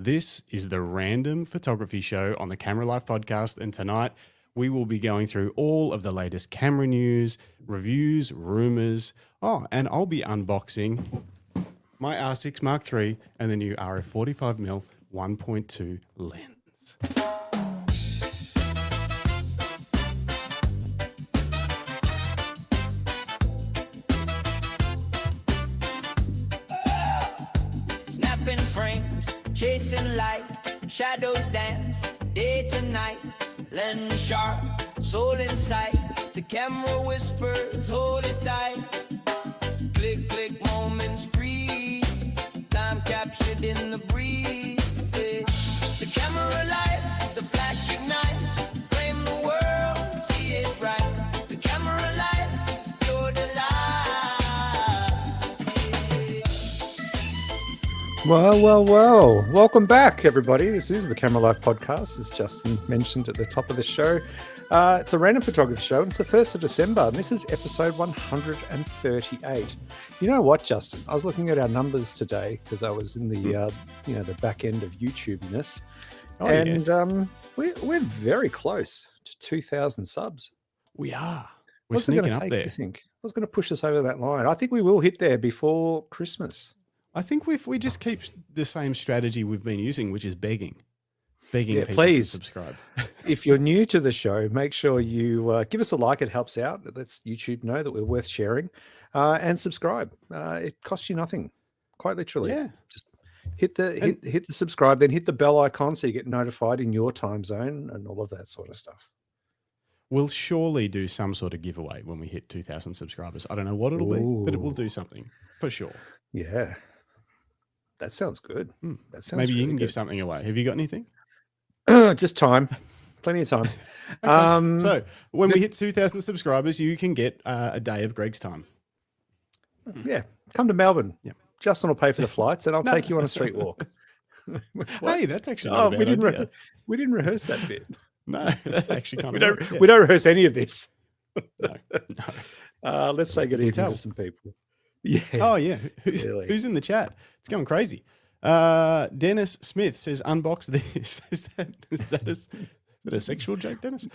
This is the Random Photography Show on the Camera Life podcast, and tonight we will be going through all of the latest camera news, reviews, rumors. Oh, and I'll be unboxing my R6 Mark III and the new RF 45mm 1.2 lens. Snapping frames, chasing light, shadows dance, day to night, lens sharp, soul in sight, the camera whispers, hold it tight, click, click, moments freeze, time captured in the breeze, yeah. The camera light, the flash ignites, frame the world, see it right, the camera light, you're the light, yeah. Well. Welcome back, everybody. This is the Camera Life podcast, as Justin mentioned at the top of the show. It's a random photography show, and it's the 1st of December, and this is episode 138. You know what, Justin? I was looking at our numbers today because I was in the the back end of YouTube-ness, we're very close to 2,000 subs. We are. We're What's it going sneaking to up take, there. you think? What's going to push us over that line? I think we will hit there before Christmas. I think if we just keep the same strategy we've been using, which is begging Yeah, people please to subscribe. If you're new to the show, make sure you give us a like. It helps out. It lets YouTube know that we're worth sharing, and subscribe. It costs you nothing, quite literally. Yeah. Just hit the subscribe, then hit the bell icon so you get notified in your time zone and all of that sort of stuff. We'll surely do some sort of giveaway when we hit 2,000 subscribers. I don't know what it'll be, but it will do something for sure. Yeah, that sounds good. That sounds Maybe you really can give good. something away. Have you got anything? Just time, plenty of time. Okay. So when we hit 2,000 subscribers, you can get a day of Greg's time. Yeah, come to Melbourne. Yeah. Justin will pay for the flights, and I'll take you on a street walk. Hey, that's actually not a we bad didn't idea. we didn't rehearse that bit. No, that actually kind We of works. we don't rehearse any of this. No. Let's say good You can evening tell. to some people. Yeah. Oh, yeah. Who's, Really. who's in the chat? It's going crazy. Dennis Smith says, unbox this. Is that a sexual joke, Dennis?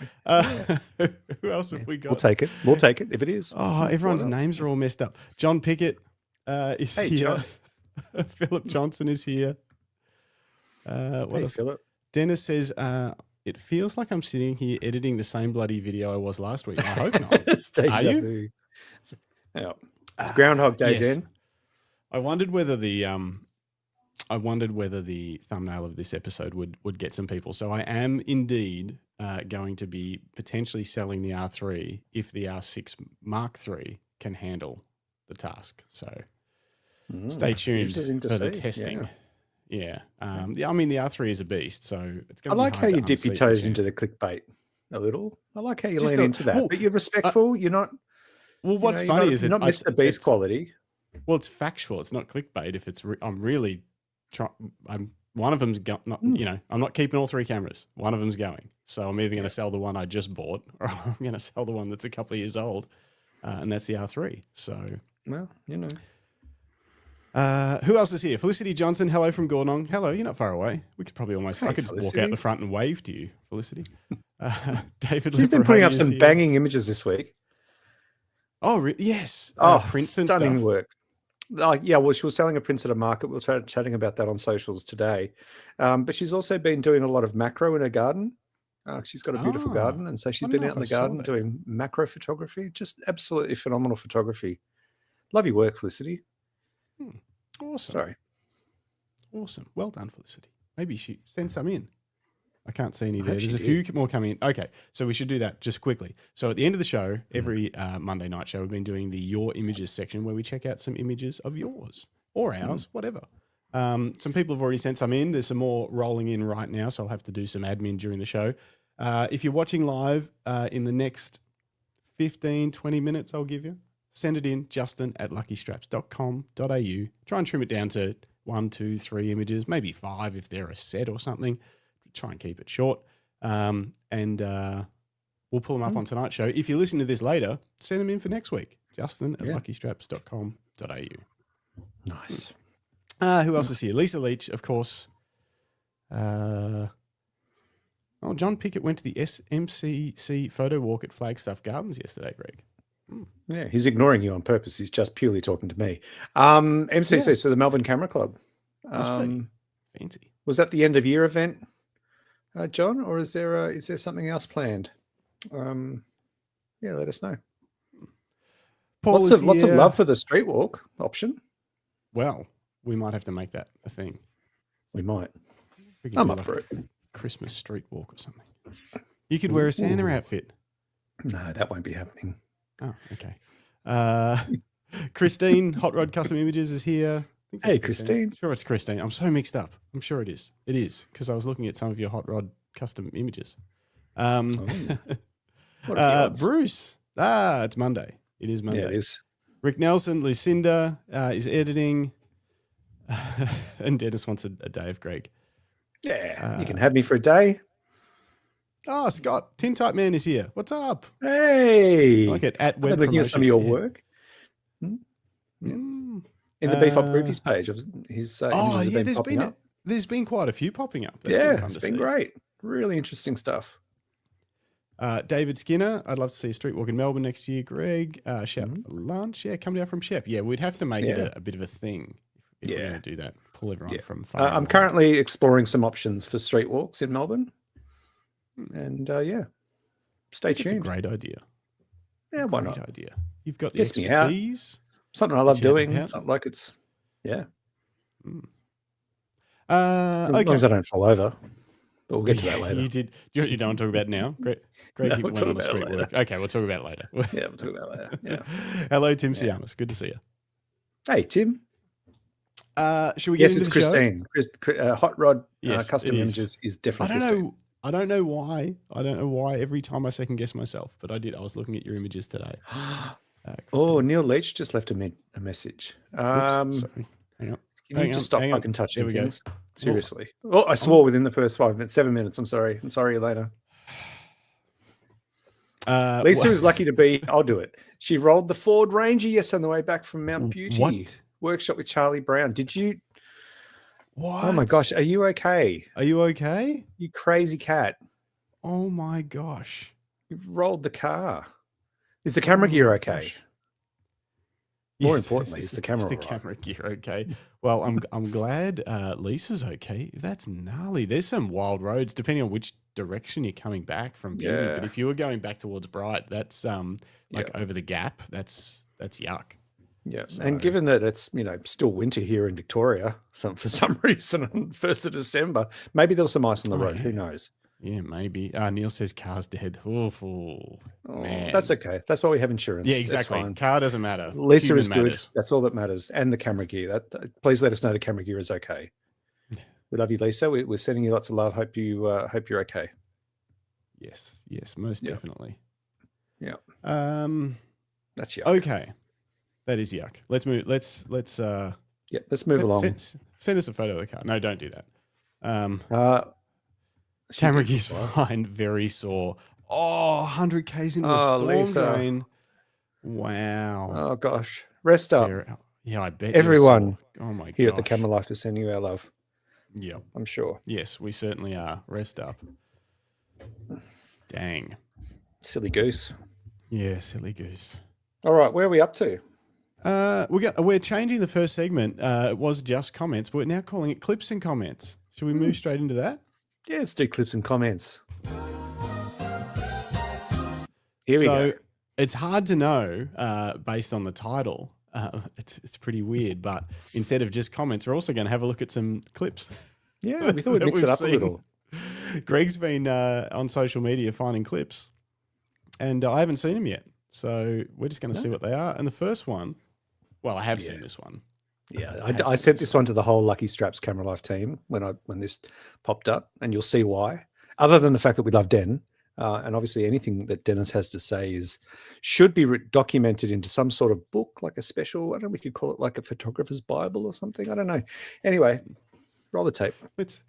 Who else have we got? We'll take it. We'll take it if it is. Oh, everyone's Why not? names are all messed up. John Pickett is Hey, here. John. Philip Johnson is here. What Hey, else? Philip. Dennis says, it feels like I'm sitting here editing the same bloody video I was last week. I hope not. It's deja Are you? vu. Yeah. It's Groundhog Day, Yes. Dan. I wondered whether the thumbnail of this episode would get some people. So I am indeed going to be potentially selling the R3 if the R6 Mark III can handle the task. So stay tuned Interesting to for the see, testing. Yeah. I mean, the R3 is a beast, so it's I going to be like hard how to you dip your unseat the toes champ. into the clickbait a little. I like how you Just lean a- into that. well, but you're respectful. You're not. Well, what's you're funny not, is you're not Mr. Beast quality. Well, it's factual. It's not clickbait. If it's, I'm really trying. One of them's not. I'm not keeping all three cameras. One of them's going. So I'm either going to sell the one I just bought, or I'm going to sell the one that's a couple of years old, and that's the R3. So, Well, who else is here? Felicity Johnson. Hello from Gornong. Hello. You're not far away. We could probably almost. Hey, I could just walk out Felicity. the front and wave to you, Felicity. David. she's been putting up Liverani is some here. banging images this week. Oh, yes. Prints and stunning stuff. work. Yeah, well, she was selling a prints at a market. We were chatting about that on socials today. But she's also been doing a lot of macro in her garden. She's got a beautiful Ah, garden, and so she's I don't been know out if in I the saw garden that. doing macro photography. Just absolutely phenomenal photography. Love your work, Felicity. Awesome. Sorry. Awesome. Well done, Felicity. Maybe she send some in. I can't see any I there. hope There's a she few more coming in. Okay, so we should do that just quickly. So at the end of the show, every Monday night show, we've been doing the Your Images section where we check out some images of yours or ours, whatever. Some people have already sent some in. There's some more rolling in right now, so I'll have to do some admin during the show. If you're watching live in the next 15, 20 minutes, I'll give you, send it in, justin@luckystraps.com.au. Try and trim it down to 1, 2, 3 images, maybe 5 if they're a set or something. Try and keep it short. And we'll pull them up on tonight's show. If you listen to this later, send them in for next week. Justin@luckystraps.com.au. Nice. Who else is here? Lisa Leach, of course. John Pickett went to the SMCC photo walk at Flagstaff Gardens yesterday, Greg. Yeah, he's ignoring you on purpose. He's just purely talking to me. MCC, so the Melbourne Camera Club. Must be fancy. Was that the end of year event, John, or is there something else planned? Let us know. Paul Lots of love for the street walk option. Well, we might have to make that a thing. We might. We could I'm do up for it. Christmas street walk or something. You could wear a Santa outfit. No, that won't be happening. Oh, okay. Christine, Hot Rod Custom Images is here. Hey, Christine. Sure, it's Christine. I'm so mixed up. I'm sure it is. It is, because I was looking at some of your Hot Rod Custom Images. Bruce. It's Monday. It is Monday. Yeah, it is. Rick Nelson, Lucinda is editing. And Dennis wants a day of Greg. Yeah, you can have me for a day. Oh, Scott, Tin Type Man is here. What's up? Hey. I like it. At Web I'm looking at some of your work. In the Beef Up Groupies page. His images have been popping up. There's been quite a few popping up. That's It's been great. Really interesting stuff. David Skinner, I'd love to see a street walk in Melbourne next year. Greg, Shep for lunch. Yeah, come down from Shep. Yeah, we'd have to make it a bit of a thing if we're going to do that. Pull everyone from far. I'm currently exploring some options for street walks in Melbourne. And stay tuned. It's a great idea. Yeah, why not? Great idea. You've got the Gets me out. expertise. Something I love doing. Something like it's, Okay. As long as I don't fall over. But we'll get to that later. You don't want to talk about it now? Greg No, went we'll on talk the about it street later. work. Okay, we'll talk about it later. Yeah, we'll talk about it later. Yeah. Hello, Tim Siamas. Good to see you. Hey, Tim. Should we get into it's the Christine. Hot Rod Yes, Custom it is. Images is definitely Christine. I don't know why. I don't know why every time I second guess myself, but I did. I was looking at your images today. Neil Leach just left a message. Sorry. Hang on. Can you just stop fucking touching things? Go. Seriously. I swore within the first 7 minutes. I'm sorry. I'm sorry, Elena. Lisa is lucky to be. I'll do it. She rolled the Ford Ranger yesterday on the way back from Mount Beauty. What? Workshop with Charlie Brown. Did you? What? Oh my gosh. Are you okay? Are you okay? You crazy cat. Oh my gosh. You've rolled the car. Is the camera gear okay? Gosh. More Yes, importantly, is the camera all right? camera gear okay? Well, I'm glad Lisa's okay. That's gnarly. There's some wild roads depending on which direction you're coming back from Beauty. Yeah. But if you were going back towards Bright, that's over the gap. That's yuck. Yeah, So- and given that it's still winter here in Victoria, for some reason on 1st of December, maybe there was some ice on the road. yeah. Who knows? Yeah, maybe. Neil says car's dead. Oh, man. That's okay. That's why we have insurance. Yeah, That's exactly. fine. Car doesn't matter. Lisa Human is good. matters. That's all that matters, and the camera gear. Please let us know the camera gear is okay. We love you, Lisa. We're sending you lots of love. Hope you're okay. Yes, most definitely. Yeah. That's yuck. Okay. That is yuck. Let's move. Let's Let's move along. Send us a photo of the car. No, don't do that. Camera gear's fine. Very sore. 100K's in the storm Lisa. drain. Wow. Oh gosh, rest up. Yeah, I bet Everyone you're sore. Oh my god. Here at the Camera Life is sending you our love. Yeah. I'm sure. Yes, we certainly are. Rest up. Dang. Silly goose. Yeah, silly goose. All right, where are we up to? We're changing the first segment. It was just comments, but we're now calling it clips and comments. Should we move straight into that? Yeah, let's do clips and comments. Here we go. It's hard to know based on the title. It's pretty weird, but instead of just comments, we're also going to have a look at some clips. Yeah, we thought we'd mix it up a little. Greg's been on social media finding clips, and I haven't seen them yet. So we're just going to see what they are. And the first one, well, I have seen this one. Yeah, I sent this one to the whole Lucky Straps Camera Life team when this popped up, and you'll see why. Other than the fact that we love Den, and obviously anything that Dennis has to say should be documented into some sort of book, like a special. I don't know. We could call it like a photographer's Bible or something. I don't know. Anyway, roll the tape. Let's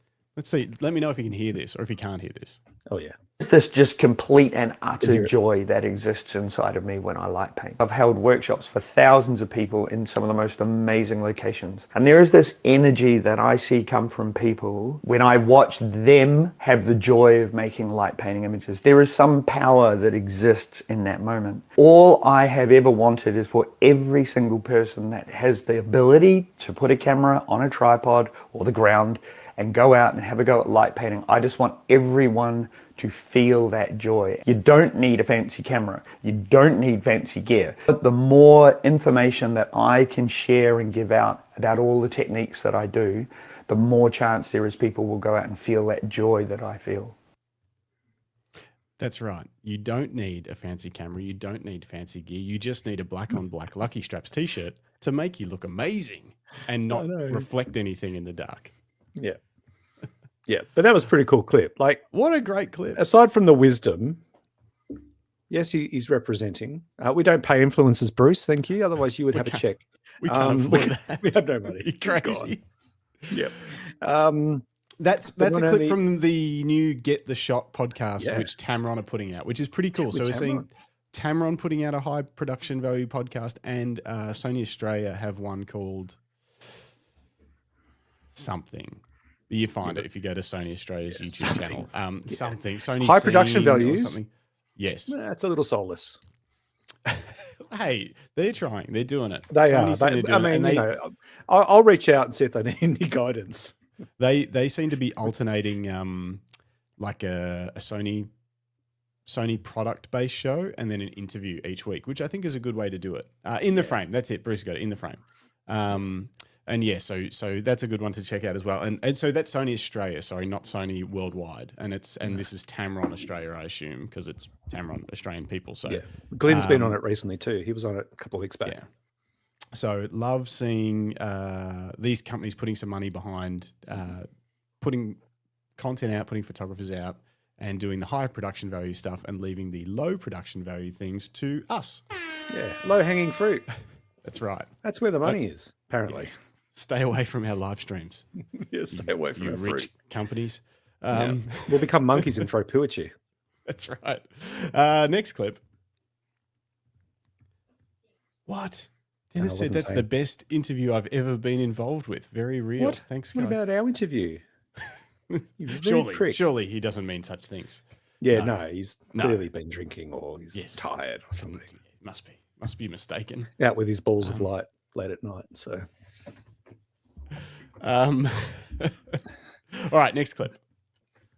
see. Let me know if you can hear this or if you can't hear this. Oh yeah. It's this just complete and utter joy that exists inside of me when I light paint. I've held workshops for thousands of people in some of the most amazing locations. And there is this energy that I see come from people when I watch them have the joy of making light painting images. There is some power that exists in that moment. All I have ever wanted is for every single person that has the ability to put a camera on a tripod or the ground and go out and have a go at light painting. I just want everyone to feel that joy. You don't need a fancy camera. You don't need fancy gear. But the more information that I can share and give out about all the techniques that I do, the more chance there is people will go out and feel that joy that I feel. That's right. You don't need a fancy camera. You don't need fancy gear. You just need a black on black Lucky Straps t-shirt to make you look amazing and not reflect anything in the dark. Yeah. Yeah, but that was a pretty cool clip. Like, what a great clip. Aside from the wisdom, yes, he's representing. We don't pay influencers, Bruce. Thank you. Otherwise, you would have a check. We can't afford that. We have no money. You're crazy. Yep. That's a clip from the new Get the Shot podcast, which Tamron are putting out, which is pretty cool. So we're seeing Tamron putting out a high production value podcast, and Sony Australia have one called something. You find it if you go to Sony Australia's YouTube channel. Something. Sony high production values. Something. Yes. That's a little soulless. Hey, they're trying. They're doing it. They are. I'll reach out and see if they need any guidance. They seem to be alternating like a Sony product based show and then an interview each week, which I think is a good way to do it. In the frame. That's it. Bruce got it in the frame. And yeah, so that's a good one to check out as well. And so that's Sony Australia, sorry, not Sony worldwide. And this is Tamron Australia, I assume, because it's Tamron Australian people. So Glenn's been on it recently too. He was on it a couple of weeks back. Yeah. So love seeing these companies putting some money behind putting content out, putting photographers out, and doing the high production value stuff and leaving the low production value things to us. Yeah, low hanging fruit. That's right. That's where the money is, apparently. Yeah. Stay away from our live streams. Stay away from our rich companies. We'll become monkeys and throw poo at you. That's right. Next clip. What? Dennis said that's the best interview I've ever been involved with. Very real. What? Thanks, guys. What about our interview? Surely he doesn't mean such things. Yeah, no, he's clearly been drinking or he's tired or something. Must be mistaken. Out with his balls of light late at night. So, all right, next clip.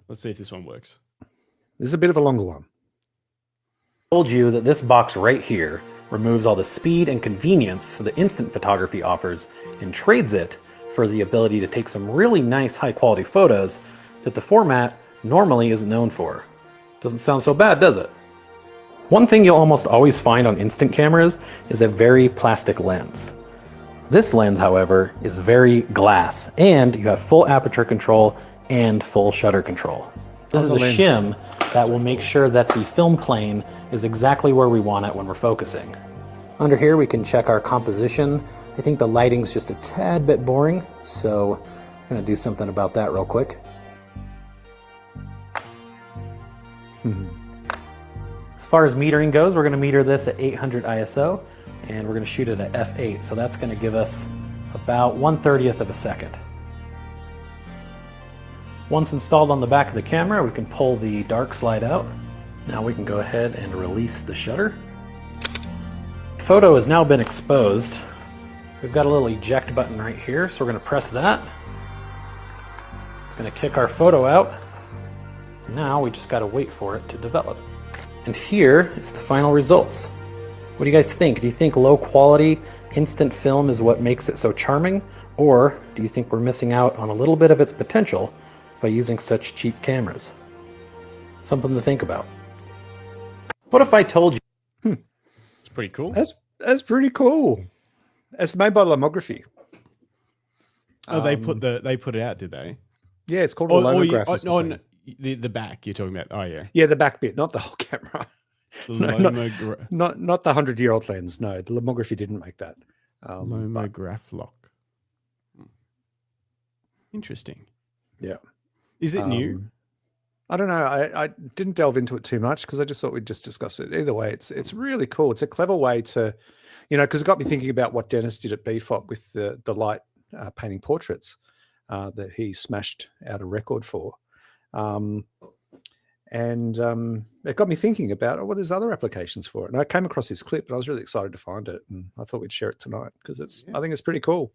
Let's see if this one works. This is a bit of a longer one. I told you that this box right here removes all the speed and convenience the instant photography offers and trades it for the ability to take some really nice high quality photos that the format normally isn't known for. Doesn't sound so bad, does it? One thing you'll almost always find on instant cameras is a very plastic lens. This lens, however, is very glass, and you have full aperture control and full shutter control. This is a shim that will make sure that the film plane is exactly where we want it when we're focusing. Under here we can check our composition. I think the lighting's just a tad bit boring, so I'm going to do something about that real quick. As far as metering goes, we're going to meter this at 800 ISO, and we're going to shoot it at f8, so that's going to give us about 1/30th of a second. Once installed on the back of the camera, we can pull the dark slide out. Now we can go ahead and release the shutter. The photo has now been exposed. We've got a little eject button right here, so we're going to press that. It's going to kick our photo out. Now we just got to wait for it to develop. And here is the final results. What do you guys think? Do you think low quality instant film is what makes it so charming? Or do you think we're missing out on a little bit of its potential by using such cheap cameras? Something to think about. What if I told you? It's pretty cool. That's pretty cool. It's made by Lomography. Oh, they put it out, did they? Yeah, it's called a lomograph. No, the back you're talking about. Oh yeah. Yeah, the back bit, not the whole camera. No, not the 100-year-old lens. No, the Lomography didn't make that. Lomograph lock. Interesting. Yeah. Is it new? I don't know. I didn't delve into it too much because I just thought we'd just discuss it. Either way, it's really cool. It's a clever way to, because it got me thinking about what Dennis did at BFOP with the light painting portraits that he smashed out a record for. And it got me thinking about, well, there's other applications for it. And I came across this clip, and I was really excited to find it. And I thought we'd share it tonight because I think it's pretty cool.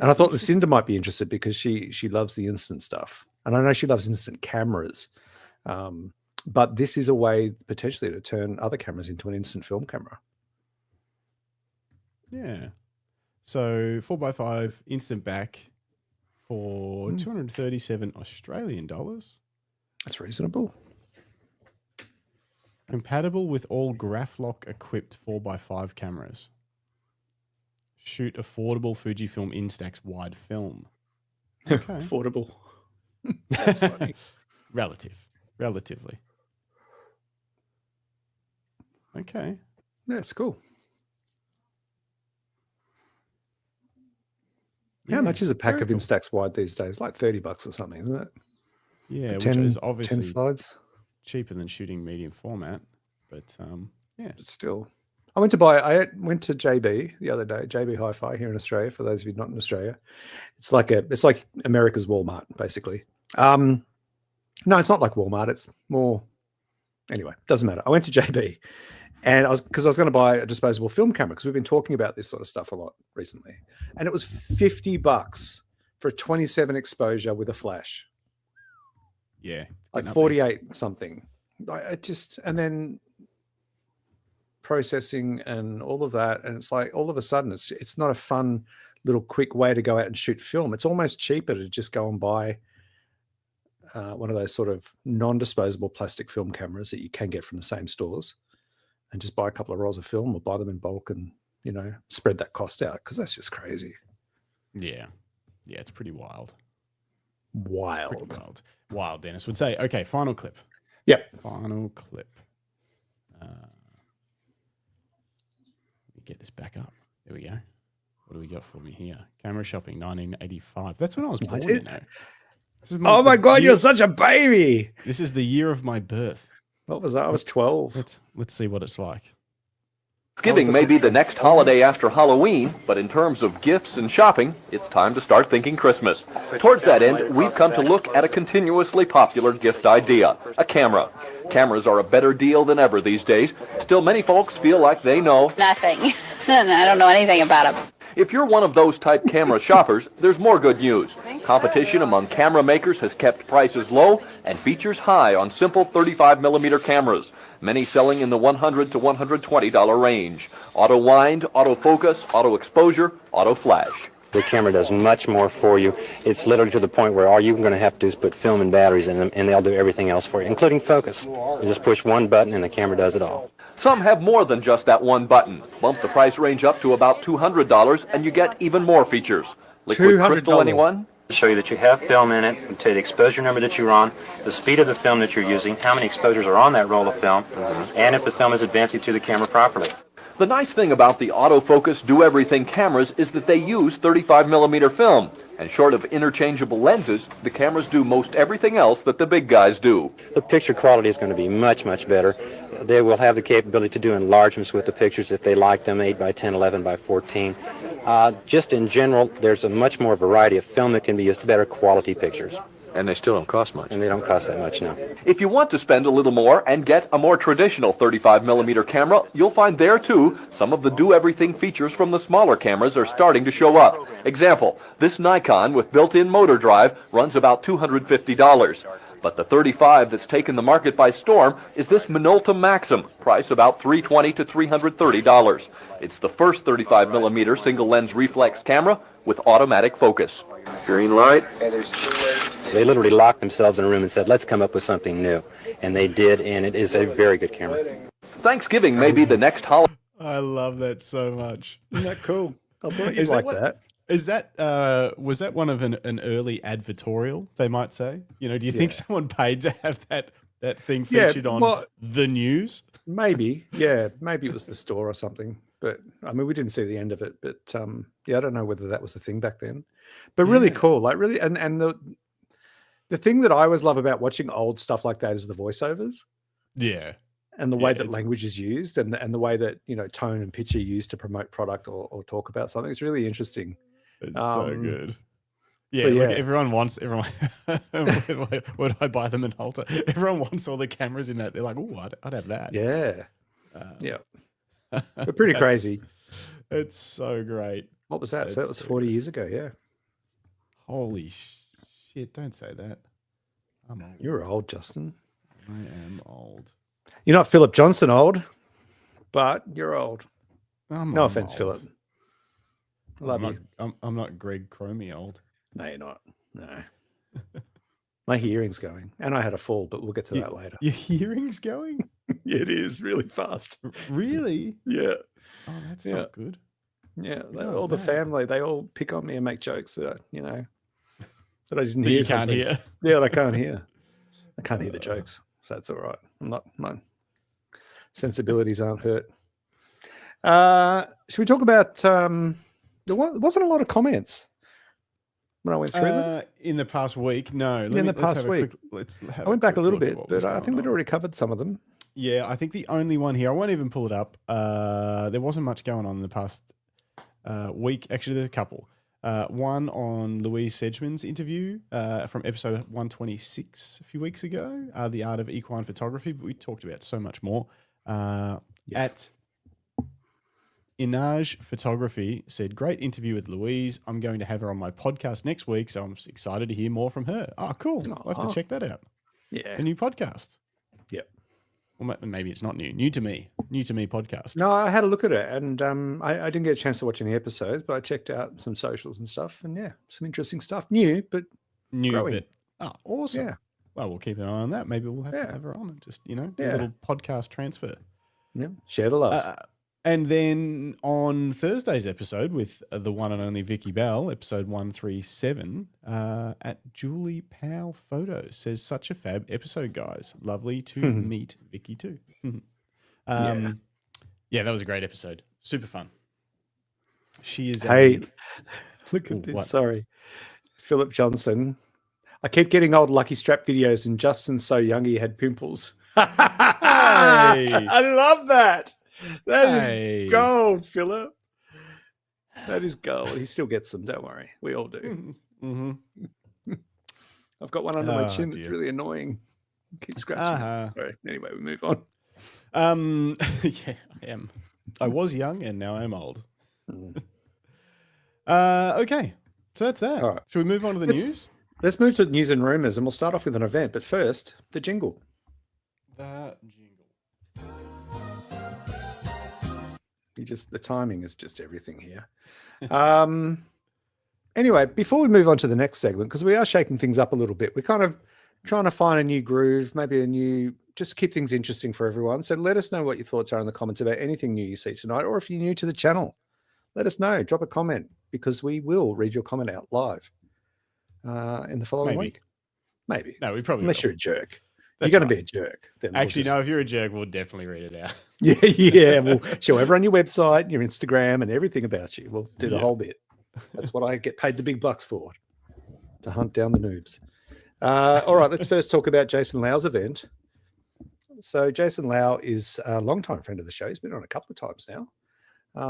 And I thought Lucinda might be interested because she loves the instant stuff. And I know she loves instant cameras. But this is a way potentially to turn other cameras into an instant film camera. Yeah. So 4x5 instant back for 237 Australian dollars. That's reasonable. Compatible with all Graph-Lock equipped 4x5 cameras. Shoot affordable Fujifilm Instax wide film. Okay. Affordable. That's funny. Relatively. Okay. Yeah, it's cool. How much is a pack of Instax wide these days? Like $30 or something, isn't it? Yeah, which 10, is obviously 10 slides. Cheaper than shooting medium format, but yeah. But still, I went to JB the other day, JB Hi-Fi here in Australia. For those of you not in Australia, it's like America's Walmart, basically. No, it's not like Walmart. It's more. Anyway, doesn't matter. I went to JB, and I was going to buy a disposable film camera because we've been talking about this sort of stuff a lot recently, and it was $50 for a 27 exposure with a flash. Yeah, like 48 something. And then processing and all of that, and it's like all of a sudden it's not a fun little quick way to go out and shoot film. It's almost cheaper to just go and buy one of those sort of non-disposable plastic film cameras that you can get from the same stores, and just buy a couple of rolls of film or buy them in bulk and spread that cost out, because that's just crazy. Yeah, it's pretty wild. Wild, Dennis would say. Okay, final clip. Yep. Final clip. Let me get this back up. There we go. What do we got for me here? Camera shopping, 1985. That's when I was born, you know. Oh my God, you're such a baby. This is the year of my birth. What was that? I was 12. Let's see what it's like. Thanksgiving may be the next holiday after Halloween, but in terms of gifts and shopping, it's time to start thinking Christmas. Towards that end, we've come to look at a continuously popular gift idea, a camera. Cameras are a better deal than ever these days. Still, many folks feel like they know nothing. I don't know anything about them. If you're one of those type camera shoppers, there's more good news. Competition among camera makers has kept prices low and features high on simple 35mm cameras, many selling in the $100 to $120 range. Auto wind, autofocus, auto exposure, auto flash. The camera does much more for you. It's literally to the point where all you're going to have to do is put film and batteries in them, and they'll do everything else for you, including focus. You just push one button and the camera does it all. Some have more than just that one button. Bump the price range up to about $200 and you get even more features. Liquid crystal, anyone? Show you that you have film in it, and tell you the exposure number that you're on, the speed of the film that you're using, how many exposures are on that roll of film, and if the film is advancing through the camera properly. The nice thing about the autofocus do-everything cameras is that they use 35mm film. And short of interchangeable lenses, the cameras do most everything else that the big guys do. The picture quality is going to be much, much better. They will have the capability to do enlargements with the pictures if they like them, 8 by 10, 11 by 14. Just in general, there's a much more variety of film that can be used, better quality pictures. And they still don't cost much. And they don't cost that much now. If you want to spend a little more and get a more traditional 35mm camera, you'll find there too some of the do-everything features from the smaller cameras are starting to show up. Example, this Nikon with built-in motor drive runs about $250. But the 35 that's taken the market by storm is this Minolta Maxim, price about $320 to $330. It's the first 35mm single-lens reflex camera with automatic focus. Green light. They literally locked themselves in a room and said, let's come up with something new. And they did, and it is a very good camera. Thanksgiving may be the next holiday. I love that so much. Isn't that cool? I thought you'd like that. Is that was that one of an early advertorial, they might say? Do you think someone paid to have that thing featured on the news? Maybe, yeah. Maybe it was the store or something. But I mean, we didn't see the end of it. But I don't know whether that was the thing back then. But really cool, like really, and The thing that I always love about watching old stuff like that is the voiceovers Yeah. and the way Yeah, that language is used and the way that, tone and pitch are used to promote product or talk about something. It's really interesting. It's so good. Yeah, but look, yeah. everyone wants where do I buy them in Halter? Everyone wants all the cameras in that. They're like, oh, I'd have that. Yeah. Yeah. We're pretty crazy. It's so great. What was that? So that was 40 years ago. Yeah. Holy shit. Don't say that. I'm old. You're old, Justin. I am old. You're not Philip Johnson old, but you're old. I'm No offense, old. Philip. Love you. I'm not Greg Cromie old. No, you're not. No. My hearing's going. And I had a fall, but we'll get to that later. Your hearing's going? Yeah, it is really fast. Really? Yeah. Oh, that's not good. Yeah. Oh, all the man. family, they all pick on me and make jokes that, that I didn't That hear. you can't something. hear. Yeah, they can't hear. I can't hear the jokes. So that's all right. My sensibilities aren't hurt. Should we talk about there wasn't a lot of comments when I went through them. In the past week, no. In the past week. I went back a little bit, but I think we'd already covered some of them. Yeah, I think the only one here, I won't even pull it up. There wasn't much going on in the past week. Actually, there's a couple. One on Louise Sedgman's interview from episode 126 a few weeks ago, The Art of Equine Photography, but we talked about so much more. At Inaj Photography said, great interview with Louise. I'm going to have her on my podcast next week, so I'm excited to hear more from her. Oh, cool. I'll have to check that out. Yeah. A new podcast. Yep. Well, maybe it's not new. New to me podcast. No, I had a look at it, and I didn't get a chance to watch any episodes, but I checked out some socials and stuff, and yeah, some interesting stuff. New, but growing. Awesome. Yeah. Well, we'll keep an eye on that. Maybe we'll have to have her on and just, do a Yeah. little podcast transfer. Yeah. Share the love. And then on Thursday's episode with the one and only Vicky Bell, episode 137, at Julie Powell Photos, says, such a fab episode, guys. Lovely to meet Vicky too. Yeah, that was a great episode. Super fun. She is. Hey, look at this. What? Sorry. Philip Johnson. I keep getting old Lucky Strap videos, and Justin's so young he had pimples. Hey. I love that. That Hey. is gold, Philip. That is gold. He still gets them. Don't worry. We all do. I've got one under my chin that's really annoying. Keep scratching. it. Sorry. Anyway, we move on. Yeah, I am. I was young and now I'm old. Okay, so that's that. All right. Should we move on to the news? Let's move to news and rumors, and we'll start off with an event. But first, the jingle. The jingle. The timing is just everything here. Anyway, before we move on to the next segment, because we are shaking things up a little bit, we're kind of trying to find a new groove, maybe just keep things interesting for everyone. So let us know what your thoughts are in the comments about anything new you see tonight, or if you're new to the channel, let us know. Drop a comment, because we will read your comment out live in the following week. Maybe. No, we probably Unless will. you're a jerk. That's you're going to right. be a jerk. Then Actually, no, if you're a jerk, we'll definitely read it out. Yeah. We'll show everyone your website, your Instagram, and everything about you. We'll do the whole bit. That's what I get paid the big bucks for, to hunt down the noobs. All right, let's first talk about Jason Lau's event. So Jason Lau is a longtime friend of the show. He's been on a couple of times now.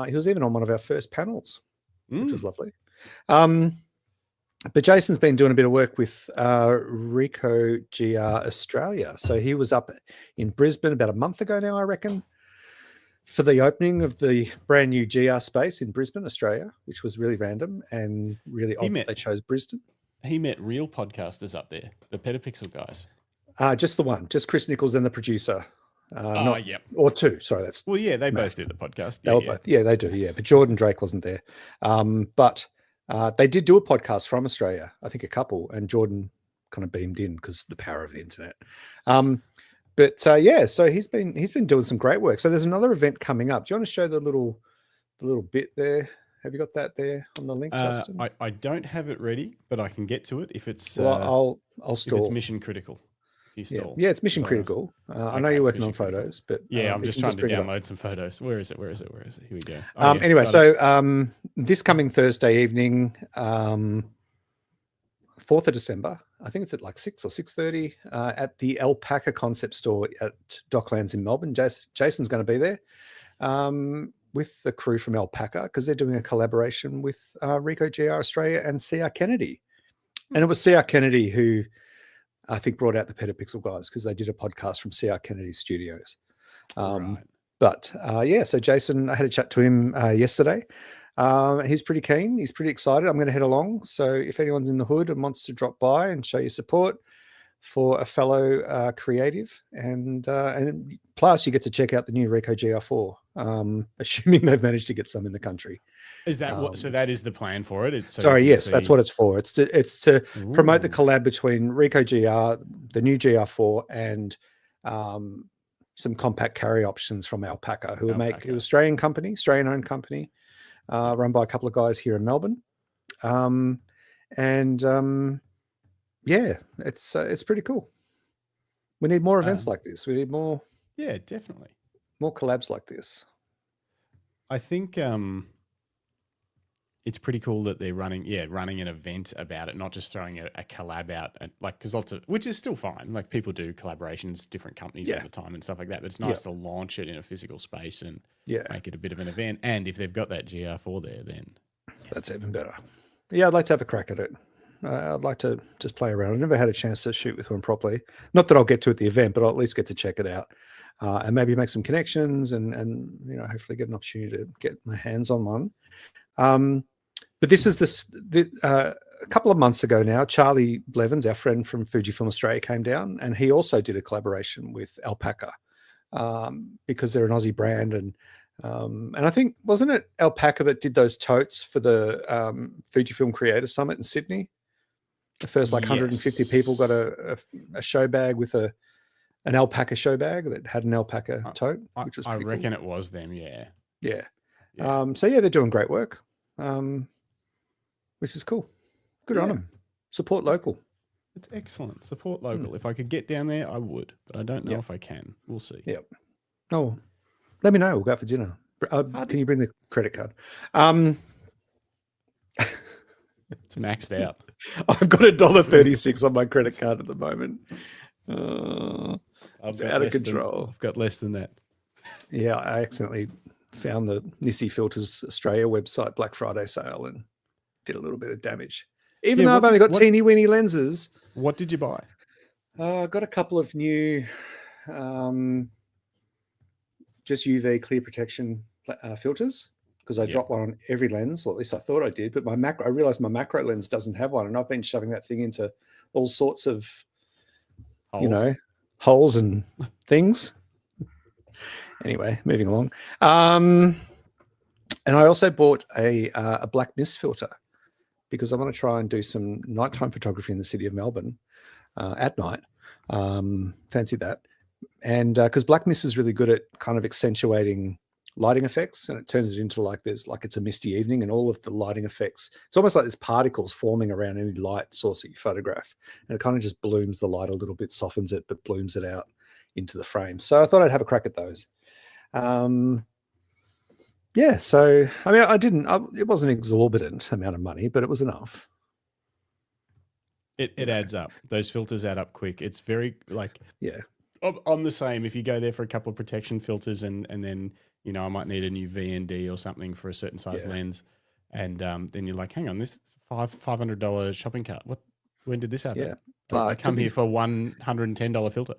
He was even on one of our first panels, which was lovely. But Jason's been doing a bit of work with Ricoh GR Australia. So he was up in Brisbane about a month ago now, I reckon, for the opening of the brand new GR space in Brisbane, Australia, which was really random and really odd that they chose Brisbane. He met real podcasters up there, the Petapixel guys. Just the one, just Chris Nichols and the producer. Yep. Or two. Sorry, that's well, yeah, they both do the podcast. They were both. Yeah, they do. Yeah, but Jordan Drake wasn't there. But they did do a podcast from Australia, I think a couple, and Jordan kind of beamed in because the power of the internet. So he's been doing some great work. So there's another event coming up. Do you want to show the little bit there? Have you got that there on the link, Justin? I don't have it ready, but I can get to it if it's. Well, I'll stall. If it's mission critical. Yeah, it's mission critical. I know you're working on photos, but I'm just trying to download some photos. Where is it? Here we go. Anyway, so this coming Thursday evening, 4th of December. I think it's at like 6 or 6:30 at the Alpaca Concept Store at Docklands in Melbourne. Jason's going to be there with the crew from Alpaca because they're doing a collaboration with Ricoh GR Australia and CR Kennedy. And it was CR Kennedy who I think brought out the Petapixel guys because they did a podcast from CR Kennedy Studios. Right. But so Jason, I had a chat to him yesterday. He's pretty keen. He's pretty excited. I'm going to head along. So if anyone's in the hood and wants to drop by and show your support for a fellow creative, and plus you get to check out the new Ricoh GR4, assuming they've managed to get some in the country. Is that what? So that is the plan for it. It's so sorry, yes, that's what it's for. It's to promote the collab between Ricoh GR, the new GR4, and some compact carry options from Alpaca, who make an Australian owned company, run by a couple of guys here in Melbourne. It's pretty cool. We need more events like this. We need more. Yeah, definitely. More collabs like this. I think it's pretty cool that they're running an event about it, not just throwing a collab out, because lots of, which is still fine. Like people do collaborations, different companies all the time and stuff like that. But it's nice to launch it in a physical space and make it a bit of an event. And if they've got that GR4 there, then that's even better. Yeah, I'd like to have a crack at it. I'd like to just play around. I've never had a chance to shoot with one properly. Not that I'll get to at the event, but I'll at least get to check it out and maybe make some connections and hopefully get an opportunity to get my hands on one. But this is a couple of months ago now, Charlie Blevins, our friend from Fujifilm Australia, came down and he also did a collaboration with Alpaca because they're an Aussie brand. And I think, wasn't it Alpaca that did those totes for the Fujifilm Creator Summit in Sydney? The first 150 people got a show bag with an alpaca show bag that had an alpaca tote, which was pretty reckon cool. It was them, yeah. They're doing great work, which is cool. Good on them. Support local. It's excellent. Support local. If I could get down there, I would, but I don't know if I can. We'll see. Yep. Oh, let me know. We'll go out for dinner. Can you bring the credit card? It's maxed out. I've got $1.36 on my credit card at the moment. It's out of control. I've got less than that. Yeah, I accidentally found the Nissi Filters Australia website Black Friday sale and did a little bit of damage. Even though I've only got teeny weeny lenses. What did you buy? I got a couple of new just UV clear protection filters because I dropped one on every lens, or at least I thought I did, but I realized my macro lens doesn't have one, and I've been shoving that thing into all sorts of holes and things. Anyway, moving along. And I also bought a black mist filter because I want to try and do some nighttime photography in the city of Melbourne at night. Fancy that. And because black mist is really good at kind of accentuating lighting effects, and it turns it into it's a misty evening, and all of the lighting effects, it's almost like there's particles forming around any light source that you photograph, and it kind of just blooms the light a little bit, softens it, but blooms it out into the frame. So I thought I'd have a crack at those. So I mean, it wasn't an exorbitant amount of money, but it was enough. It adds up. Those filters add up quick. It's very I'm the same. If you go there for a couple of protection filters and then I might need a new VND or something for a certain size lens, and then you're like, hang on, this is $500 shopping cart. When did this happen? I come here for $110 filter.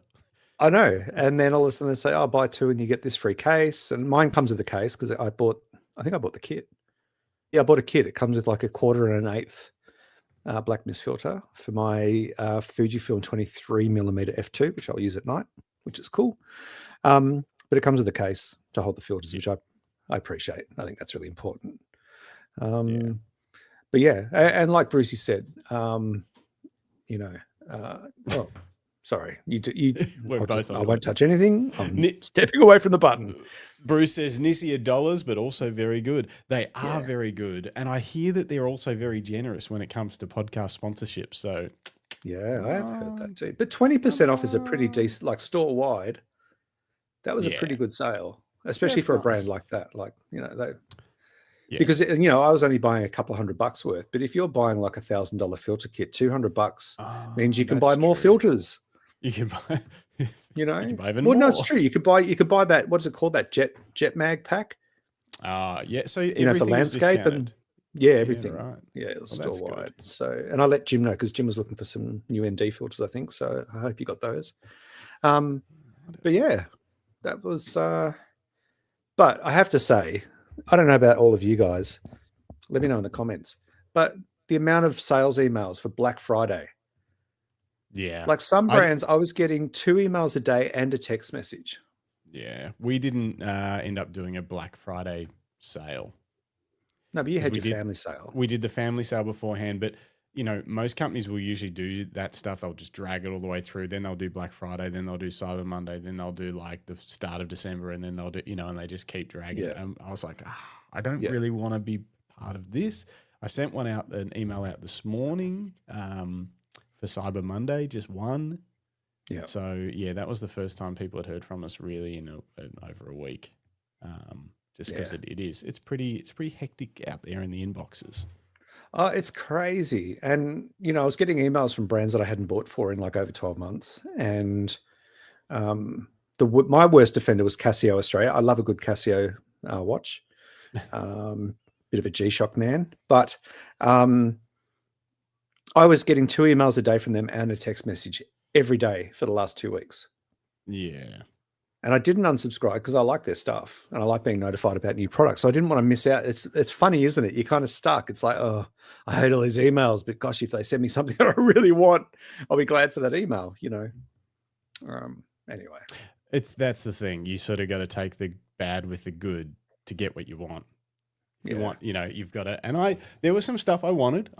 I know. And then all of a sudden they say, oh, buy two and you get this free case. And mine comes with a case because I bought the kit. Yeah, I bought a kit. It comes with like a 1/4 and 1/8 black mist filter for my Fujifilm 23mm f2, which I'll use at night, which is cool. But it comes with a case to hold the filters, which I appreciate. I think that's really important. But yeah, and like Brucey said, sorry, We're both I won't touch anything. I'm stepping away from the button. Bruce says Nissi are dollars, but also very good. They are very good. And I hear that they're also very generous when it comes to podcast sponsorship. So yeah, I have heard that too. But 20% off is a pretty decent, like store wide. That was a pretty good sale, especially for a brand like that. Like, Yeah. Because you know, I was only buying a couple $100 worth, but if you're buying like $1,000 filter kit, $200 means you can buy that's more true. filters. You can buy, You know, you can buy even well, more. no, it's true. You could buy that. What's it called? That jet mag pack. Yeah. So You know, for everything was landscape discounted. and yeah, everything. right. Yeah, it was Well, that's store good. wide. So, and I let Jim know because Jim was looking for some new ND filters, I think. So I hope you got those. But yeah, that was. But I have to say, I don't know about all of you guys. Let me know in the comments. But the amount of sales emails for Black Friday, Yeah. like some brands, I was getting 2 emails a day and a text message. Yeah. We didn't end up doing a Black Friday sale. No, but you had we your did- family sale. We did the family sale beforehand, but you know, most companies will usually do that stuff. They'll just drag it all the way through. Then they'll do Black Friday. Then they'll do Cyber Monday. Then they'll do like the start of December, and then they'll do, you know, and they just keep dragging it. Yeah. And I was like, I don't really want to be part of this. I sent an email out this morning for Cyber Monday, just one. Yeah. So yeah, that was the first time people had heard from us really in over a week. Just because it's pretty hectic out there in the inboxes. Oh, it's crazy. And, you know, I was getting emails from brands that I hadn't bought for in like over 12 months. And my worst offender was Casio Australia. I love a good Casio watch. Bit of a G-Shock man. But I was getting 2 emails a day from them and a text message every day for the last 2 weeks. Yeah. And I didn't unsubscribe because I like their stuff and I like being notified about new products. So I didn't want to miss out. It's funny, isn't it? You're kind of stuck. It's like, oh, I hate all these emails, but gosh, if they send me something that I really want, I'll be glad for that email, you know? Anyway. That's the thing. You sort of got to take the bad with the good to get what you want. You want, you know, you've got to, and there was some stuff I wanted,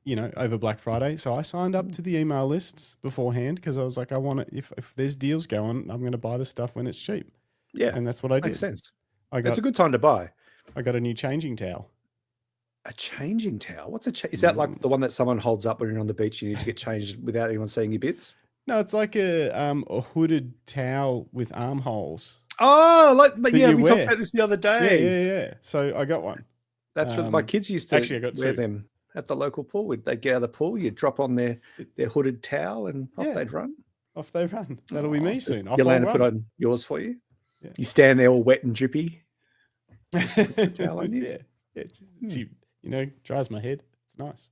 you know, over Black Friday. So I signed up to the email lists beforehand because I was like, I want to, if there's deals going, I'm going to buy the stuff when it's cheap. Yeah. And that's what I did. Makes sense. It's a good time to buy. I got a new changing towel. A changing towel? What's is that like the one that someone holds up when you're on the beach? You need to get changed without anyone seeing your bits? No, it's like a hooded towel with armholes. Oh, that yeah, you we wear. talked about this the other day. Yeah. So I got one. That's what my kids used to actually, I got wear 2. them at the local pool. They'd get out of the pool, you'd drop on their hooded towel and off they'd run. Off they run. That'll be me soon. Yolanda put on yours for you. Yeah. You stand there all wet and drippy. Puts the towel on you. Yeah. You know, dries my head. It's nice.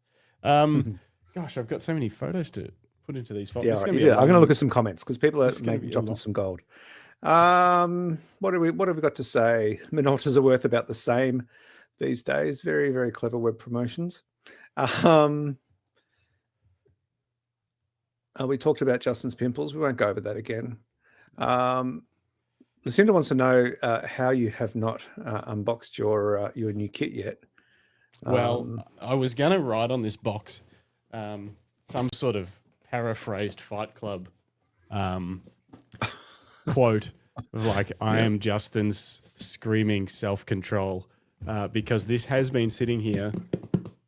Gosh, I've got so many photos to put into these files. Yeah, right, I'm going to look at some comments because people are maybe dropping some gold. What have we got to say? Minoltas are worth about the same these days. Very, very clever web promotions. We talked about Justin's pimples. We won't go over that again. Lucinda wants to know how you have not unboxed your new kit yet. Well, I was going to write on this box some sort of paraphrased Fight Club quote of like, I am Justin's screaming self-control because this has been sitting here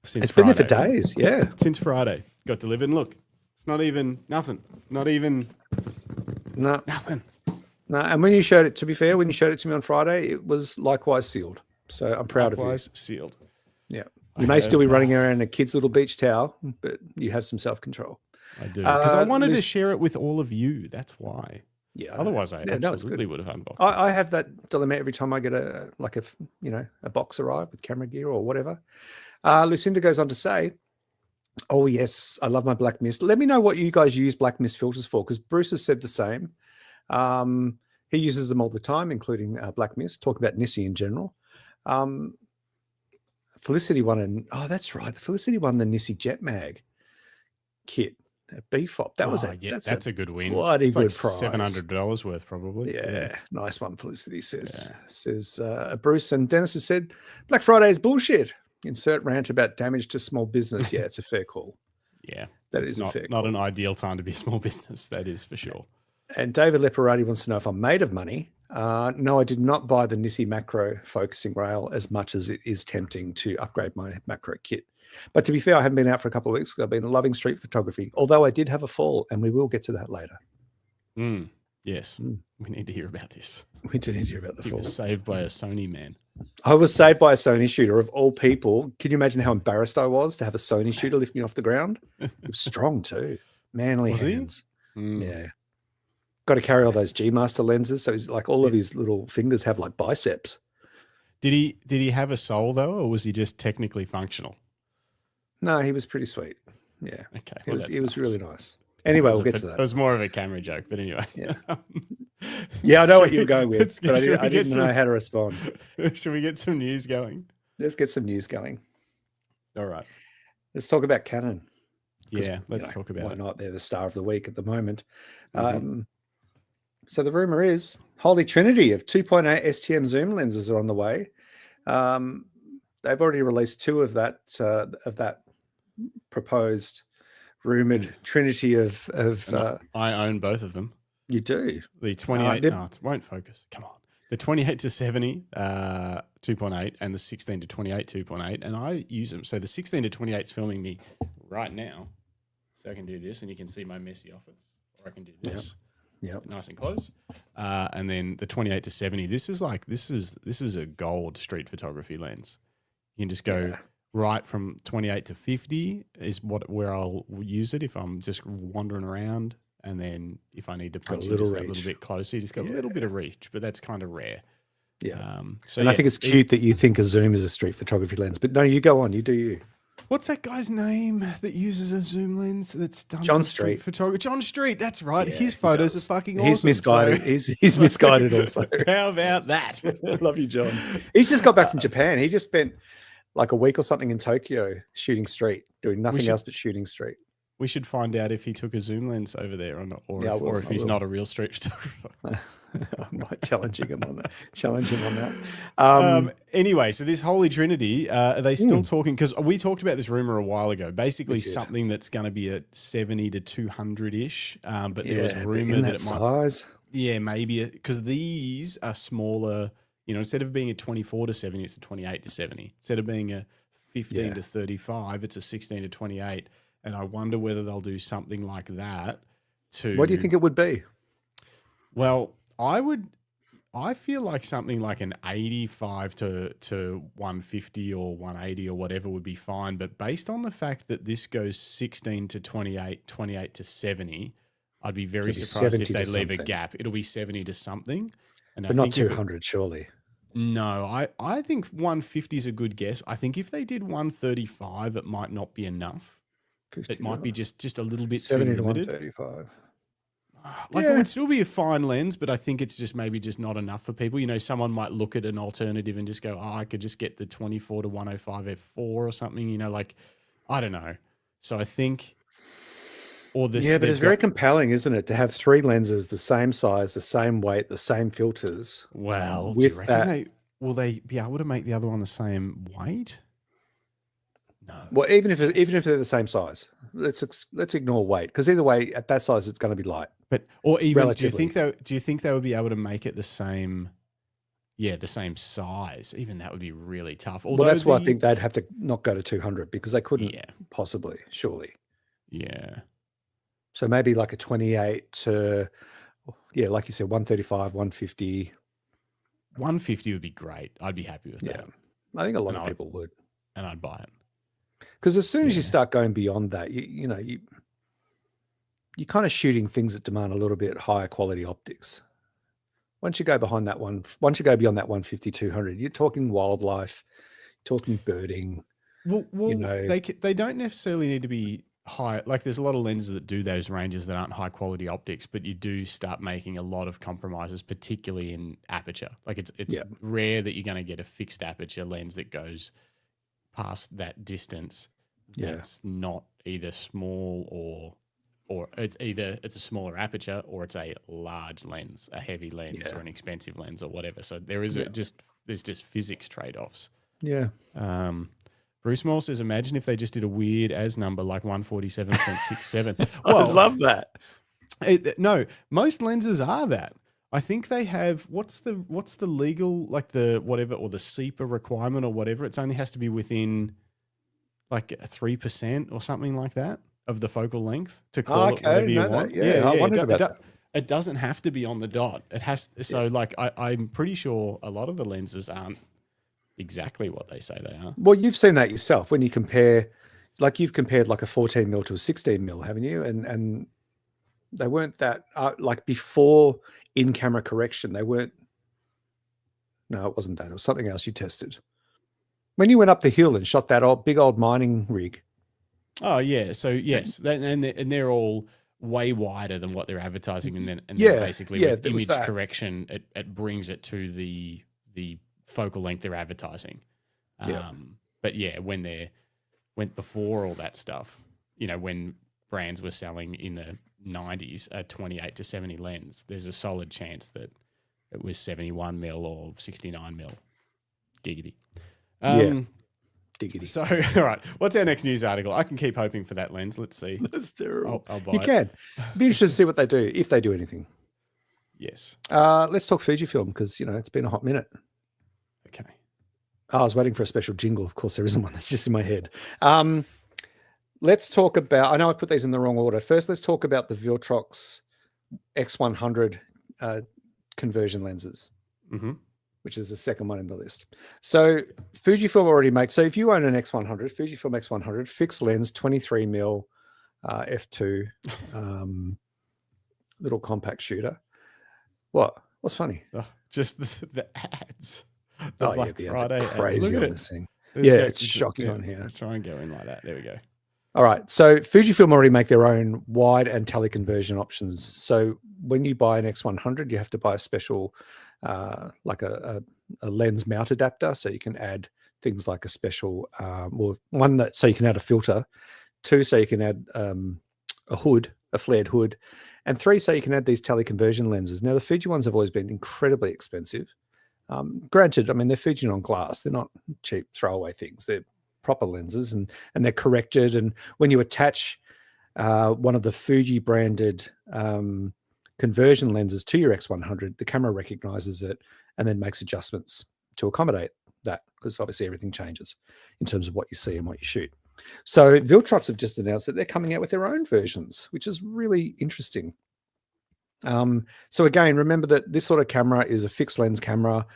since Friday. Been there for days, yeah. Since Friday. Got delivered and look, it's not even nothing. Not even nothing. No, and when you showed it, to be fair, when you showed it to me on Friday, it was likewise sealed. So I'm proud of you. Likewise sealed. Yeah. You may still be running around in a kid's little beach towel, but you have some self-control. I do. Because I wanted to share it with all of you. That's why. Yeah. Otherwise, I absolutely would have unboxed it. I have that dilemma every time I get a box arrive with camera gear or whatever. Lucinda goes on to say, oh, yes, I love my black mist. Let me know what you guys use black mist filters for, because Bruce has said the same. He uses them all the time, including black mist, talking about Nissi in general. Felicity won that's right. The Felicity won the Nissi Jet Mag kit at BFOP. That's a good win. Bloody it's good like prize. $700 worth, probably. Yeah, nice one, Felicity says. Says Bruce, and Dennis has said, Black Friday is bullshit. Insert rant about damage to small business. Yeah, it's a fair call. Yeah. That is a fair call. Not an ideal time to be a small business. That is for sure. And David Leporati wants to know if I'm made of money. No, I did not buy the Nissi macro focusing rail as much as it is tempting to upgrade my macro kit. But to be fair, I haven't been out for a couple of weeks. I've been loving street photography, although I did have a fall, and we will get to that later. Yes. We need to hear about this. We do need to hear about the He fall. was saved by a Sony man. I was saved by a Sony shooter of all people. Can you imagine how embarrassed I was to have a Sony shooter lift me off the ground? It was strong too. Manly Was hands. he? Yeah. Got to carry all those G Master lenses. So he's like all of his little fingers have like biceps. Did he have a soul though, or was he just technically functional? No, he was pretty sweet. Yeah. Okay. He was really nice. Anyway, we'll get to that. It was more of a camera joke, but anyway. Yeah. Yeah, I know what you were going with, but I didn't know how to respond. Should we get some news going? Let's get some news going. All right. Let's talk about Canon. Yeah, let's talk about why it. not? They're the star of the week at the moment. So the rumor is Holy Trinity of 2.8 STM zoom lenses are on the way. They've already released two of that proposed rumored Trinity of I own both of them. You do. The 28, no, it won't focus. Come on. The 28 to 70, 2.8, and the 16 to 28, 2.8, and I use them. So the 16 to 28 is filming me right now. So I can do this, and you can see my messy office. Or I can do this. Yep. Nice and close. And then the 28 to 70, this is a gold street photography lens. You can just go right from 28 to 50 is where I'll use it if I'm just wandering around. And then if I need to punch it just a little bit closer, you just got a little bit of reach, but that's kind of rare. Yeah. I think it's cute that you think a zoom is a street photography lens, but no, you go on, you do you. What's that guy's name that uses a zoom lens that's done John street photography? John Street, that's right. Yeah, his photos are fucking awesome. He's misguided. So. He's misguided also. How about that? I love you, John. He's just got back from Japan. He just spent like a week or something in Tokyo shooting street, doing nothing else but shooting street. We should find out if he took a zoom lens over there or not, or if he's not a real street photographer. I might challenge him on that. Anyway, so this Holy Trinity, are they still talking? Because we talked about this rumor a while ago. Basically, something that's going to be at 70 to 200-ish. But there was rumor that it might. Size. Yeah, maybe because these are smaller. You know, instead of being a 24 to 70, it's a 28 to 70. Instead of being a 15 to 35, it's a 16 to 28. And I wonder whether they'll do something like that to... What do you think it would be? Well, I feel like something like an 85 to 150 or 180 or whatever would be fine. But based on the fact that this goes 16 to 28, 28 to 70, I'd be very surprised if they leave a gap. It'll be 70 to something. And but not 200, surely. No, I think 150 is a good guess. I think if they did 135, it might not be enough. It might be just a little bit 70 too limited. to 135. Like it would still be a fine lens, but I think it's just maybe just not enough for people. You know, someone might look at an alternative and just go, "Oh, I could just get the 24 to 105 f4 or something." You know, like I don't know. So I think, or this. Yeah, but it's very compelling, isn't it, to have three lenses the same size, the same weight, the same filters. Well, with do you reckon will they be able to make the other one the same weight? No. Well, even if they're the same size, let's ignore weight, because either way, at that size, it's going to be light. But or even relatively. do you think they would be able to make it the same? Yeah, the same size. Even that would be really tough. Although well, that's why I think they'd have to not go to 200 because they couldn't possibly, surely. Yeah. So maybe like a 28 to, like you said, 135, 150. 150 would be great. I'd be happy with that. I think a lot of people would. And I'd buy it. Because as soon as you start going beyond that, you're kind of shooting things that demand a little bit higher quality optics. Once you go beyond that 150, 200, you're talking wildlife, talking birding. Well, they don't necessarily need to be high. Like there's a lot of lenses that do those ranges that aren't high quality optics, but you do start making a lot of compromises, particularly in aperture. Like it's rare that you're going to get a fixed aperture lens that goes past that distance. That's not either small or it's a smaller aperture or it's a large lens, a heavy lens or an expensive lens or whatever. So there is there's just physics trade-offs. Yeah. Bruce Moore says, imagine if they just did a weird as number like 147.67. Well, I love that. No, most lenses are that. I think they have what's the legal, like the whatever, or the SEPA requirement or whatever. It's only has to be within like 3% or something like that of the focal length to call it whatever you want. I wondered about that. It doesn't have to be on the dot. It has. So like I'm pretty sure a lot of the lenses aren't exactly what they say they are. Well, you've seen that yourself when you compare, like you've compared like a 14mm to a 16mm, haven't you? And they weren't that like before in-camera correction. They weren't. No, it wasn't that. It was something else you tested. When you went up the hill and shot that big old mining rig. Oh yeah, so yes, and they're all way wider than what they're advertising, and then basically with image correction, it brings it to the focal length they're advertising. But yeah, when they went before all that stuff, you know, when brands were selling in the 90s a 28 to 70 lens, there's a solid chance that it was 71mm or 69mm. Giggity. Diggity. So, all right, what's our next news article? I can keep hoping for that lens. Let's see. That's terrible. I'll buy you it. can. Be interested to see what they do, if they do anything. Yes. Let's talk Fujifilm because, you know, it's been a hot minute. Okay. I was waiting for a special jingle. Of course, there isn't one. That's just in my head. Let's talk about, I know I've put these in the wrong order. First, let's talk about the Viltrox X100 conversion lenses. Mm-hmm. Which is the second one in the list. So Fujifilm already makes, so if you own an X100, Fujifilm X100, fixed lens, 23mm f2, little compact shooter. What's funny? Oh, just the ads. Black Friday ads. Crazy Look at on it. this thing. It's It's shocking on here. I'll try and go in like that. There we go. All right. So Fujifilm already make their own wide and teleconversion options. So when you buy an X100, you have to buy a special, like a lens mount adapter. So you can add things like a special, so you can add a filter. 2, so you can add a hood, a flared hood. And 3, so you can add these teleconversion lenses. Now, the Fuji ones have always been incredibly expensive. Granted, I mean, they're Fujinon glass. They're not cheap throwaway things. They're proper lenses and they're corrected. And when you attach one of the Fuji branded conversion lenses to your X100, the camera recognizes it and then makes adjustments to accommodate that, because obviously everything changes in terms of what you see and what you shoot. So Viltrox have just announced that they're coming out with their own versions, which is really interesting. So again, remember that this sort of camera is a fixed lens camera.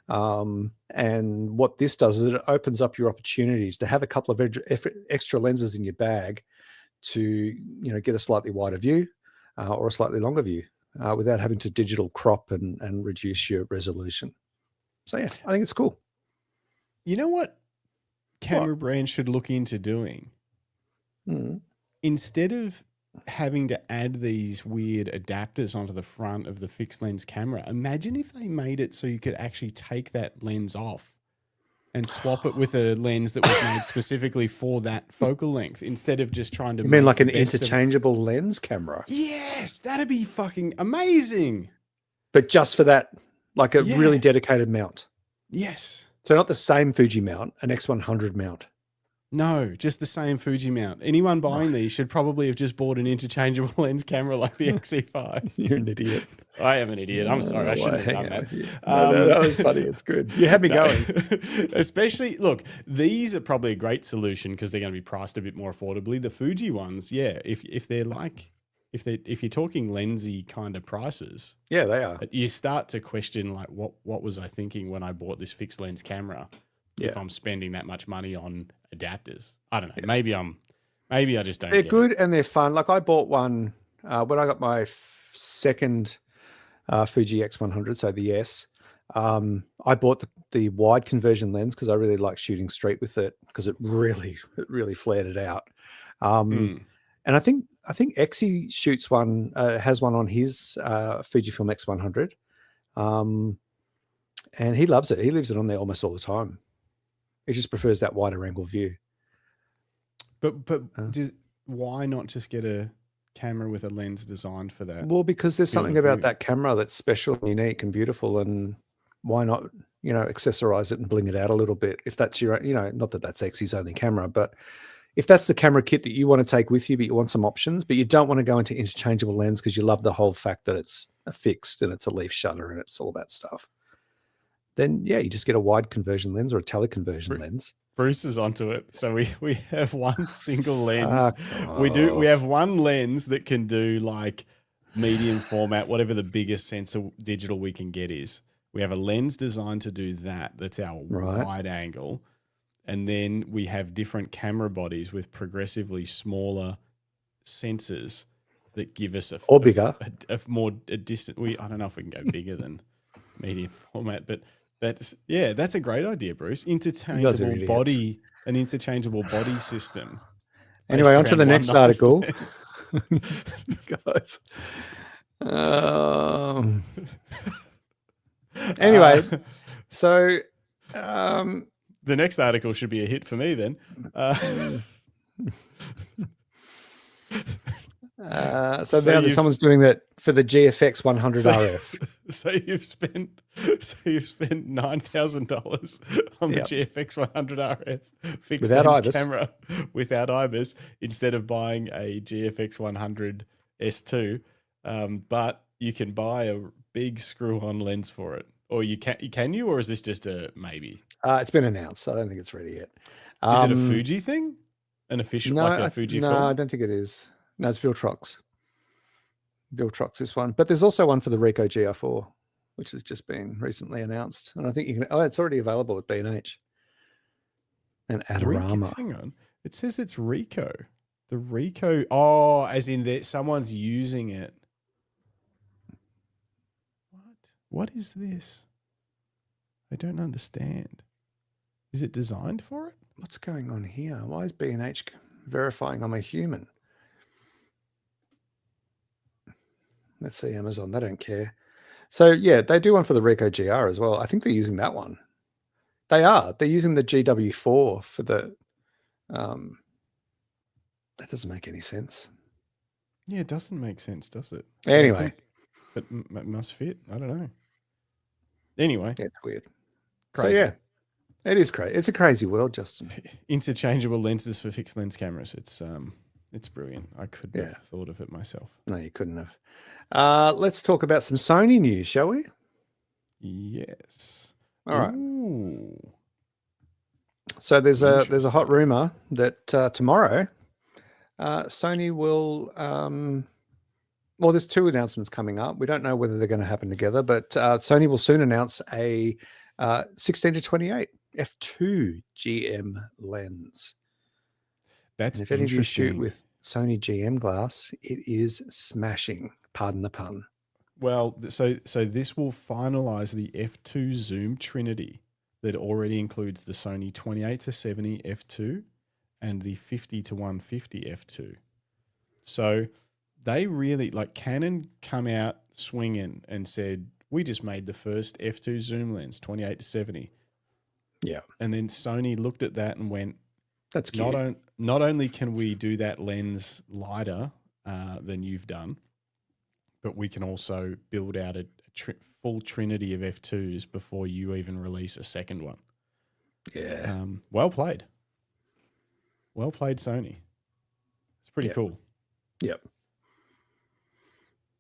And what this does is it opens up your opportunities to have a couple of extra lenses in your bag to, you know, get a slightly wider view or a slightly longer view without having to digital crop and reduce your resolution. So yeah, I think it's cool. You know what camera brands should look into doing? Instead of having to add these weird adapters onto the front of the fixed lens camera, imagine if they made it so you could actually take that lens off and swap it with a lens that was made specifically for that focal length, instead of just trying to. You mean like an interchangeable lens camera? Yes, that'd be fucking amazing. But just for that, like a really dedicated mount. Yes. So not the same Fuji mount, an X100 mount. No, just the same Fuji mount. Anyone buying these should probably have just bought an interchangeable lens camera like the XE5. You're an idiot. I am an idiot. I'm sorry. I shouldn't have done that. No, that was funny. It's good. You had me going. Especially, look, these are probably a great solution because they're going to be priced a bit more affordably. The Fuji ones, yeah, if they're like, if you're talking lensy kind of prices, yeah, they are. You start to question like, what was I thinking when I bought this fixed lens camera? Yeah. If I'm spending that much money on adapters, I don't know. Yeah. Maybe I just don't. They're good and they're fun. Like I bought one when I got my second Fuji X100, so the S. I bought the wide conversion lens because I really like shooting street with it because it really flared it out. And I think Exy shoots one, has one on his Fujifilm X100, and he loves it. He leaves it on there almost all the time. He just prefers that wider angle view. But why not just get a camera with a lens designed for that? Well, because there's something about that camera that's special and unique and beautiful, and why not, accessorize it and bling it out a little bit? If that's your, not that that's Exy's only camera, but if that's the camera kit that you want to take with you, but you want some options, but you don't want to go into interchangeable lens because you love the whole fact that it's a fixed and it's a leaf shutter and it's all that stuff, then yeah, you just get a wide conversion lens or a teleconversion lens. Bruce is onto it. So we have one single lens. We have one lens that can do like medium format, whatever the biggest sensor digital we can get is. We have a lens designed to do that. That's our wide angle. And then we have different camera bodies with progressively smaller sensors that give us a distant. I don't know if we can go bigger than medium format, but that's a great idea, Bruce. An interchangeable body system. Anyway, on to the next article. Guys. Anyway, so the next article should be a hit for me then. So now someone's doing that for the GFX 100 RF. So you've spent $9,000 on the GFX 100 RF fixed lens camera without IBIS instead of buying a GFX 100 S2, but you can buy a big screw-on lens for it. Or can you, or is this just a maybe? It's been announced. I don't think it's ready yet. Is it a Fuji thing? An official, like a Fujifilm? No, I don't think it is. No, it's Viltrox. Viltrox, this one. But there's also one for the Ricoh GR4, which has just been recently announced. And I think you can, it's already available at B&H. And Adorama. Hang on. It says it's Ricoh. The Ricoh, as in that someone's using it. What is this? I don't understand. Is it designed for it? What's going on here? Why is B&H verifying I'm a human? Let's see, Amazon. They don't care. So, yeah, they do one for the Ricoh GR as well. I think they're using that one. They are. They're using the GW4 for the... that doesn't make any sense. Yeah, it doesn't make sense, does it? Anyway. But it must fit. I don't know. Anyway. Yeah, it's weird. Crazy. So, yeah. It is crazy. It's a crazy world, Justin. Interchangeable lenses for fixed lens cameras. It's brilliant. I couldn't have thought of it myself. No, you couldn't have. Let's talk about some Sony news, shall we? Yes. All right. Ooh. So there's a hot rumor that tomorrow Sony will well, there's two announcements coming up. We don't know whether they're going to happen together, but Sony will soon announce a 16-28 f2 GM lens. That's and if any of you shoot with Sony GM glass, it is smashing. Pardon the pun. Well, so this will finalize the f2 zoom Trinity that already includes the Sony 28-70 f2 and the 50-150 f2. So they really, like, Canon come out swinging and said, we just made the first f2 zoom lens, 28-70. Yeah. And then Sony looked at that and went, that's cute. Not only can we do that lens lighter than you've done, but we can also build out a full trinity of f2s before you even release a second one. Yeah. Well played. Well played, Sony. It's pretty cool. Yep.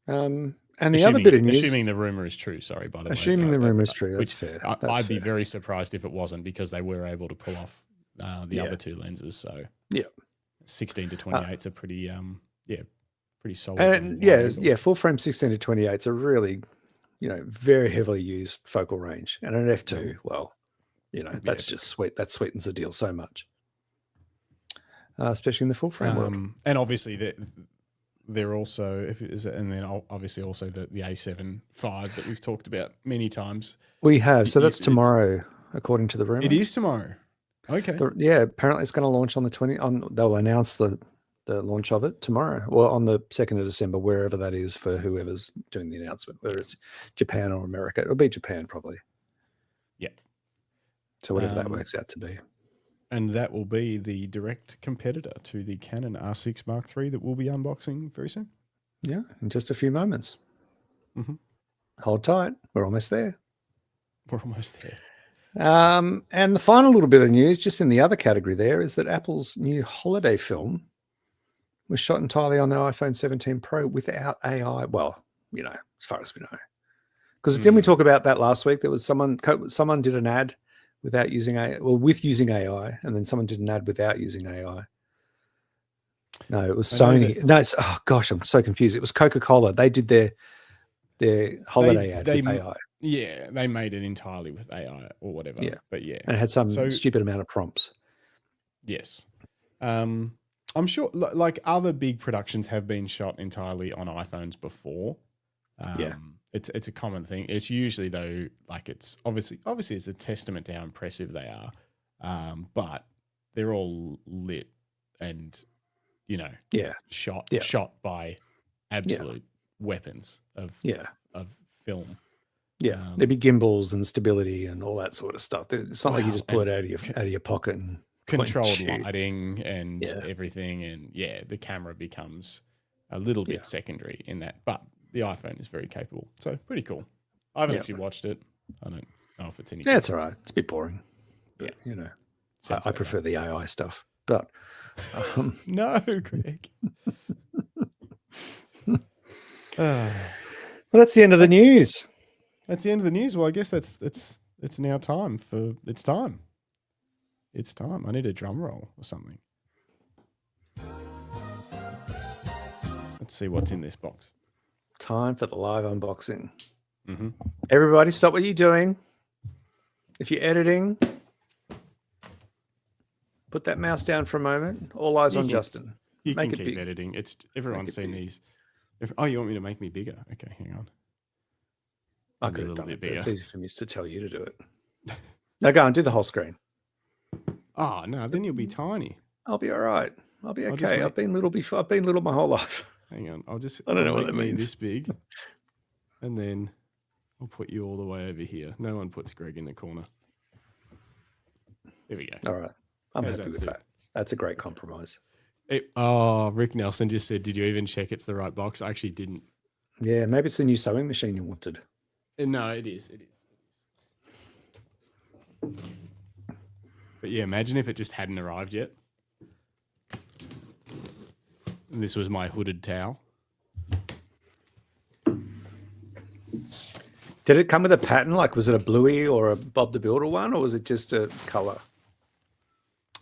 And the other bit of news... Assuming the rumor is true, sorry, by the way. Assuming the rumor is true, that's fair. I'd be very surprised if it wasn't, because they were able to pull off the other two lenses. So 16-28 is a pretty pretty solid. And full frame 16-28 is a really, very heavily used focal range. And an f2, well, that's just sweet. That sweetens the deal so much, especially in the full frame world. And obviously they're also, and then obviously also the A7 V that we've talked about many times. We have. So that's tomorrow, according to the rumor. It is tomorrow. Okay. Apparently it's going to launch on the 20th. They'll announce the launch of it tomorrow, or on the 2nd of December, wherever that is for whoever's doing the announcement, whether it's Japan or America. It'll be Japan probably. Yeah. So whatever that works out to be. And that will be the direct competitor to the Canon R6 Mark III that we'll be unboxing very soon. Yeah, in just a few moments. Mm-hmm. Hold tight. We're almost there. We're almost there. And the final little bit of news, just in the other category there, is that Apple's new holiday film was shot entirely on the iPhone 17 Pro without AI. Well, as far as we know. Because didn't we talk about that last week? There was someone did an ad without using AI, with using AI, and then someone did an ad without using AI. No, it was Sony. No, I'm so confused. It was Coca-Cola. They did their holiday ad with AI. Yeah, they made it entirely with AI or whatever. Yeah. But yeah. And it had some So- stupid amount of prompts. Yes. I'm sure like other big productions have been shot entirely on iPhones before. Yeah. It's a common thing. It's usually though, like it's obviously it's a testament to how impressive they are. But they're all lit and, you know, shot by absolute weapons of film. Yeah, there'd be gimbals and stability and all that sort of stuff. It's not like you just pull it out of your pocket and controlled lighting and everything, and the camera becomes a little bit secondary in that. But the iPhone is very capable, so pretty cool. I haven't actually watched it. I don't know if it's any. Yeah, it's all right. It's a bit boring, but you know, I prefer the AI stuff. But no, Greg. Well, that's the end of the news. That's the end of the news. Well, I guess it's now time for it's time. It's time. I need a drum roll or something. Let's see what's in this box. Time for the live unboxing. Mm-hmm. Everybody, stop what you're doing. If you're editing, put that mouse down for a moment. All eyes on Justin. You Make can it keep big. editing. Everyone's seen these. Oh, you want me to make me bigger? Okay, hang on. I Maybe could a have little done bit it, but bigger. it's easy for me to tell you to do it. Now go on, do the whole screen. Oh no, then you'll be tiny. I'll be all right. I'll be I'll just okay. make- I've been little before. I've been little my whole life. Hang on, I don't know what that make me means. this big, and then I'll put you all the way over here. No one puts Greg in the corner. There we go. All right. I'm How's happy that with suit? that. That's a great compromise. Rick Nelson just said, "Did you even check it's the right box?" I actually didn't. Yeah, maybe it's the new sewing machine you wanted. No, it is. It is. But yeah, imagine if it just hadn't arrived yet. And this was my hooded towel. Did it come with a pattern? Like, was it a Bluey or a Bob the Builder one, or was it just a color?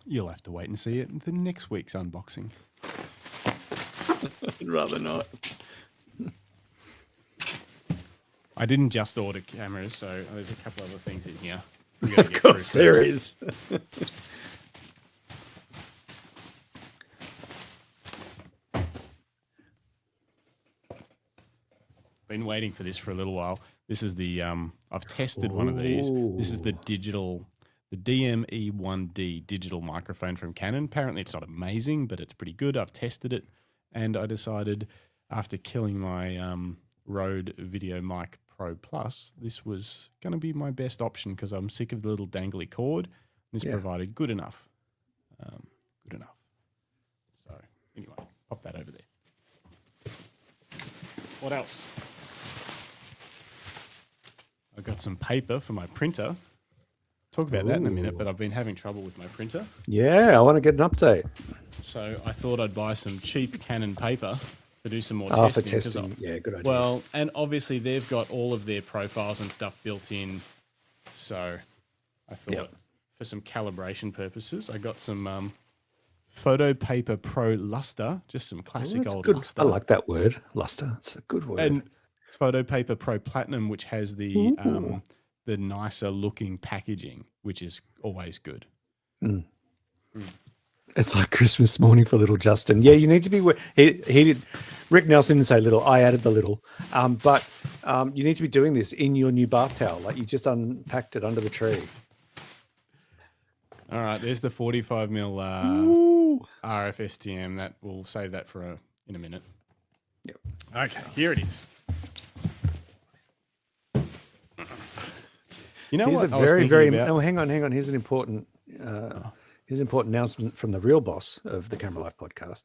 You'll have to wait and see it in the next week's unboxing. I'd rather not. I didn't just order cameras, so there's a couple other things in here. Of course there is. Been waiting for this for a little while. This is the I've tested one of these. This is the DME1D digital microphone from Canon. Apparently it's not amazing, but it's pretty good. I've tested it, and I decided after killing my Rode Video Mic Pro Plus, this was going to be my best option because I'm sick of the little dangly cord. This provided good enough. Good enough. So anyway, pop that over there. What else? I got some paper for my printer. Talk about that in a minute, but I've been having trouble with my printer. Yeah, I want to get an update. So I thought I'd buy some cheap Canon paper to do some more For testing. testing. Yeah, good idea. Well, and obviously they've got all of their profiles and stuff built in. So I thought for some calibration purposes, I got some Photo Paper Pro Luster, just some classic That's old good. luster. I like that word, luster. It's a good word. And Photo Paper Pro Platinum, which has the nicer looking packaging, which is always good. It's like Christmas morning for little Justin. Yeah, you need to be. He did. Rick Nelson didn't say little. I added the little. But you need to be doing this in your new bath towel. Like you just unpacked it under the tree. All right, there's the 45mm RF STM. That we'll save that for in a minute. Yep. Okay, here it is. You know Here's what? a I was very, thinking very. about? Oh, hang on. Here's an important. Here's an important announcement from the real boss of the Camera Life podcast.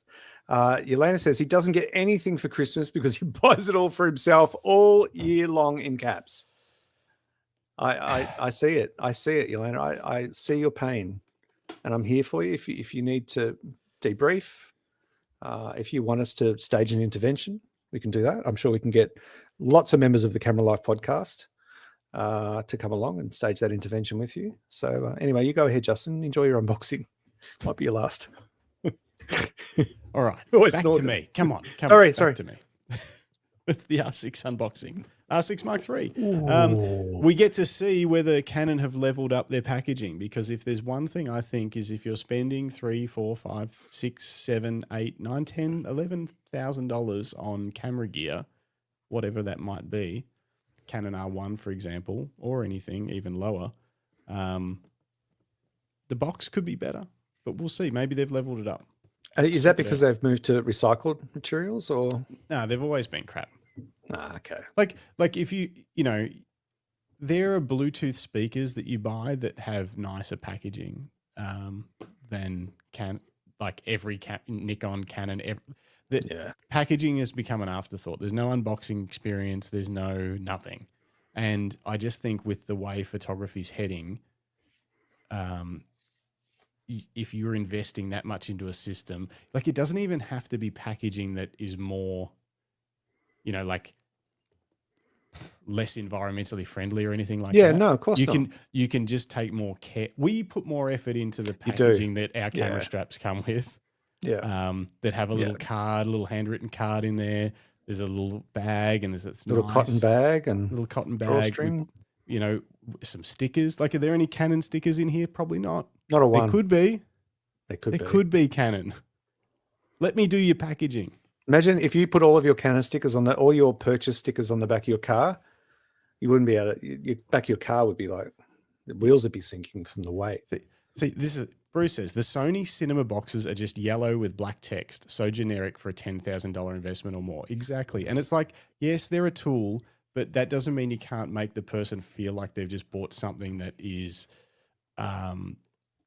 Yelena says he doesn't get anything for Christmas because he buys it all for himself all year long in caps. I see it. I see it, Yelena. I see your pain, and I'm here for you. If you need to debrief, if you want us to stage an intervention, we can do that. I'm sure we can get lots of members of the Camera Life podcast to come along and stage that intervention with you. So anyway, you go ahead, Justin. Enjoy your unboxing. Might be your last. All right, Always back to snorted. me. Come on. Sorry. back to me. It's the R6 unboxing. R6 Mark III. We get to see whether Canon have leveled up their packaging, because if there's one thing I think is if you're spending $3, $4, $5, $6, $7, $8, $9, $10, $11,000 on camera gear, whatever that might be, Canon R1, for example, or anything even lower, the box could be better, but we'll see. Maybe they've leveled it up. Is that because they've moved to recycled materials, or? No, they've always been crap. Ah, okay. Like if you know, there are Bluetooth speakers that you buy that have nicer packaging than Nikon, Canon. Packaging has become an afterthought. There's no unboxing experience. There's no nothing. And I just think with the way photography's heading, if you're investing that much into a system, like it doesn't even have to be packaging that is more, you know, like less environmentally friendly or anything like that. Yeah, no, of course not. You can just take more care. We put more effort into the packaging that our camera straps come with. Yeah. That have a little card, a little handwritten card in there. There's a little bag, and there's a little cotton bag and little cotton bag. With, you know, some stickers. Like, are there any Canon stickers in here? Probably not. Not a one. There could be. There could be. There could be Canon. Let me do your packaging. Imagine if you put all of your Canon stickers on all your purchase stickers on the back of your car, you wouldn't be able to, your back of your car would be like, the wheels would be sinking from the weight. See, this is, Bruce says, the Sony cinema boxes are just yellow with black text, so generic for a $10,000 investment or more. Exactly. And it's like, yes, they're a tool, but that doesn't mean you can't make the person feel like they've just bought something that is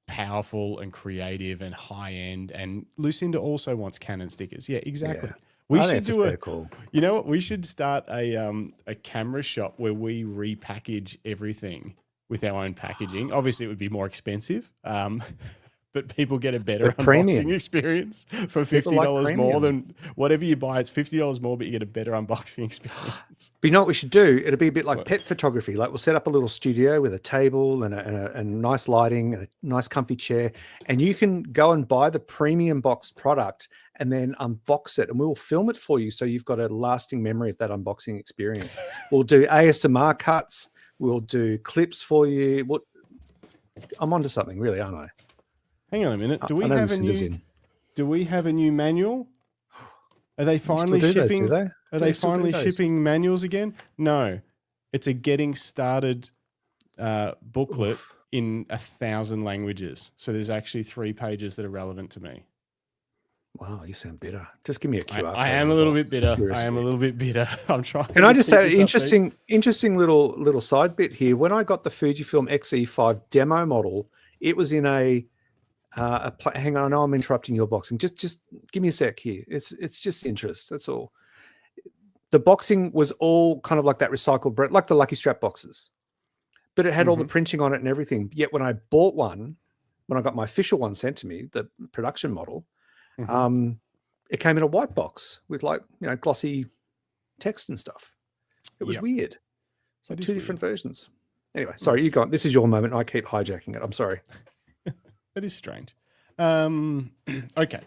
powerful and creative and high end. And Lucinda also wants Canon stickers. Yeah, exactly. Yeah. We should do cool. You know what? We should start a camera shop where we repackage everything with our own packaging. Obviously, it would be more expensive, but people get a better unboxing experience for $50 more than whatever you buy. It's $50 more, but you get a better unboxing experience. But you know what we should do? It'll be a bit like pet photography. Like we'll set up a little studio with a table and nice lighting and a nice comfy chair, and you can go and buy the premium box product and then unbox it, and we will film it for you so you've got a lasting memory of that unboxing experience. We'll do ASMR cuts. We'll do clips for you. I'm onto something, really, aren't I? Hang on a minute. Do we have a new manual? Are they finally shipping? Are they finally shipping manuals again? No, it's a getting started booklet in 1,000 languages. So there's actually 3 pages that are relevant to me. Wow, you sound bitter. Just give me a QR code. I am a little bit bitter. I am a little bit bitter. I'm trying. Can I just say, interesting little side bit here. When I got the Fujifilm X-E5 demo model, it was in hang on, I know I'm interrupting your boxing. Just give me a sec here. It's just interest. That's all. The boxing was all kind of like that recycled bread, like the Lucky Strap boxes, but it had all the printing on it and everything. Yet when I bought one, when I got my official one sent to me, the production model, it came in a white box with, like, you know, glossy text and stuff. It was weird. It's like 2 different versions. Anyway, sorry, you go on. This is your moment. I keep hijacking it. I'm sorry. That is strange. Okay.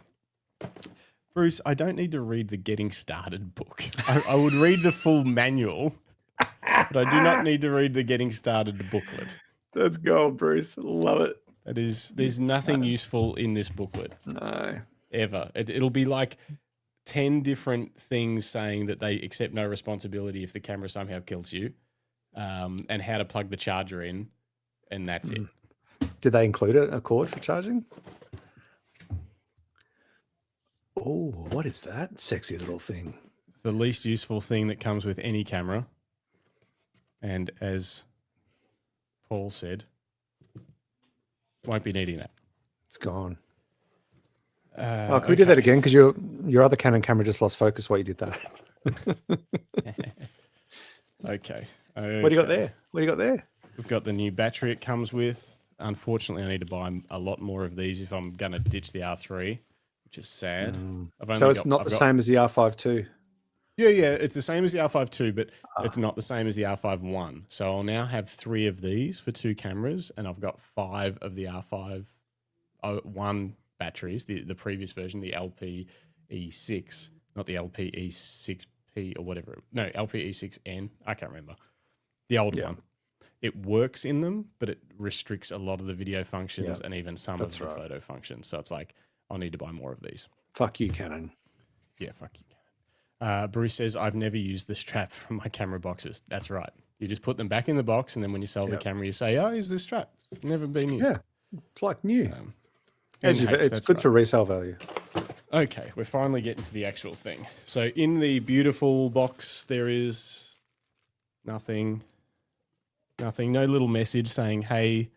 Bruce, I don't need to read the Getting Started book. I would read the full manual, but I do not need to read the Getting Started booklet. Let's go, Bruce. Love it. There's nothing useful in this booklet. No. Ever. It'll be like 10 different things saying that they accept no responsibility if the camera somehow kills you, and how to plug the charger in, and that's it. Did they include a cord for charging? Oh, what is that sexy little thing? The least useful thing that comes with any camera. And as Paul said, won't be needing that. It's gone. Can we do that again? Because your other Canon camera just lost focus while you did that. Okay. What do you got there? We've got the new battery it comes with. Unfortunately, I need to buy a lot more of these if I'm going to ditch the R3, which is sad. So it's not the same as the R5 II? Yeah, it's the same as the R5 II, but it's not the same as the R5 I. So I'll now have 3 of these for 2 cameras, and I've got 5 of the R5 I batteries, the previous version, the LPE6, not the LPE6 LP or whatever. No, LPE6N. I can't remember. The old one. It works in them, but it restricts a lot of the video functions and even some of the photo functions. So it's like, I'll need to buy more of these. Fuck you, Canon. Yeah, fuck you, Canon. Bruce says, I've never used the strap from my camera boxes. That's right. You just put them back in the box, and then when you sell the camera, you say, oh, is this strap? It's never been used. Yeah, it's like new. It's good for resale value. Okay, we're finally getting to the actual thing. So in the beautiful box, there is nothing, no little message saying, hey,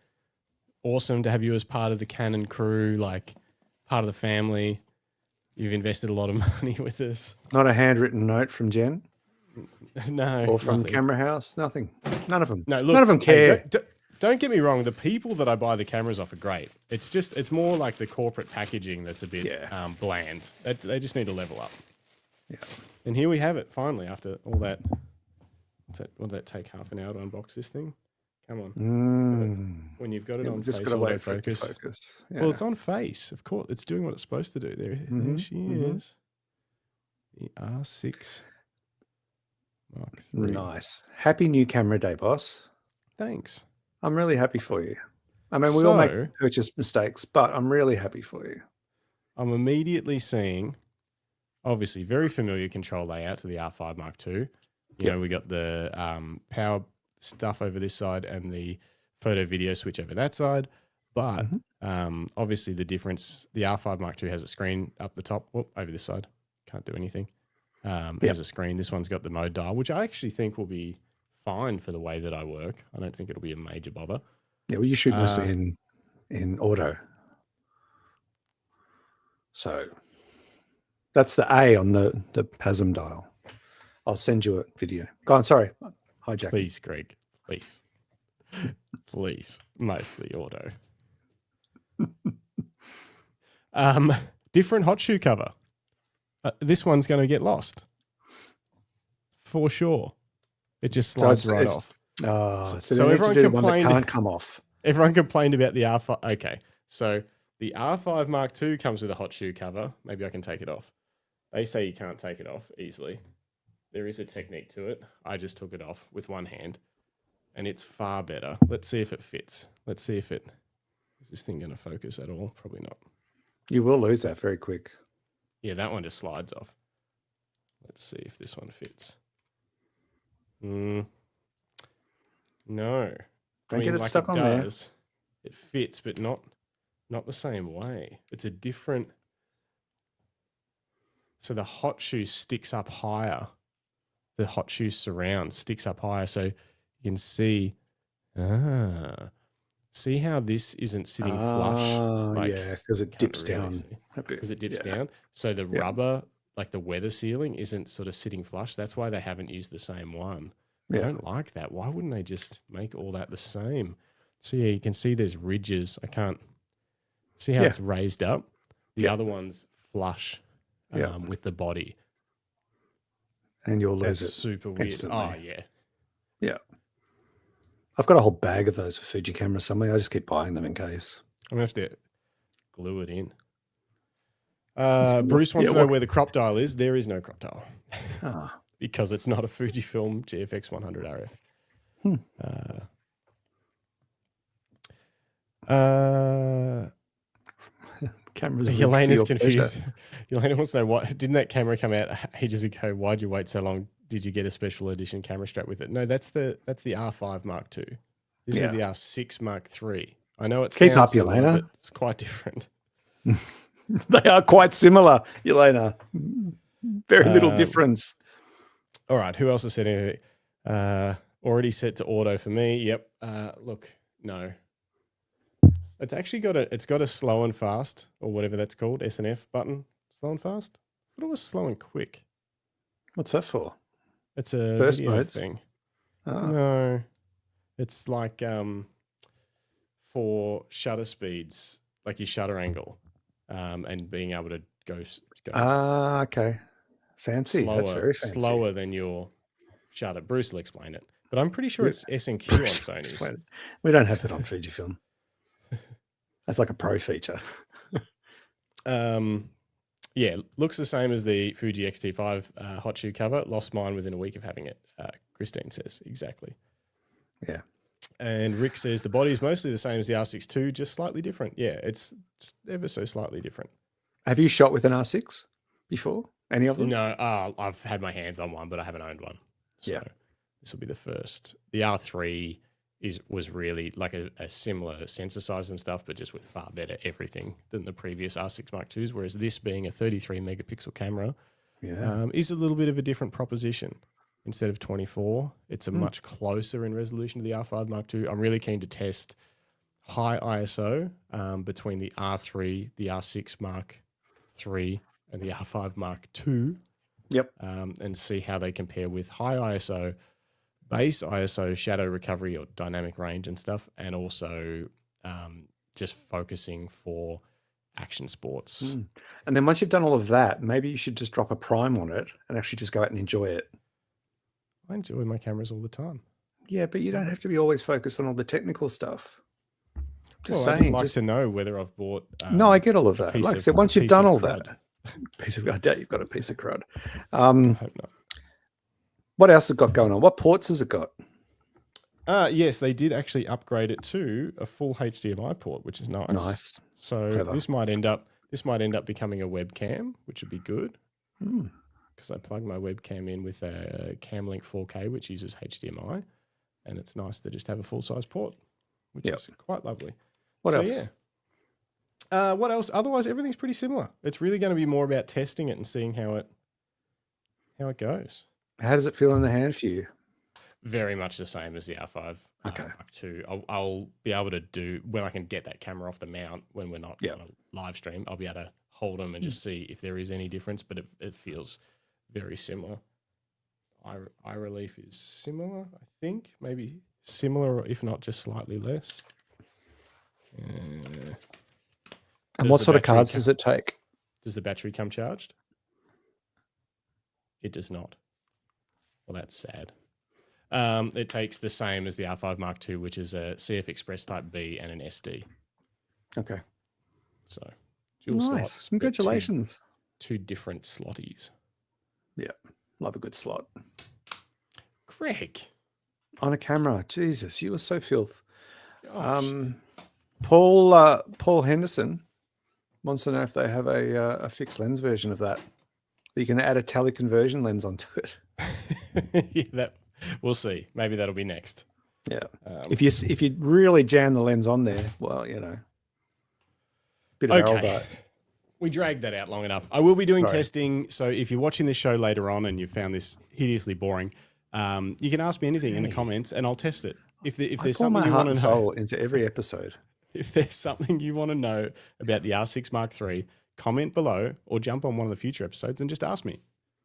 awesome to have you as part of the Canon crew, like part of the family. You've invested a lot of money with us. Not a handwritten note from Jen? No. Or from nothing. Camera House? Nothing. None of them. No, look, none of them care. Hey, don't get me wrong. The people that I buy the cameras off are great. It's more like the corporate packaging that's a bit bland. They just need to level up. Yeah. And here we have it, finally, after all that. What did that take, half an hour to unbox this thing? Come on. When you've got it on just face gotta wait for it to autofocus. focus. Yeah. Well, it's on face, of course. It's doing what it's supposed to do. There she is. The R6 Mark III. Nice. Happy new camera day, boss. Thanks. I'm really happy for you. I mean, we all make purchase mistakes, but I'm really happy for you. I'm immediately seeing, obviously, very familiar control layout to the R5 Mark II. You know, we got the power stuff over this side and the photo video switch over that side. But obviously the difference, the R5 Mark II has a screen up the top. Whoop, over this side. Can't do anything. It has a screen. This one's got the mode dial, which I actually think will be fine for the way that I work. I don't think it'll be a major bother. Yeah, well, you shoot this in auto. So that's the A on the PASM dial. I'll send you a video. Go on, sorry. Hijack. Please, Greg. Please. Please. Mostly auto. Different hot shoe cover. This one's going to get lost. For sure. It just slides right off. So everyone complained, can't come off. Everyone complained about the R5. Okay. So the R5 Mark II comes with a hot shoe cover. Maybe I can take it off. They say you can't take it off easily. There is a technique to it. I just took it off with one hand and it's far better. Let's see if it fits. Let's see if it, is this thing going to focus at all? Probably not. You will lose that very quick. Yeah, that one just slides off. Let's see if this one fits. No. Don't get it stuck on there. It fits, but not the same way. It's a different. So the hot shoe sticks up higher. The hot shoe surround sticks up higher, so you can see. See how this isn't sitting flush? Like, yeah, because it dips down a bit. Because it dips down. So the rubber, like the weather sealing, isn't sort of sitting flush. That's why they haven't used the same one. I don't like that. Why wouldn't they just make all that the same? So yeah, you can see there's ridges. I can't see how it's raised up. The other one's flush with the body. And you'll lose it. Super weird. Instantly. Oh yeah. Yeah. I've got a whole bag of those for Fuji cameras somewhere. I just keep buying them in case. I'm going to have to glue it in. Bruce wants to know where the crop dial is. There is no crop dial. Because it's not a Fujifilm GFX 100 RF. Cameras. Yelena's confused. Yelena wants to know, what didn't that camera come out ages ago? Why'd you wait so long? Did you get a special edition camera strap with it? No, that's the R5 Mark II. This is the R6 Mark III. I know it Keep up, similar, Yelena. but it's quite different. They are quite similar, Yelena. Very little difference. All right, who else has said anything? Already set to auto for me. Yep. Look, no. It's actually got a slow and fast, or whatever that's called, SNF button. Slow and fast? I thought it was slow and quick. What's that for? It's a burst video modes thing. No. It's like for shutter speeds, like your shutter angle, and being able to go okay. Fancy. slower, That's very fancy. slower than your shutter. Bruce will explain it. But I'm pretty sure it's S&Q on Sony's. We don't have that on Fujifilm. That's like a pro feature. Yeah, looks the same as the Fuji X-T5 hot shoe cover. Lost mine within a week of having it. Christine says exactly. Yeah. And Rick says the body is mostly the same as the R6 II, just slightly different. Yeah, it's just ever so slightly different. Have you shot with an R6 before? Any of them? No, I've had my hands on one, but I haven't owned one. So Yeah. this will be the first. The R3 was really like a similar sensor size and stuff, but just with far better everything than the previous R6 Mark IIs, whereas this being a 33 megapixel camera is a little bit of a different proposition. Instead of 24, it's a much closer in resolution to the R5 Mark II. I'm really keen to test high ISO between the R3, the R6 Mark III, and the R5 Mark II. Yep. And see how they compare with high ISO, base ISO, shadow recovery or dynamic range and stuff, and also just focusing for action sports. And then once you've done all of that, maybe you should just drop a prime on it and actually just go out and enjoy it. I enjoy my cameras all the time. Yeah, but you don't have to be always focused on all the technical stuff. Just I saying. just like to know whether I've bought. No, I get all of that. Like I said, once you've done all that, I doubt you've got a piece of crud. I hope not. What else has it got going on? What ports has it got? Yes, they did actually upgrade it to a full HDMI port, which is nice. Nice. So Clever. this might end up becoming a webcam, which would be good. Because I plug my webcam in with a Camlink 4K, which uses HDMI, and it's nice to just have a full-size port, which is quite lovely. What else? Yeah. What else? Otherwise, everything's pretty similar. It's really going to be more about testing it and seeing how it goes. How does it feel in the hand for you? Very much the same as the R5 Mark II. I'll be able to do, when I can get that camera off the mount, when we're not on a live stream, I'll be able to hold them and just see if there is any difference, but it feels very similar. Eye relief is similar, I think. Maybe similar, or if not just slightly less. And what sort of cards does it take? Does the battery come charged? It does not. Well, that's sad. It takes the same as the R5 Mark II, which is a CF Express Type B and an SD. Okay. So, dual slots. Nice. Congratulations. Two different slotties. Yeah. Love a good slot. Greg. On a camera. Jesus, you were so filth. Gosh. Paul Henderson wants to know if they have a fixed lens version of that. You can add a teleconversion lens onto it. Yeah, we'll see. Maybe that'll be next. Yeah. If you really jam the lens on there, well, bit of arrow dart. We dragged that out long enough. I will be doing testing. So if you're watching this show later on and you found this hideously boring, you can ask me anything in the comments and I'll test it. If there's something you want to know into every episode, if there's something you want to know about the R6 Mark III, comment below or jump on one of the future episodes and just ask me.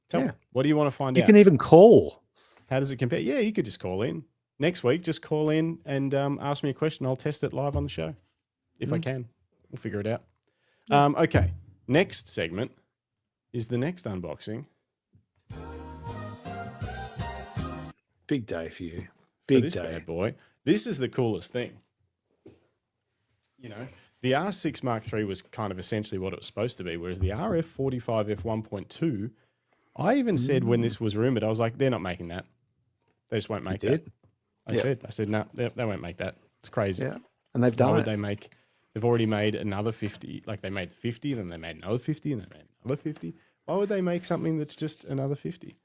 Tell me, what do you want to find out? You can even call. How does it compare? Yeah, you could just call in. Next week, just call in and ask me a question. I'll test it live on the show. If I can. We'll figure it out. Okay, next segment is the next unboxing. Big day for you. Big day. Bad boy. This is the coolest thing. The R6 Mark III was kind of essentially what it was supposed to be, whereas the RF 45F 1.2, I even said when this was rumored, I was like, they're not making that. They just won't make that. I said, no, they won't make that. It's crazy. Yeah. And they've done it. They've already made another 50. Like they made 50, then they made another 50, and they made another 50. Why would they make something that's just another 50?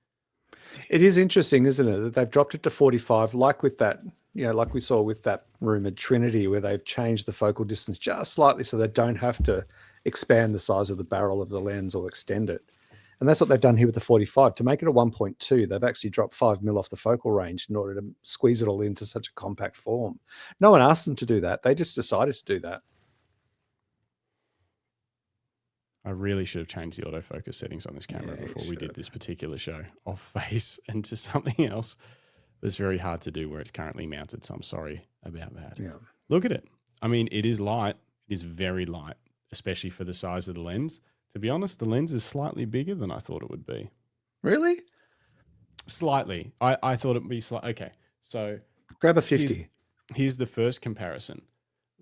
It is interesting, isn't it, that they've dropped it to 45, like with that, like we saw with that rumored Trinity, where they've changed the focal distance just slightly so they don't have to expand the size of the barrel of the lens or extend it. And that's what they've done here with the 45. To make it a 1.2, they've actually dropped 5 mil off the focal range in order to squeeze it all into such a compact form. No one asked them to do that. They just decided to do that. I really should have changed the autofocus settings on this camera before we did this particular show. Off face and to something else that's very hard to do where it's currently mounted. So I'm sorry about that. Yeah. Look at it. I mean, it is light. It is very light, especially for the size of the lens. To be honest, the lens is slightly bigger than I thought it would be. Really? Slightly. I thought it would be slightly. Okay, so grab a 50. Here's the first comparison.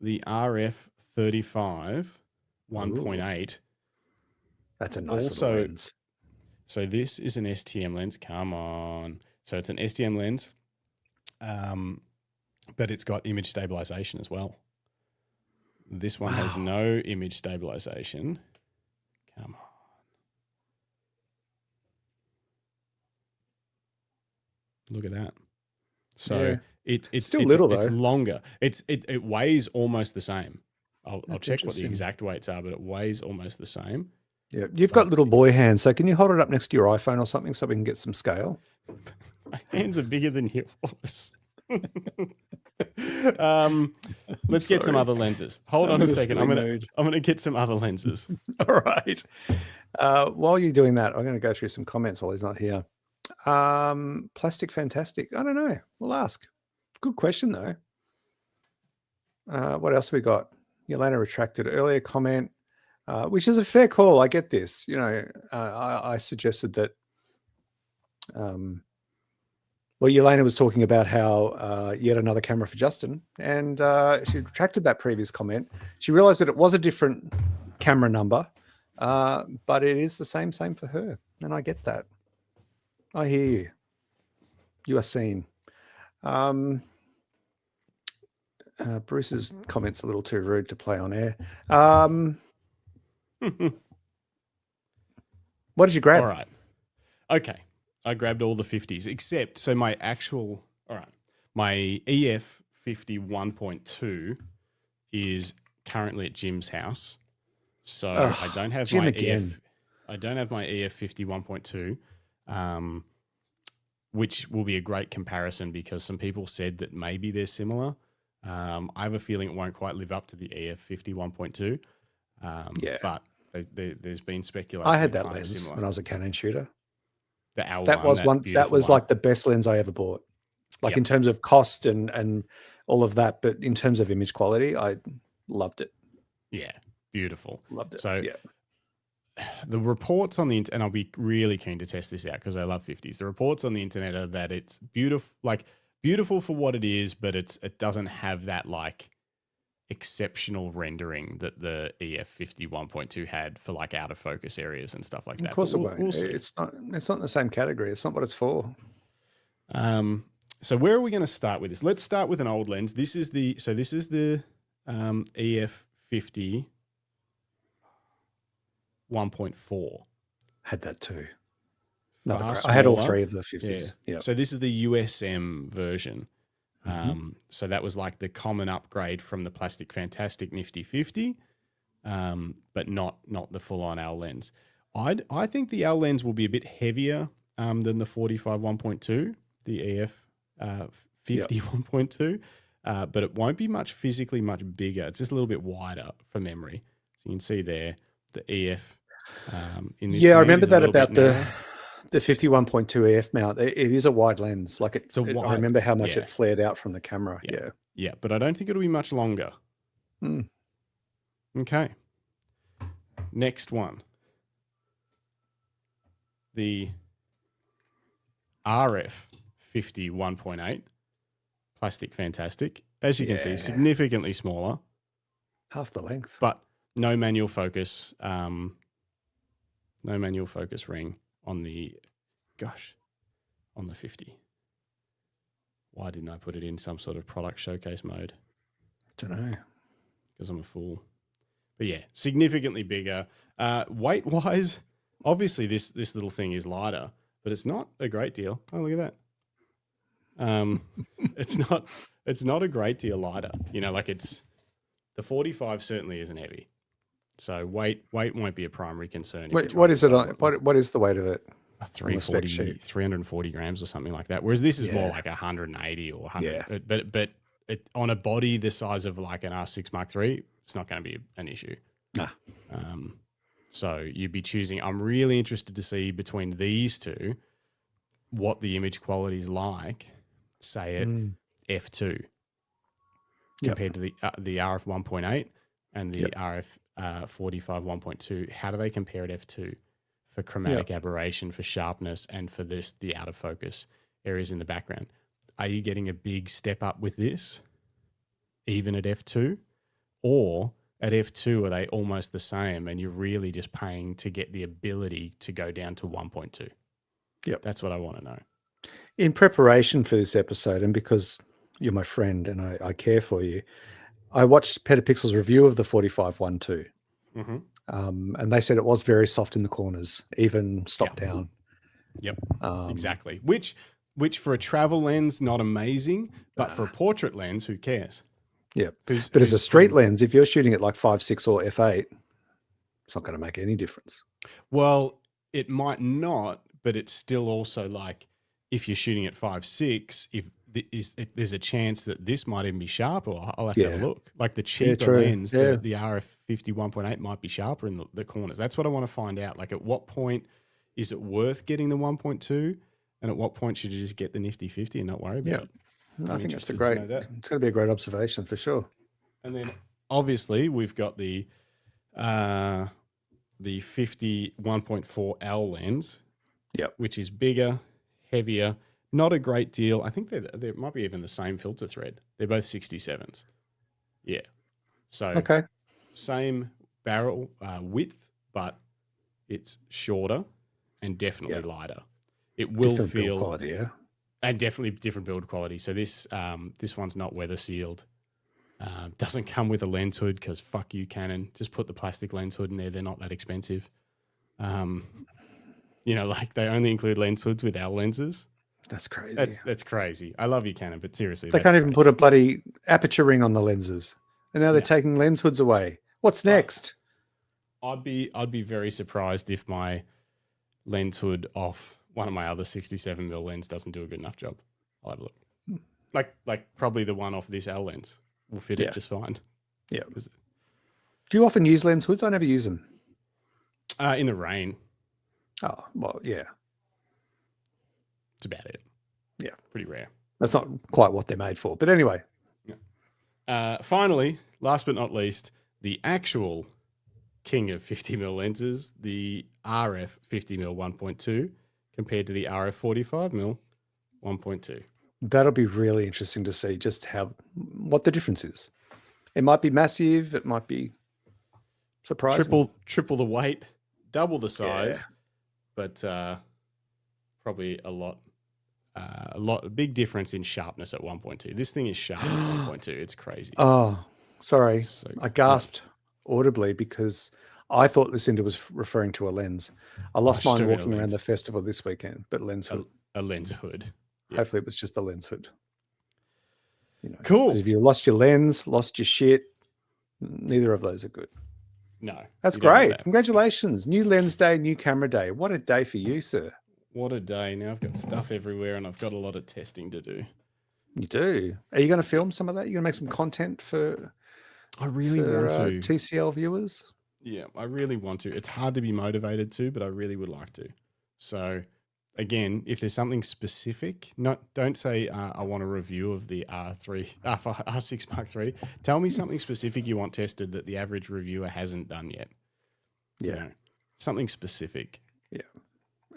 The RF 35 1.8. That's a nice little Also, lens. so this is an STM lens. Come on. So it's an STM lens, but it's got image stabilization as well. This one has no image stabilization. Come on. Look at that. So it's still little it's though. longer. It weighs almost the same. I'll That's check what the interesting. exact weights are, but it weighs almost the same. Yeah, you've got little boy hands, so can you hold it up next to your iPhone or something so we can get some scale? My hands are bigger than yours. Let's get some other lenses. Hold on a second. I'm gonna get some other lenses. All right. While you're doing that, I'm going to go through some comments while he's not here. Plastic Fantastic. I don't know. We'll ask. Good question though. What else we got? Yelena retracted earlier comment, which is a fair call. I get this. You know, I suggested that. Well, Yelena was talking about how yet another camera for Justin, and she retracted that previous comment. She realized that it was a different camera number, but it is the same for her, and I get that. I hear you. You are seen. Bruce's comment's a little too rude to play on air. What did you grab? All right. Okay. I grabbed all the 50s, except, so my EF 50 1.2 is currently at Jim's house. So I don't have Jim my again. I don't have my EF 50 1.2, which will be a great comparison because some people said that maybe they're similar. I have a feeling it won't quite live up to the EF 50 1.2. But there's been speculation. I had that lens when I was a Canon shooter. That was like the best lens I ever bought. Like in terms of cost and all of that, but in terms of image quality, I loved it. Yeah, beautiful. Loved it. So the reports on the internet, and I'll be really keen to test this out because I love 50s. The reports on the internet are that it's beautiful for what it is, but it doesn't have that like exceptional rendering that the EF 50 1.2 had for like out of focus areas and stuff like that. Of course, we'll it's not in the same category. It's not what it's for. So where are we going to start with this? Let's start with an old lens. This is the EF 50 1.4. Had that too. I had all three of the 50s. Yeah. So this is the USM version. So that was like the common upgrade from the Plastic Fantastic Nifty 50, but not the full-on L lens. I think the L lens will be a bit heavier than the 45 1.2, the EF 50 1.2, but it won't be physically much bigger. It's just a little bit wider for memory. So you can see there the EF in this. Yeah, I remember that about the 51.2 EF mount. It is a wide lens. Like I remember how much it flared out from the camera. Yeah, but I don't think it'll be much longer. Okay. Next one. The RF 50 1.8 Plastic Fantastic. As you can see, significantly smaller. Half the length. But no manual focus. No manual focus ring on the 50. Why didn't I put it in some sort of product showcase mode? Don't know. Because I'm a fool. But yeah, significantly bigger. Weight-wise, obviously this little thing is lighter, but it's not a great deal. Oh, look at that. It's not a great deal lighter. You know, like the 45 certainly isn't heavy. So weight won't be a primary concern. What is it? What is the weight of it? 340 grams or something like that. Whereas this is more like 180 or 100. But on a body the size of like an R6 Mark III, it's not going to be an issue. Nah. So you'd be choosing. I'm really interested to see between these two what the image quality is like, say at f2 compared to the RF 1.8 and the RF 45 1.2. How do they compare at f2 for chromatic aberration, for sharpness, and for the out of focus areas in the background? Are you getting a big step up with this, even at f2, or at f2 are they almost the same, and you're really just paying to get the ability to go down to 1.2? Yep. That's what I want to know. In preparation for this episode, and because you're my friend and I care for you, I watched Petapixel's review of the 45-1.2. And they said it was very soft in the corners, even stop down. Yep, exactly. Which for a travel lens, not amazing, but for a portrait lens, who cares? Yeah, but as a street lens, if you're shooting at like 5.6 or f8, it's not going to make any difference. Well, it might not, but it's still also like if you're shooting at 5.6, there's a chance that this might even be sharper. I'll have to have a look. Like the cheaper lens, the RF 50-1.8 might be sharper in the corners. That's what I want to find out. Like at what point is it worth getting the 1.2, and at what point should you just get the nifty 50 and not worry about it? I think that's it's going to be a great observation for sure. And then obviously we've got the 50 1.4L lens, which is bigger, heavier, not a great deal. I think they might be even the same filter thread. They're both 67s. Yeah. So same barrel width, but it's shorter and definitely lighter. It will different feel build quality, and definitely different build quality. So this one's not weather sealed. Doesn't come with a lens hood because fuck you, Canon. Just put the plastic lens hood in there. They're not that expensive. Like they only include lens hoods with our lenses. That's crazy. That's crazy. I love you, Canon, but seriously, they can't even put a bloody aperture ring on the lenses, and now they're taking lens hoods away. What's next? I'd be very surprised if my lens hood off one of my other 67mm lens doesn't do a good enough job. I'll have a look. Like probably the one off this L lens will fit it just fine. Yeah. Do you often use lens hoods? I never use them. In the rain. Oh, well, yeah. That's about it. Yeah. Pretty rare. That's not quite what they're made for. But anyway. Finally, last but not least, the actual king of 50mm lenses, the RF 50mm 1.2 compared to the RF 45mm 1.2. That'll be really interesting to see just what the difference is. It might be massive. It might be surprising. Triple the weight, double the size, but probably a big difference in sharpness at 1.2. This thing is sharp at 1.2. It's crazy. Oh, sorry. I gasped audibly because I thought Lucinda was referring to a lens. I lost mine walking around the festival this weekend, but lens hood. A lens hood. Yeah. Hopefully it was just a lens hood. Cool. If you lost your lens, lost your shit, neither of those are good. No. That's great. Congratulations. New lens day, new camera day. What a day for you, sir. What a day. Now I've got stuff everywhere and I've got a lot of testing to do. You do. Are you going to film some of that? You're going to make some content for I really want to. TCL viewers? Yeah, I really want to. It's hard to be motivated to, but I really would like to. So again, if there's something specific, don't say I want a review of the R6 Mark III. Tell me something specific you want tested that the average reviewer hasn't done yet. Yeah. Something specific. Yeah.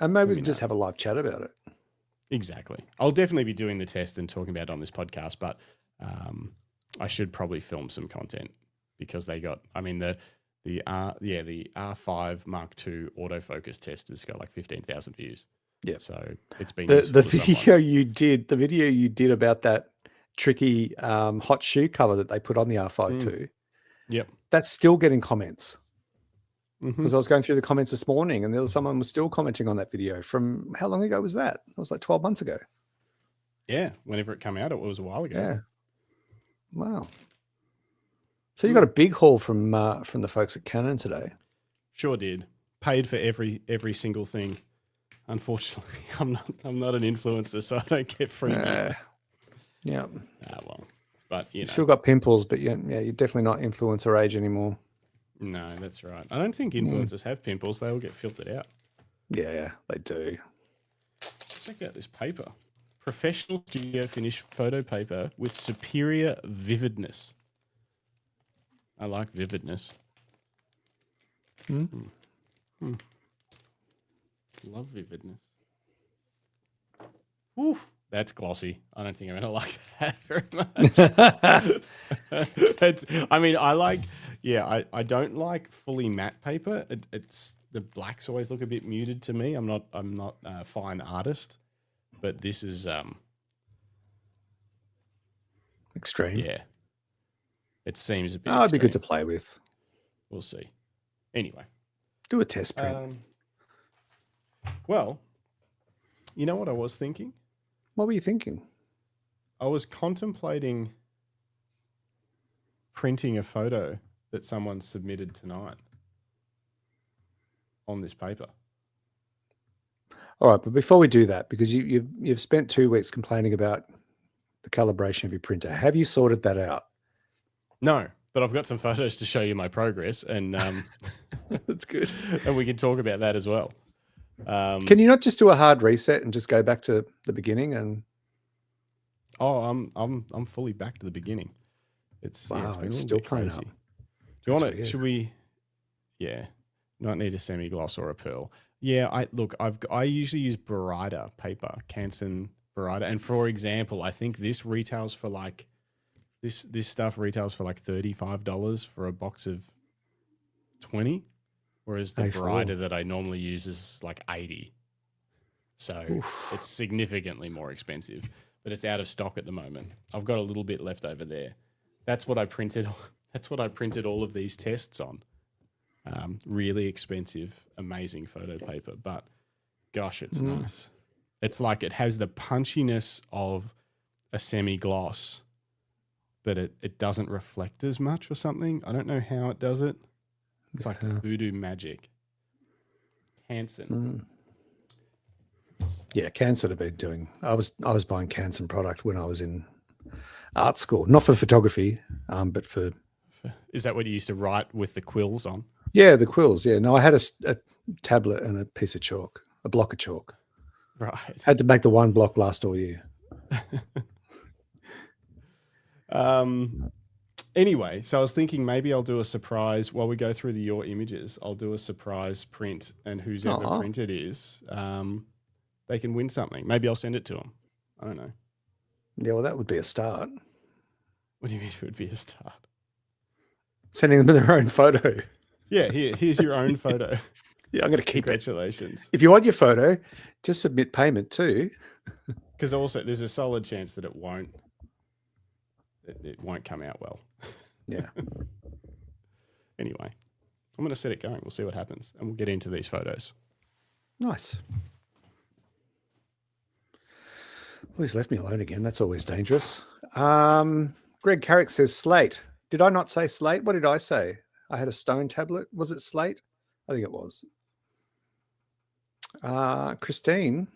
And maybe we can just have a live chat about it. Exactly. I'll definitely be doing the test and talking about it on this podcast, but I should probably film some content because they got, the R5 Mark II autofocus test has got like 15,000 views. Yeah. So it's been the video you did about that tricky hot shoe cover that they put on the R5 II. Yep. That's still getting comments. Because I was going through the comments this morning and someone was still commenting on that video from how long ago was that? It was like 12 months ago. Yeah. Whenever it came out, it was a while ago. Yeah. Wow. So you got a big haul from the folks at Canon today. Sure did. Paid for every single thing. Unfortunately, I'm not an influencer, so I don't get free. Yeah. Well, but you still got pimples, but you're definitely not influencer age anymore. No, that's right. I don't think influencers have pimples. They all get filtered out. Yeah, they do. Check out this paper. Professional studio finish photo paper with superior vividness. I like vividness. Love vividness. Oof, that's glossy. I don't think I'm going to like that very much. I like, Yeah, I don't like fully matte paper. It's the blacks always look a bit muted to me. I'm not a fine artist, but this is Extreme. yeah. It seems a bit. Oh, it'd be good to extreme. play with. We'll see. Anyway, Do a test print. Well, you know what I was thinking? What were you thinking? I was contemplating printing a photo that someone submitted tonight on this paper. All right, but before we do that, because you've spent 2 weeks complaining about the calibration of your printer, have you sorted that out? No, but I've got some photos to show you my progress, and That's good. and we can talk about that as well. Can you not just do a hard reset and just go back to the beginning? And Oh, I'm fully back to the beginning. It's wow, it's been a it's little still bit playing crazy. up. Do you want That's to? weird. Should we? Yeah, not need a semi gloss or a pearl. Yeah, I usually use Barita paper, Canson Barita, and for example, I think this retails for like this stuff retails for like $35 for a box of 20, whereas the Hey, for Barita real? that I normally use is like 80. So it's significantly more expensive, but it's out of stock at the moment. I've got a little bit left over there. That's what I printed. That's what I printed all of these tests on. Really expensive, amazing photo paper, but gosh, it's nice. It's like it has the punchiness of a semi-gloss, but it doesn't reflect as much or something. I don't know how it does it. It's like voodoo magic. Hanson. Yeah, Canson have been doing. I was buying Canson product when I was in art school, not for photography, but for Is that what you used to write with the quills on? the quills. Yeah, no, I had a tablet and a piece of chalk, a block of chalk. Right. Had to make the one block last all year. Anyway, so I was thinking maybe I'll do a surprise while we go through your images. I'll do a surprise print, and whose ever print it is, they can win something. Maybe I'll send it to them. I don't know. Yeah, well, that would be a start. What do you mean it would be a start? Sending them their own photo. Yeah, here's your own photo. Yeah, I'm going to keep it. Congratulations. If you want your photo, just submit payment too. Because also there's a solid chance that it won't come out well. Yeah. Anyway, I'm going to set it going. We'll see what happens, and we'll get into these photos. Nice. Well, he's left me alone again. That's always dangerous. Greg Carrick says slate. Did I not say slate? What did I say? I had a stone tablet. Was it slate? I think it was. Christine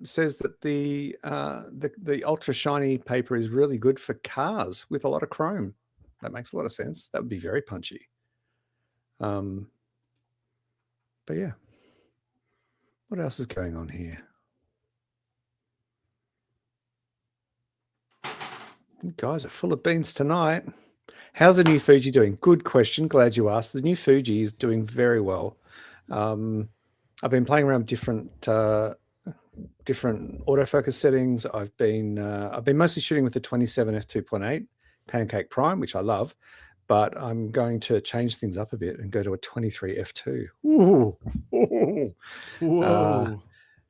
says that the ultra shiny paper is really good for cars with a lot of chrome. That makes a lot of sense. That would be very punchy. But yeah. What else is going on here? You guys are full of beans tonight. How's the new Fuji doing? Good question. Glad you asked. The new Fuji is doing very well. I've been playing around with different autofocus settings. I've been mostly shooting with the 27 f2.8 Pancake Prime, which I love, but I'm going to change things up a bit and go to a 23 f2. Ooh. Whoa.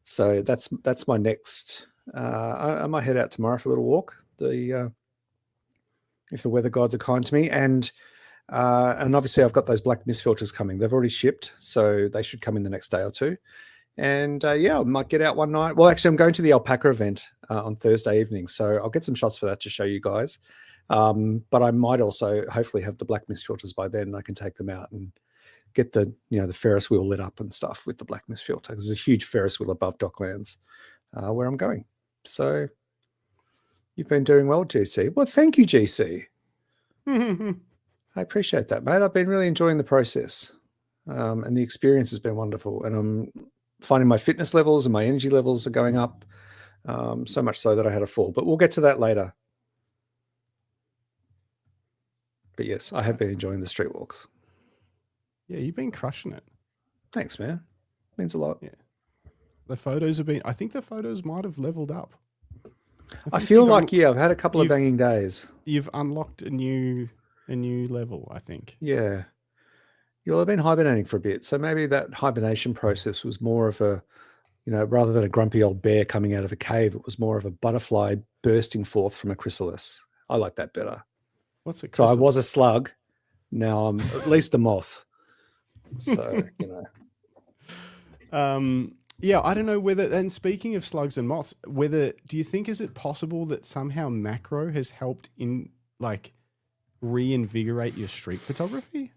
So that's my next. I might head out tomorrow for a little walk. If the weather gods are kind to me, and obviously I've got those black mist filters coming. They've already shipped, so they should come in the next day or two. And yeah, I might get out one night. Well, actually, I'm going to the alpaca event on Thursday evening, so I'll get some shots for that to show you guys. But I might also hopefully have the black mist filters by then. And I can take them out and get the Ferris wheel lit up and stuff with the black mist filter. There's a huge Ferris wheel above Docklands where I'm going. So you've been doing well, GC. Well, thank you, GC. I appreciate that, mate. I've been really enjoying the process, and the experience has been wonderful. And I'm finding my fitness levels and my energy levels are going up, so much so that I had a fall. But we'll get to that later. But yes, I have been enjoying the street walks. Yeah, you've been crushing it. Thanks, man. Means a lot. Yeah. The photos have been, I think the photos might have leveled up. I feel like, I've had a couple of banging days. You've unlocked a new a new level, I think. Yeah. You'll have been hibernating for a bit. So maybe that hibernation process was more of a, rather than a grumpy old bear coming out of a cave, it was more of a butterfly bursting forth from a chrysalis. I like that better. What's a So I chrysalis? was a slug. Now I'm at least a moth. So, Yeah, I don't know whether, and speaking of slugs and moths, do you think, is it possible that somehow macro has helped reinvigorate your street photography?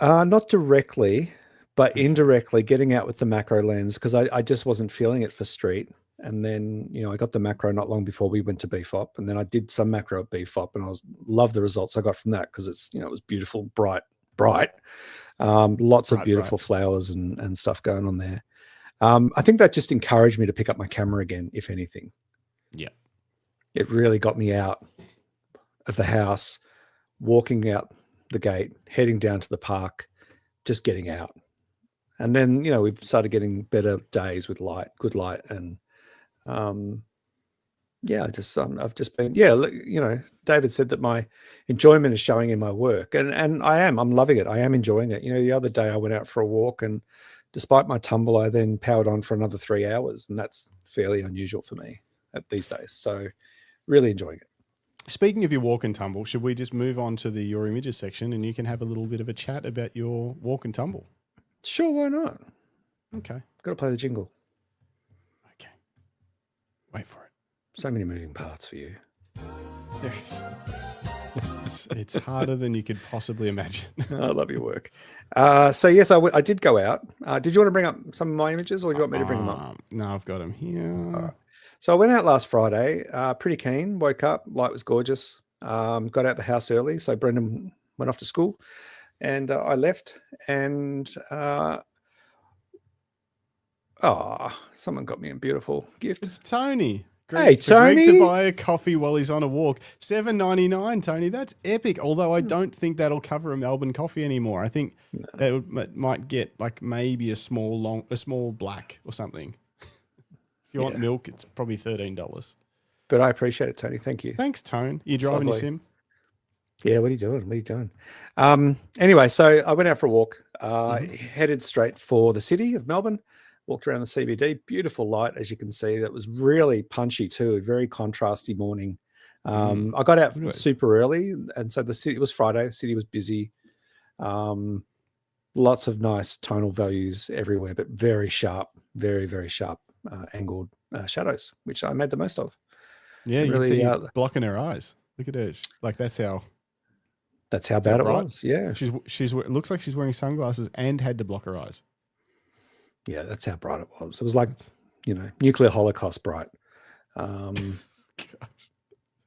Not directly, but indirectly getting out with the macro lens, because I just wasn't feeling it for street. And then, I got the macro not long before we went to BFOP, and then I did some macro at BFOP, and I love the results I got from that, because it's, it was beautiful, bright, lots of beautiful flowers and stuff going on there. I think that just encouraged me to pick up my camera again, if anything. Yeah. It really got me out of the house, walking out the gate, heading down to the park, just getting out. And then, we've started getting better days with good light. And I've just been, David said that my enjoyment is showing in my work, and I'm loving it. I am enjoying it. The other day I went out for a walk, and despite my tumble, I then powered on for another 3 hours, and that's fairly unusual for me these days. So really enjoying it. Speaking of your walk and tumble, should we just move on to the Your Images section, and you can have a little bit of a chat about your walk and tumble? Sure, why not? Okay. Got to play the jingle. Okay. Wait for it. So many moving parts for you. There is. It's harder than you could possibly imagine. I love your work. So yes, I did go out. Did you want to bring up some of my images, or do you want me to bring them up? No, I've got them here. All right. So I went out last Friday, pretty keen, woke up, light was gorgeous. Got out the house early. So Brendan went off to school, and I left, and someone got me a beautiful gift. It's Tony. Hey, Tony. To buy a coffee while he's on a walk. $7.99, Tony. That's epic. Although I don't think that'll cover a Melbourne coffee anymore. I think it might get maybe a small black or something. If you want milk, it's probably $13. But I appreciate it, Tony. Thank you. Thanks, Tone. You driving your sim? Yeah, what are you doing? Anyway, so I went out for a walk, headed straight for the city of Melbourne. Walked around the CBD, beautiful light, as you can see. That was really punchy too, a very contrasty morning. I got out super early, and so it was Friday, the city was busy. Lots of nice tonal values everywhere, but very sharp, very, very sharp angled shadows, which I made the most of. Yeah, you really, can see blocking her eyes. Look at her. That's how bad it was. Yeah. It looks like she's wearing sunglasses and had to block her eyes. Yeah, that's how bright it was. It was like, nuclear holocaust bright. Gosh,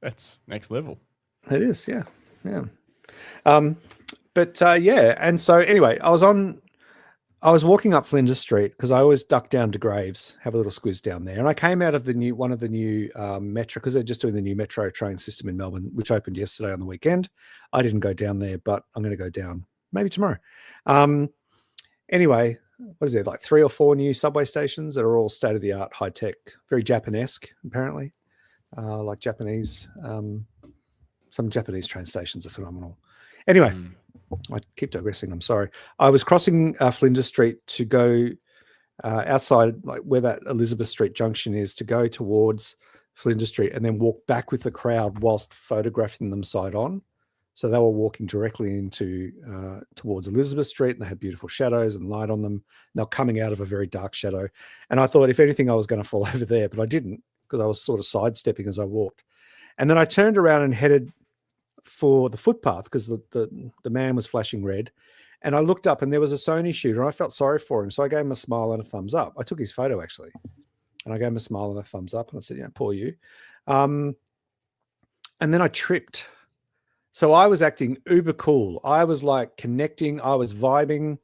that's next level. It is, yeah. And so anyway, I was walking up Flinders Street, because I always duck down to Graves, have a little squiz down there. And I came out of one of the new metro, because they're just doing the new metro train system in Melbourne, which opened yesterday on the weekend. I didn't go down there, but I'm going to go down maybe tomorrow. Anyway, what is it, like 3 or 4 new subway stations that are all state-of-the-art, high-tech, very Japanesque, apparently. Like Japanese, some Japanese train stations are phenomenal. Anyway, I keep digressing, I'm sorry. I was crossing Flinders Street to go outside, like where that Elizabeth Street junction is, to go towards Flinders Street and then walk back with the crowd whilst photographing them side on. So they were walking directly into towards Elizabeth Street, and they had beautiful shadows and light on them. They're coming out of a very dark shadow. And I thought, if anything, I was going to fall over there, but I didn't, because I was sort of sidestepping as I walked. And then I turned around and headed for the footpath, because the man was flashing red. And I looked up, and there was a Sony shooter, and I felt sorry for him. So I gave him a smile and a thumbs up. I took his photo, actually. And I gave him a smile and a thumbs up. And I said, poor you. And then I tripped. So I was acting uber cool. I was like connecting. I was vibing.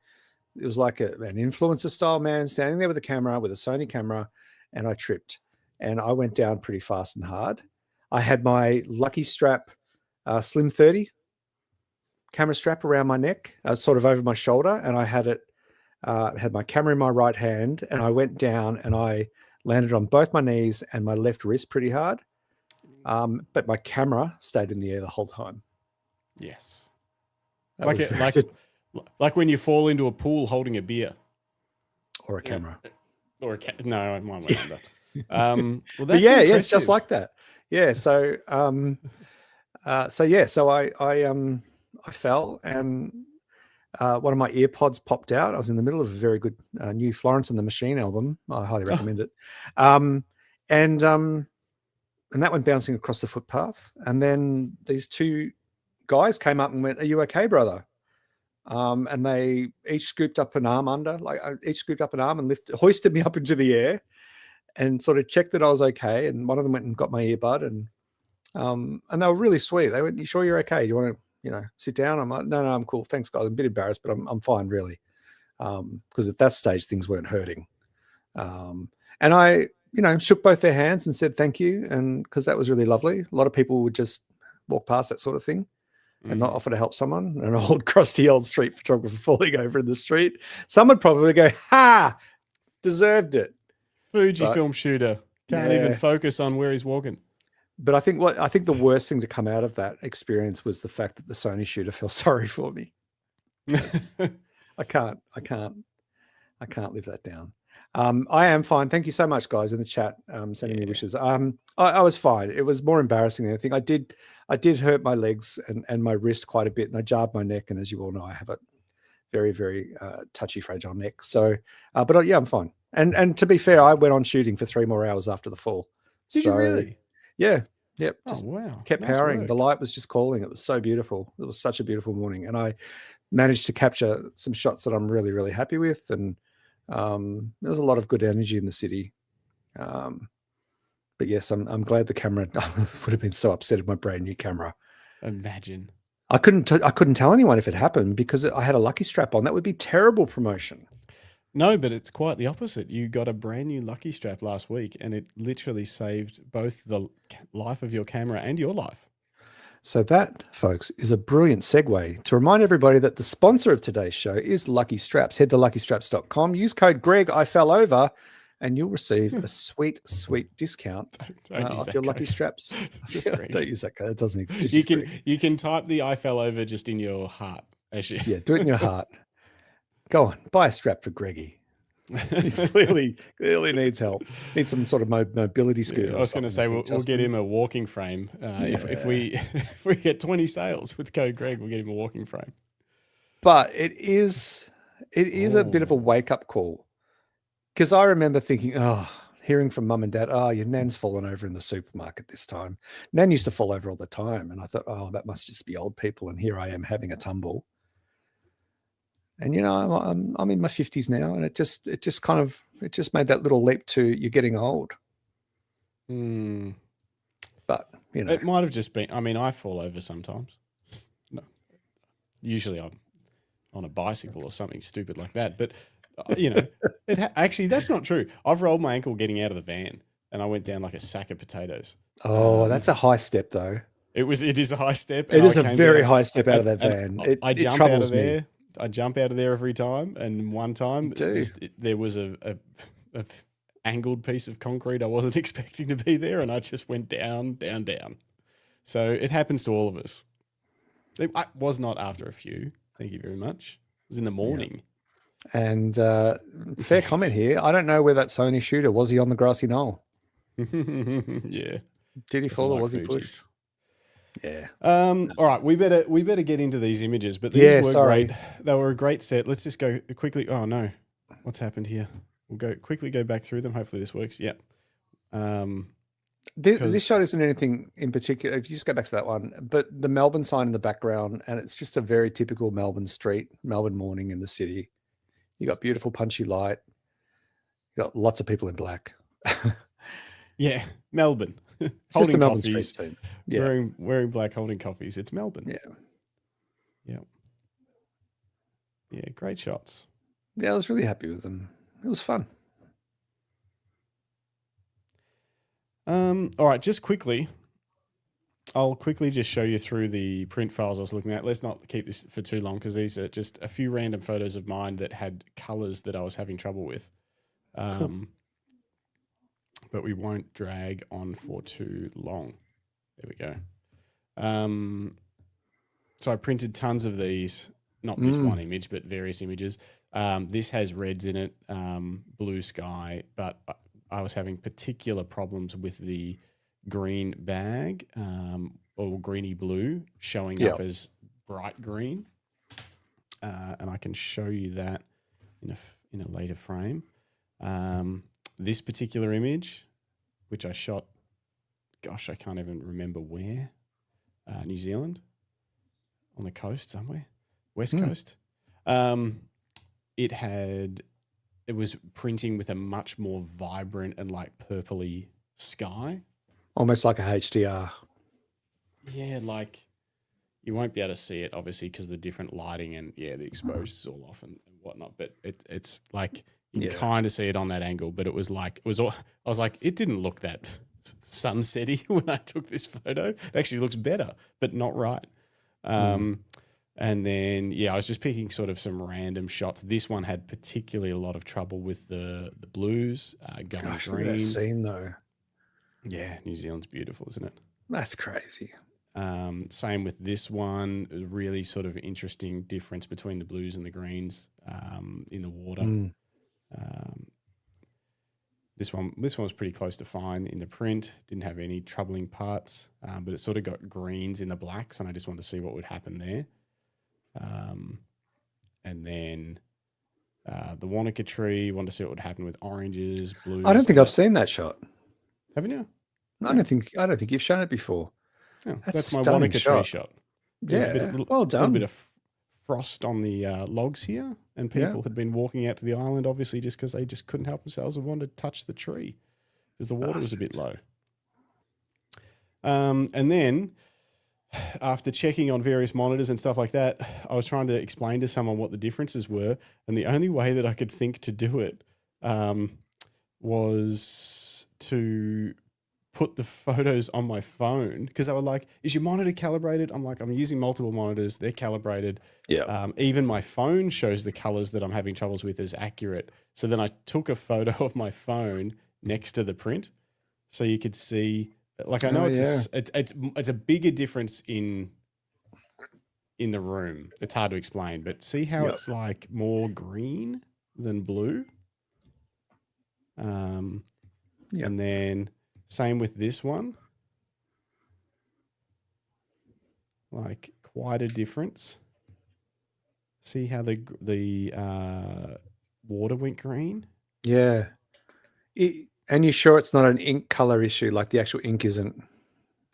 It was like an influencer style man standing there with a camera, with a Sony camera, and I tripped. And I went down pretty fast and hard. I had my Lucky Strap Slim 30 camera strap around my neck, sort of over my shoulder, and I had my camera in my right hand, and I went down and I landed on both my knees and my left wrist pretty hard. But my camera stayed in the air the whole time. Yes. That Like was a, very like good. like when you fall into a pool holding a beer Or a camera. or a cat. No, mine went under. Well, But that's yeah, it's just impressive. like that. Yeah. So I fell and one of my earpods popped out. I was in the middle of a very good new Florence and the Machine album. I highly recommend it. And that went bouncing across the footpath. And then these two guys came up and went, "Are you okay, brother?" And they each scooped up an arm and hoisted me up into the air and sort of checked that I was okay. And one of them went and got my earbud and they were really sweet. They went, "You sure you're okay? Do you want to, sit down?" I'm like, no, I'm cool. Thanks, guys. I'm a bit embarrassed, but I'm fine, really. Because at that stage, things weren't hurting. And I, shook both their hands and said thank you. And because that was really lovely. A lot of people would just walk past that sort of thing and not offer to help someone. An old crusty old street photographer falling over in the street. Some would probably go, "Ha, deserved it." Fujifilm shooter can't even focus on where he's walking. But I think the worst thing to come out of that experience was the fact that the Sony shooter felt sorry for me. I can't live that down. I am fine. Thank you so much, guys, in the chat, sending me wishes. I was fine. It was more embarrassing than anything. I did hurt my legs and my wrist quite a bit, and I jarred my neck. And as you all know, I have a very, very touchy, fragile neck. So, but I'm fine. And to be fair, I went on shooting for 3 more hours after the fall. Did you really? Yeah. Yep. Just wow. kept Nice powering. work. The light was just calling. It was so beautiful. It was such a beautiful morning. And I managed to capture some shots that I'm really, really happy with. And there's a lot of good energy in the city. But yes, I'm glad the camera would have been so upset at my brand new camera. Imagine. I couldn't tell anyone if it happened because I had a Lucky Strap on. That would be terrible promotion. No, but it's quite the opposite. You got a brand new Lucky Strap last week and it literally saved both the life of your camera and your life. So that, folks, is a brilliant segue to remind everybody that the sponsor of today's show is Lucky Straps. Head to luckystraps.com, use code Greg, I fell over, and you'll receive a sweet, sweet discount off your Lucky Straps. Don't use that code. It doesn't exist. You can type the I fell over just in your heart. Actually. Yeah, do it in your heart. Go on, buy a strap for Greggy. He's clearly needs help. Needs some sort of mobility scooter. Yeah, I was going to say we'll get him a walking frame. If we get 20 sales with code Greg, we'll get him a walking frame. But it is a bit of a wake up call because I remember thinking, hearing from mum and dad, your nan's fallen over in the supermarket this time. Nan used to fall over all the time, and I thought, that must just be old people, and here I am having a tumble. And I'm in my 50s now, and it just made that little leap to you're getting old. But it might have just been. I mean, I fall over sometimes. No, usually I'm on a bicycle or something stupid like that. But actually that's not true. I've rolled my ankle getting out of the van, and I went down like a sack of potatoes. That's a high step, though. It is a high step. It is a very high step out of that van. I jump out of there. I jump out of there every time, and one time there was a angled piece of concrete I wasn't expecting to be there, and I just went down, down, down. So it happens to all of us. It was not after a few. Thank you very much. It was in the morning. Yeah. And fair comment here. I don't know where that Sony shooter was. He on the grassy knoll? Yeah. Did he fall or was he pushed? Yeah. All right. We better get into these images, but these were great. They were a great set. Let's just go quickly. Oh no, what's happened here? We'll quickly go back through them. Hopefully this works. Yep. This shot isn't anything in particular. If you just go back to that one, but the Melbourne sign in the background, and it's just a very typical Melbourne street, Melbourne morning in the city. You got beautiful punchy light. You got lots of people in black. Yeah, Melbourne. It's just a Melbourne street scene. Yeah. Wearing black, holding coffees. It's Melbourne. Yeah. Yeah, great shots. Yeah, I was really happy with them. It was fun. All right, just quickly. I'll quickly just show you through the print files I was looking at. Let's not keep this for too long because these are just a few random photos of mine that had colors that I was having trouble with. Cool. But we won't drag on for too long. There we go. So I printed tons of these, not just one image, but various images. This has reds in it, blue sky, but I was having particular problems with the green bag or greeny blue showing up as bright green. And I can show you that in a later frame. This particular image, which I shot, gosh, I can't even remember where, New Zealand, on the coast somewhere, West Coast. It was printing with a much more vibrant and like purpley sky. Almost like a HDR. Yeah, like you won't be able to see it obviously because the different lighting and the exposure is all off and whatnot. But it's like you can kind of see it on that angle. But I was like, it didn't look that sunsetty when I took this photo. It actually looks better, but not right. And then, I was just picking sort of some random shots. This one had particularly a lot of trouble with the blues going Gosh, green. look at that scene though. Yeah, New Zealand's beautiful, isn't it? That's crazy. Same with this one. It was really sort of interesting difference between the blues and the greens in the water. This one was pretty close to fine in the print. Didn't have any troubling parts, but it sort of got greens in the blacks, and I just wanted to see what would happen there. And then the Wanaka tree, wanted to see what would happen with oranges, blues. I don't think I've seen that shot. Haven't you? I don't think you've shown it before. Yeah, That's my a stunning Wanaka tree shot. There's Yeah, a well little done. bit of frost on the logs here, and people had been walking out to the island, obviously, just because they just couldn't help themselves and wanted to touch the tree because the water was a bit low. And then after checking on various monitors and stuff like that, I was trying to explain to someone what the differences were, and the only way that I could think to do it was to put the photos on my phone, because they were like, is your monitor calibrated? I'm like, I'm using multiple monitors. They're calibrated. Yeah. Even my phone shows the colors that I'm having troubles with as accurate. So then I took a photo of my phone next to the print so you could see, like, I know it's a bigger difference in the room. It's hard to explain, but see how it's like more green than blue? And then same with this one. Like quite a difference. See how the water went green? Yeah. And you're sure it's not an ink color issue, like the actual ink isn't?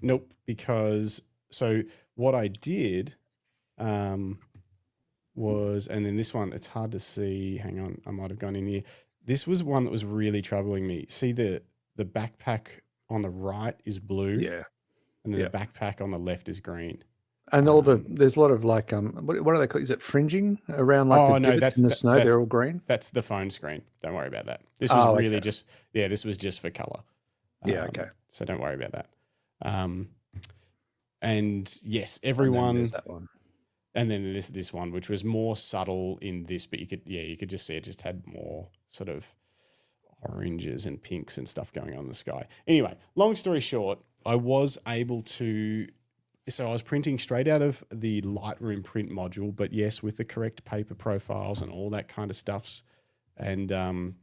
Nope, because so what I did was, and then this one, it's hard to see. Hang on, I might have gone in here. This was one that was really troubling me. See the backpack on the right is blue. Yeah. And then the backpack on the left is green. And there's a lot of like, what do they call it? Is it fringing around like the divots in the snow? They're all green? That's the phone screen. Don't worry about that. This was really just, this was just for color. Okay. So don't worry about that. And yes, everyone. There's that one. And then this one, which was more subtle in this, but you could just see it just had more sort of oranges and pinks and stuff going on in the sky. Anyway, long story short, I was able to, so I was printing straight out of the Lightroom print module, but yes, with the correct paper profiles and all that kind of stuffs. And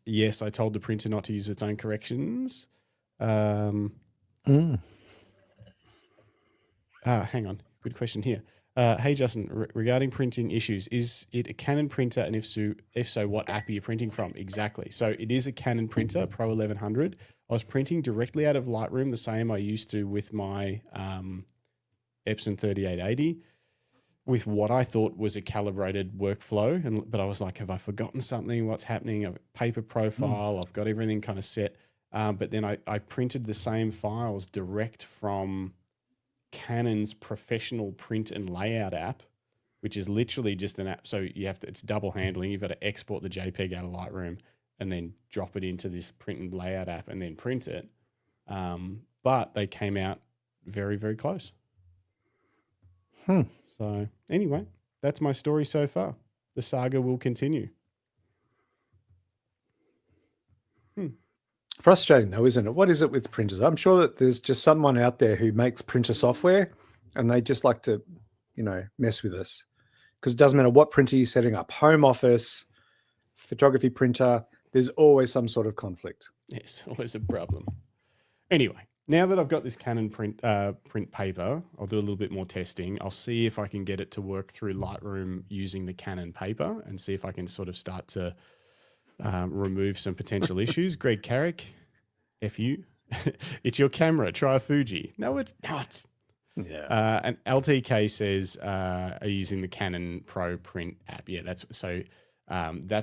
yes, I told the printer not to use its own corrections. Hang on. Good question here. Hey, Justin, regarding printing issues, is it a Canon printer? And if so, what app are you printing from? Exactly. So it is a Canon printer, Pro 1100. I was printing directly out of Lightroom, the same I used to with my Epson 3880, with what I thought was a calibrated workflow. But I was like, have I forgotten something? What's happening? I've paper profile. I've got everything kind of set. But then I printed the same files direct from Canon's professional print and layout app, which is literally just an app. So it's double handling. You've got to export the JPEG out of Lightroom and then drop it into this print and layout app and then print it. But they came out very, very close. So anyway, that's my story so far. The saga will continue. Frustrating though, isn't it? What is it with printers? I'm sure that there's just someone out there who makes printer software and they just like to, mess with us, because it doesn't matter what printer you're setting up, home office, photography printer, there's always some sort of conflict. Yes, always a problem. Anyway, now that I've got this Canon print paper, I'll do a little bit more testing. I'll see if I can get it to work through Lightroom using the Canon paper and see if I can sort of start to remove some potential issues. Greg Carrick, F you. It's your camera. Try a Fuji. No, it's not. Yeah. And LTK says, are you using the Canon Pro Print app? Yeah, that's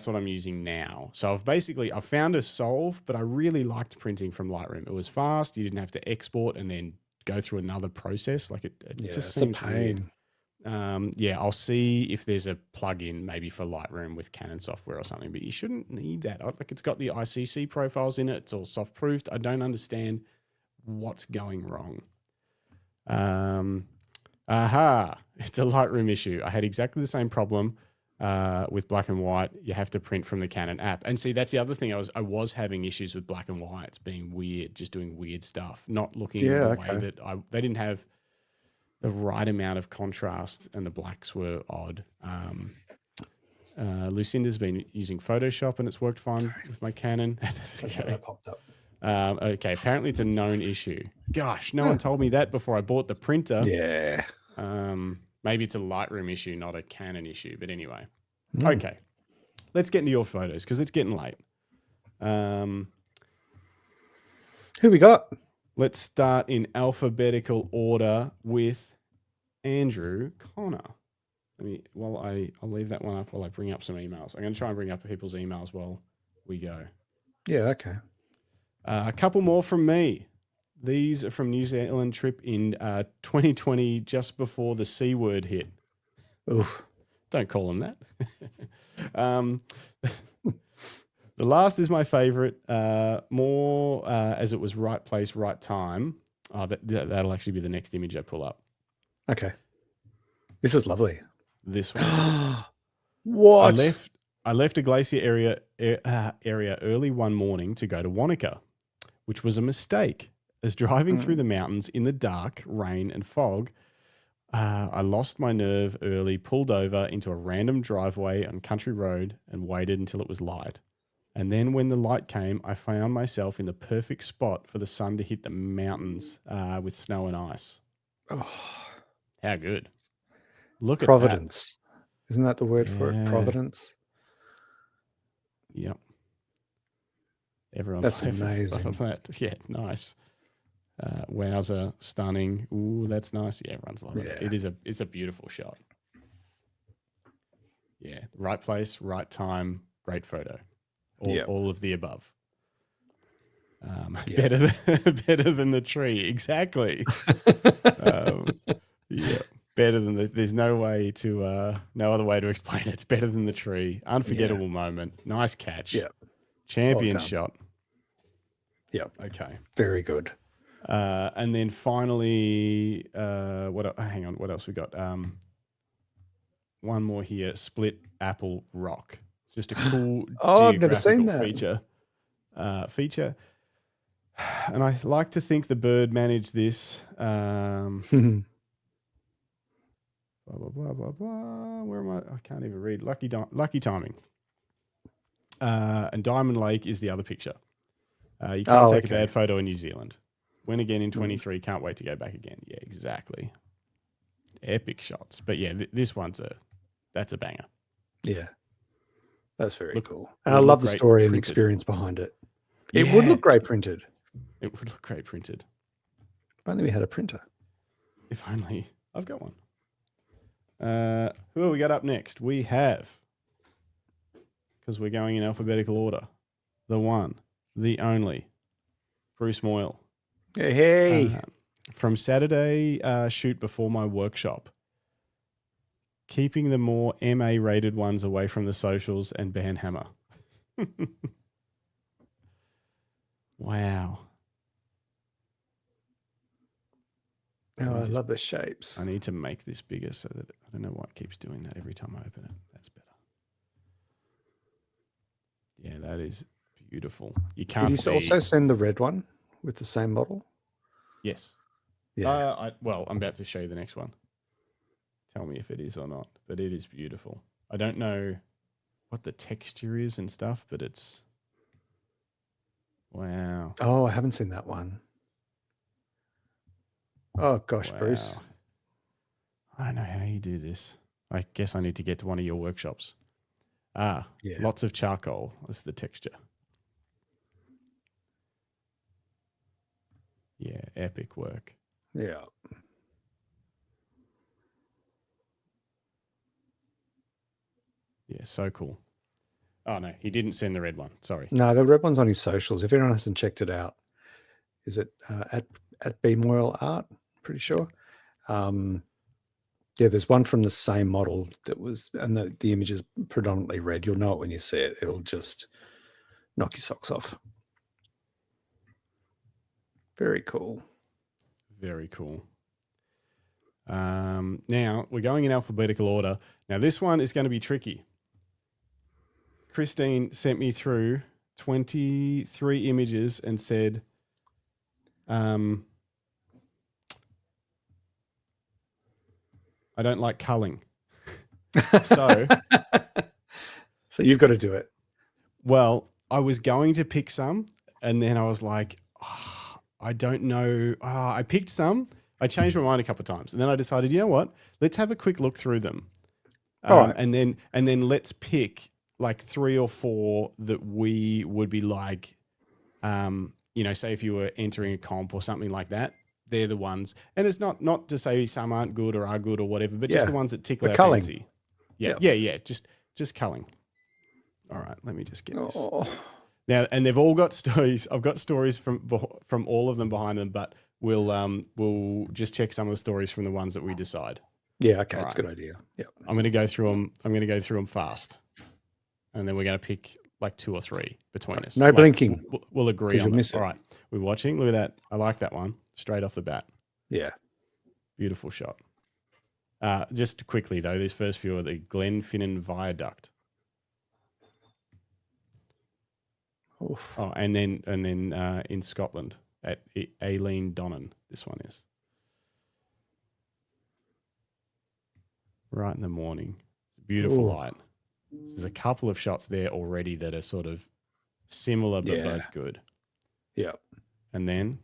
what I'm using now. So I've found a solve, but I really liked printing from Lightroom. It was fast. You didn't have to export and then go through another process. Like it just seems a pain. Weird. I'll see if there's a plugin maybe for Lightroom with Canon software or something, but you shouldn't need that. Like it's got the ICC profiles in it. It's all soft proofed. I don't understand what's going wrong. It's a Lightroom issue. I had exactly the same problem with black and white. You have to print from the Canon app. And see, that's the other thing. I was having issues with black and whites being weird, just doing weird stuff, not looking the way that they didn't have the right amount of contrast and the blacks were odd. Lucinda's been using Photoshop and it's worked fine with my Canon. That's okay. That popped up. Okay, apparently it's a known issue. Gosh, no one told me that before I bought the printer. Yeah. Maybe it's a Lightroom issue, not a Canon issue. But anyway, okay. Let's get into your photos because it's getting late. Who we got? Let's start in alphabetical order with Andrew Connor. I'll leave that one up while I bring up some emails. I'm going to try and bring up people's emails while we go. Yeah, okay. A couple more from me. These are from New Zealand trip in 2020, just before the C word hit. Oof. Don't call them that. The last is my favorite, more as it was right place, right time. That'll actually be the next image I pull up. Okay. This is lovely. This one. What? I left a glacier area early one morning to go to Wanaka, which was a mistake. As driving through the mountains in the dark, rain and fog, I lost my nerve early, pulled over into a random driveway on country road and waited until it was light. And then when the light came, I found myself in the perfect spot for the sun to hit the mountains with snow and ice. Oh, how good. Look at Providence. Isn't that the word for it? Providence? Yep. That's amazing. That. Yeah, nice. Wowzer, stunning. Ooh, that's nice. Yeah, everyone's loving it. It's a beautiful shot. Yeah, right place, right time, great photo. All of the above. Better than the tree, exactly. Better than there's no other way to explain it. It's better than the tree. Unforgettable moment. Nice catch. Yeah. Champion shot. Yeah. Okay. Very good. And then finally, hang on, what else we got? One more here. Split apple rock. Just a cool I've never seen that feature. And I like to think the bird managed this. Blah blah blah blah blah. Where am I? I can't even read. Lucky timing. And Diamond Lake is the other picture. You can't take a bad photo in New Zealand. When again in 23, can't wait to go back again. Yeah, exactly. Epic shots. But yeah, this one's that's a banger. Yeah. That's very cool. And I love the story and experience behind it. It would look great printed. It would look great printed. If only we had a printer. If only. I've got one. Who have we got up next? We have, because we're going in alphabetical order, the one, the only, Bruce Moyle. Hey. From Saturday shoot before my workshop. Keeping the more MA rated ones away from the socials and ban hammer. Wow. Oh, I love the shapes. I need to make this bigger so that I don't know why it keeps doing that every time I open it. That's better. Yeah, that is beautiful. You can't. Did you also send the red one with the same model? Yes. Yeah. I'm about to show you the next one. Tell me if it is or not, but it is beautiful. I don't know what the texture is and stuff, but it's wow. Oh, I haven't seen that one. Oh gosh, Bruce. Wow. I don't know how you do this. I guess I need to get to one of your workshops. Yeah. Lots of charcoal is the texture. Yeah, epic work. Yeah. Yeah, so cool. Oh no, he didn't send the red one. Sorry. No, the red one's on his socials. If anyone hasn't checked it out, is it at Beamoil Art? Pretty sure. Yeah, there's one from the same model that was, and the image is predominantly red. You'll know it when you see it. It'll just knock your socks off. Very cool. Very cool. Now we're going in alphabetical order. Now this one is going to be tricky. Christine sent me through 23 images and said, I don't like culling. So you've got to do it. Well, I was going to pick some, and then I was like, I don't know. I picked some. I changed my mind a couple of times, and then I decided, you know what? Let's have a quick look through them, All right. and then let's pick like 3 or 4 that we would be like, say if you were entering a comp or something like that. They're the ones, and it's not to say some aren't good or are good or whatever, but just the ones that tickle our culling. fancy. Yeah. Just culling. All right, let me just get this. Now, and they've all got stories. I've got stories from all of them behind them, but we'll just check some of the stories from the ones that we decide. Yeah, okay, All that's a good idea. Yeah. I'm going to go through them. I'm going to go through them fast, and then we're going to pick like 2 or 3 between us. No blinking. We'll agree on you'll them. miss it. All right, we're watching. Look at that. I like that one straight off the bat. Yeah. Beautiful shot. Just quickly though, these first few are the Glenfinnan Viaduct. Oof. Oh, and then in Scotland at Aileen Donnan, this one is. Right in the morning. Beautiful light. There's a couple of shots there already that are sort of similar but both good. Yeah. And then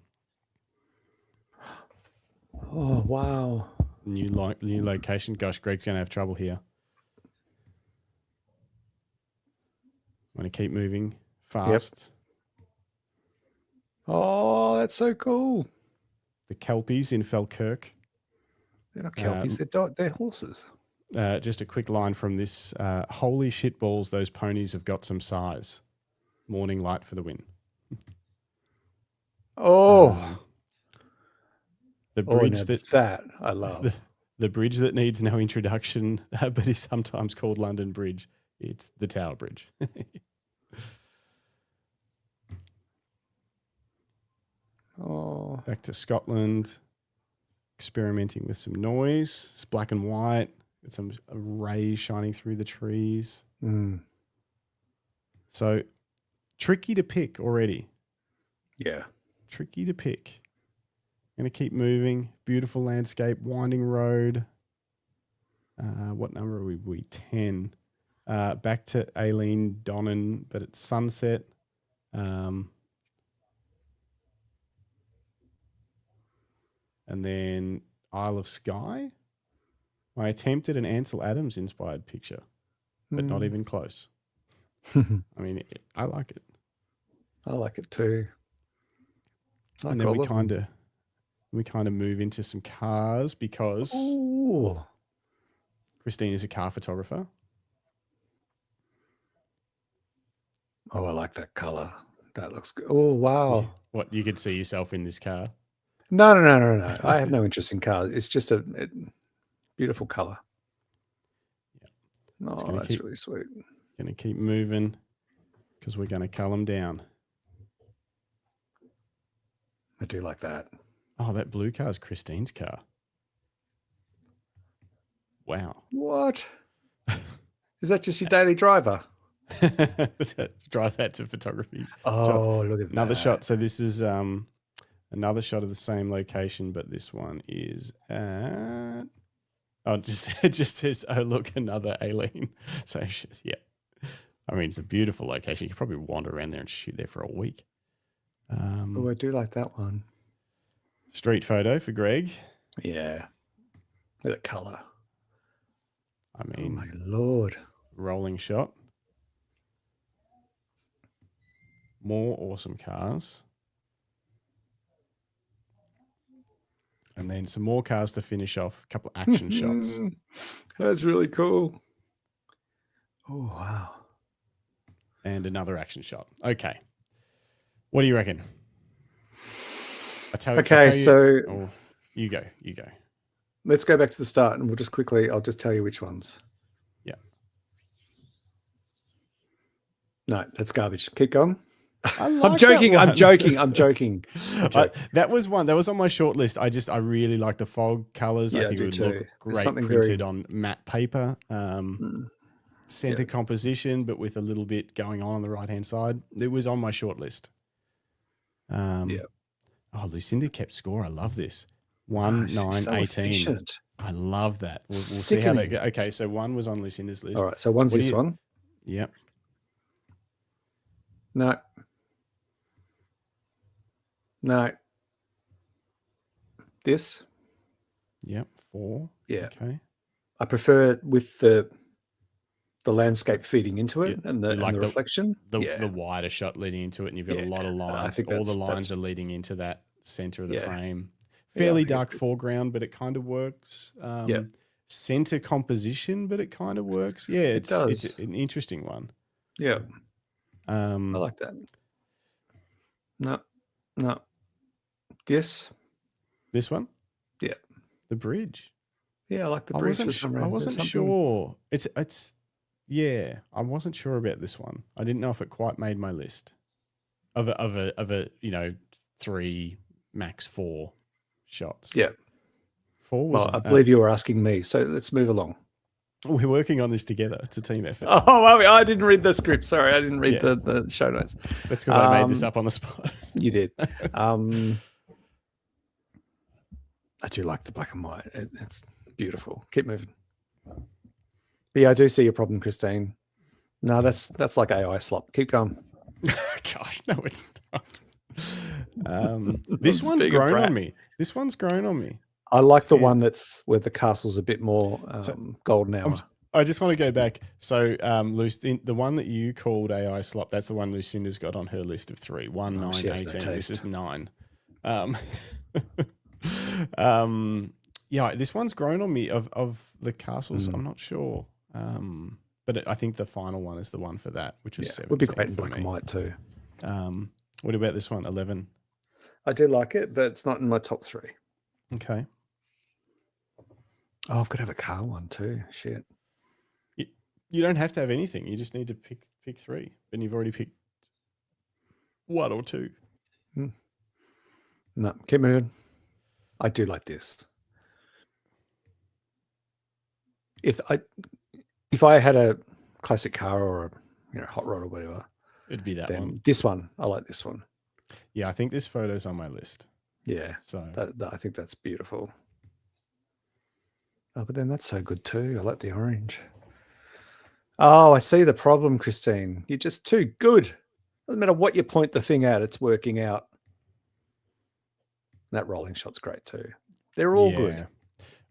oh wow. New location. Gosh, Greg's gonna have trouble here. I'm gonna keep moving fast. Yep. Oh, that's so cool. The Kelpies in Falkirk. They're not kelpies, they're horses. Just a quick line from this. Holy shit balls, those ponies have got some size. Morning light for the win. The bridge that I love. The bridge that needs no introduction, but is sometimes called London Bridge. It's the Tower Bridge. Back to Scotland. Experimenting with some noise. It's black and white. With some rays shining through the trees. So tricky to pick already. Yeah. Tricky to pick. Going to keep moving. Beautiful landscape, winding road. What number are we? 10. Back to Aileen Donnan, but it's sunset. And then Isle of Skye. I attempted an Ansel Adams inspired picture, but not even close. I mean, I like it. I like it too. And then we kind of move into some cars because Christine is a car photographer. Oh, I like that color. That looks good. Oh, wow. What, you could see yourself in this car? No. I have no interest in cars. It's just a beautiful color. Yeah. Oh, that's really sweet. Going to keep moving because we're going to cull them down. I do like that. Oh, that blue car is Christine's car. Wow. What? Is that just your daily driver? Drive that to photography. Oh, look at another that. shot. So this is Another shot of the same location, but this one is at... Oh, it just says, oh, look, another Aileen. So, yeah. I mean, it's a beautiful location. You could probably wander around there and shoot there for a week. Oh, I do like that one. Street photo for Greg. Yeah. Look at the colour. I mean, oh my Lord. Rolling shot. More awesome cars. And then some more cars to finish off. A couple of action shots. That's really cool. Oh, wow. And another action shot. Okay. What do you reckon? So you go. Let's go back to the start and I'll just tell you which ones. Yeah. No, that's garbage. Keep going. Like I'm joking. That was one that was on my short list. I really like the fog colors. Yeah, I think it would look great printed on matte paper. Center composition, but with a little bit going on the right hand side. It was on my short list. Oh, Lucinda kept score. I love this. 1, 9, 18. Efficient. I love that. We'll see how that goes. Okay, so 1 was on Lucinda's list. All right, so one's this one. Yep. No. This. Yep. 4. Yeah. Okay. I prefer it with the landscape feeding into it and the reflection. The wider shot leading into it, and you've got a lot of lines. I think all the lines are leading into that center of the frame. Fairly dark foreground, but it kind of works. Center composition, but it kind of works. Yeah, it does. It's an interesting one. Yeah. I like that. No. This one? Yeah. The bridge. Yeah, I like the bridge. I wasn't sure. It's yeah, I wasn't sure about this one. I didn't know if it quite made my list of a 3 max 4 shots. Yeah. 4 was. Well, I believe you were asking me, so let's move along. We're working on this together. It's a team effort. Oh, well, I didn't read the script. Sorry, I didn't read the show notes. That's because I made this up on the spot. You did. I do like the black and white. It's beautiful. Keep moving. But yeah, I do see your problem, Christine. No, that's like AI slop. Keep going. Gosh, no, it's not. This one's grown on me. This one's grown on me. I like the one that's where the castle's a bit more golden hour. I just want to go back. So, the one that you called AI slop, that's the one Lucinda's got on her list of 3. 1, 9, 18. This is 9. Yeah, this one's grown on me of the castles. I'm not sure. But I think the final one is the one for that, which is 17. Would be great in black and white too. What about this one? 11. I do like it, but it's not in my top 3. Okay. Oh, I've got to have a car one too. Shit. You don't have to have anything. You just need to pick 3. And you've already picked 1 or 2. No, keep moving. I do like this. If I had a classic car or a hot rod or whatever, it'd be that one. This one, I like this one. Yeah, I think this photo's on my list. Yeah, so I think that's beautiful. Oh, but then that's so good too. I like the orange. Oh, I see the problem, Christine. You're just too good. Doesn't matter what you point the thing at, it's working out. That rolling shot's great too. They're all good.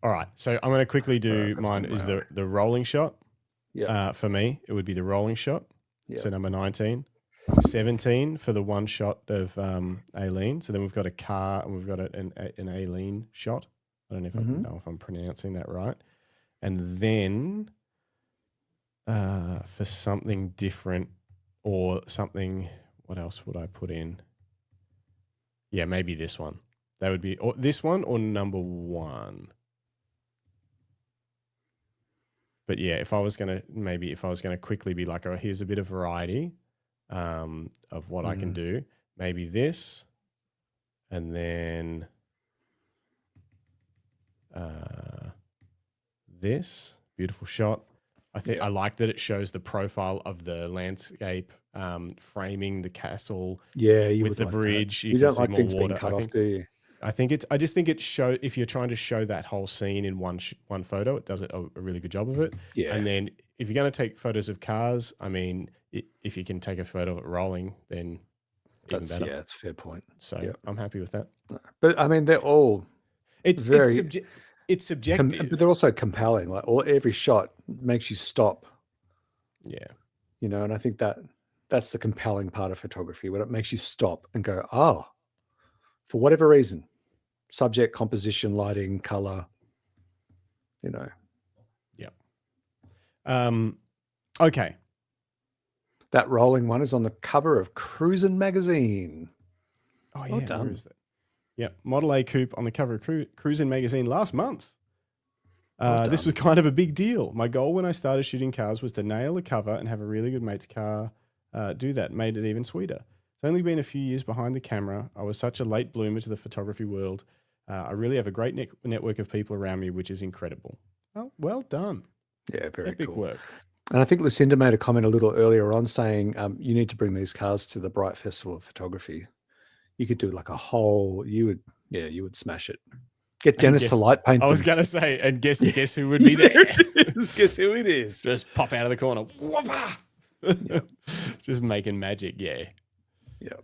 All right, so I'm going to quickly do mine. Is the rolling shot? Yeah. For me, it would be the rolling shot. Yep. So number 19, 17 for the one shot of Aileen. So then we've got a car and we've got an Aileen shot. I don't know if I know if I'm pronouncing that right. And then for something different or something, what else would I put in? Yeah, maybe this one. That would be or this one or number 1. But yeah, if I was gonna quickly be like, oh, here's a bit of variety of what I can do. Maybe this, and then this beautiful shot. I think I like that it shows the profile of the landscape framing the castle Yeah, you with would the like that. bridge. You can don't see like more things water. being cut off, do you? I just think it show if you're trying to show that whole scene in one photo, it does a really good job of it. Yeah. And then if you're going to take photos of cars, I mean, if you can take a photo of it rolling, then even better. Yeah, it's a fair point. So I'm happy with that. But I mean, they're all It's subjective. but they're also compelling. Like every shot makes you stop. Yeah. You know, and I think that's the compelling part of photography, when it makes you stop and go, oh, for whatever reason, subject, composition, lighting, color, you know. Yeah. Okay. That rolling one is on the cover of Cruisin' magazine. Oh yeah, Well done. where is that? Yeah, Model A Coupe on the cover of Cruisin' magazine last month. This was kind of a big deal. My goal when I started shooting cars was to nail the cover and have a really good mate's car do that. Made it even sweeter. It's only been a few years behind the camera. I was such a late bloomer to the photography world. I really have a great network of people around me, which is incredible. Well done. Yeah, very Epic cool. work. And I think Lucinda made a comment a little earlier on saying you need to bring these cars to the Bright Festival of Photography. You could do like a whole, you would smash it. Get Dennis to light paint. I was going to say, and guess who would be there? Guess who it is? Just pop out of the corner. Yep. Just making magic. Yeah. Yeah.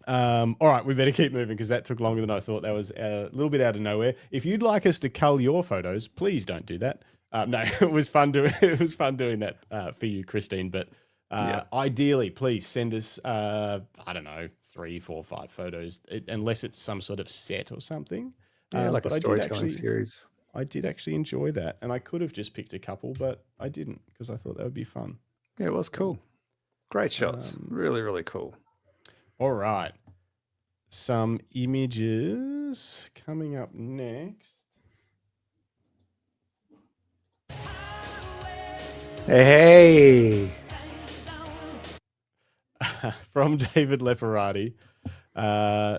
All right, we better keep moving because that took longer than I thought. That was a little bit out of nowhere. If you'd like us to cull your photos, please don't do that. No, it was fun doing that for you, Christine. But ideally, please send us I don't know, 3, 4, 5 photos, unless it's some sort of set or something. Yeah, like but a storytelling series. I did actually enjoy that, and I could have just picked a couple, but I didn't because I thought that would be fun. Yeah, it was cool. Great shots. Really, really cool. All right. Some images coming up next. Hey. From David Leparati.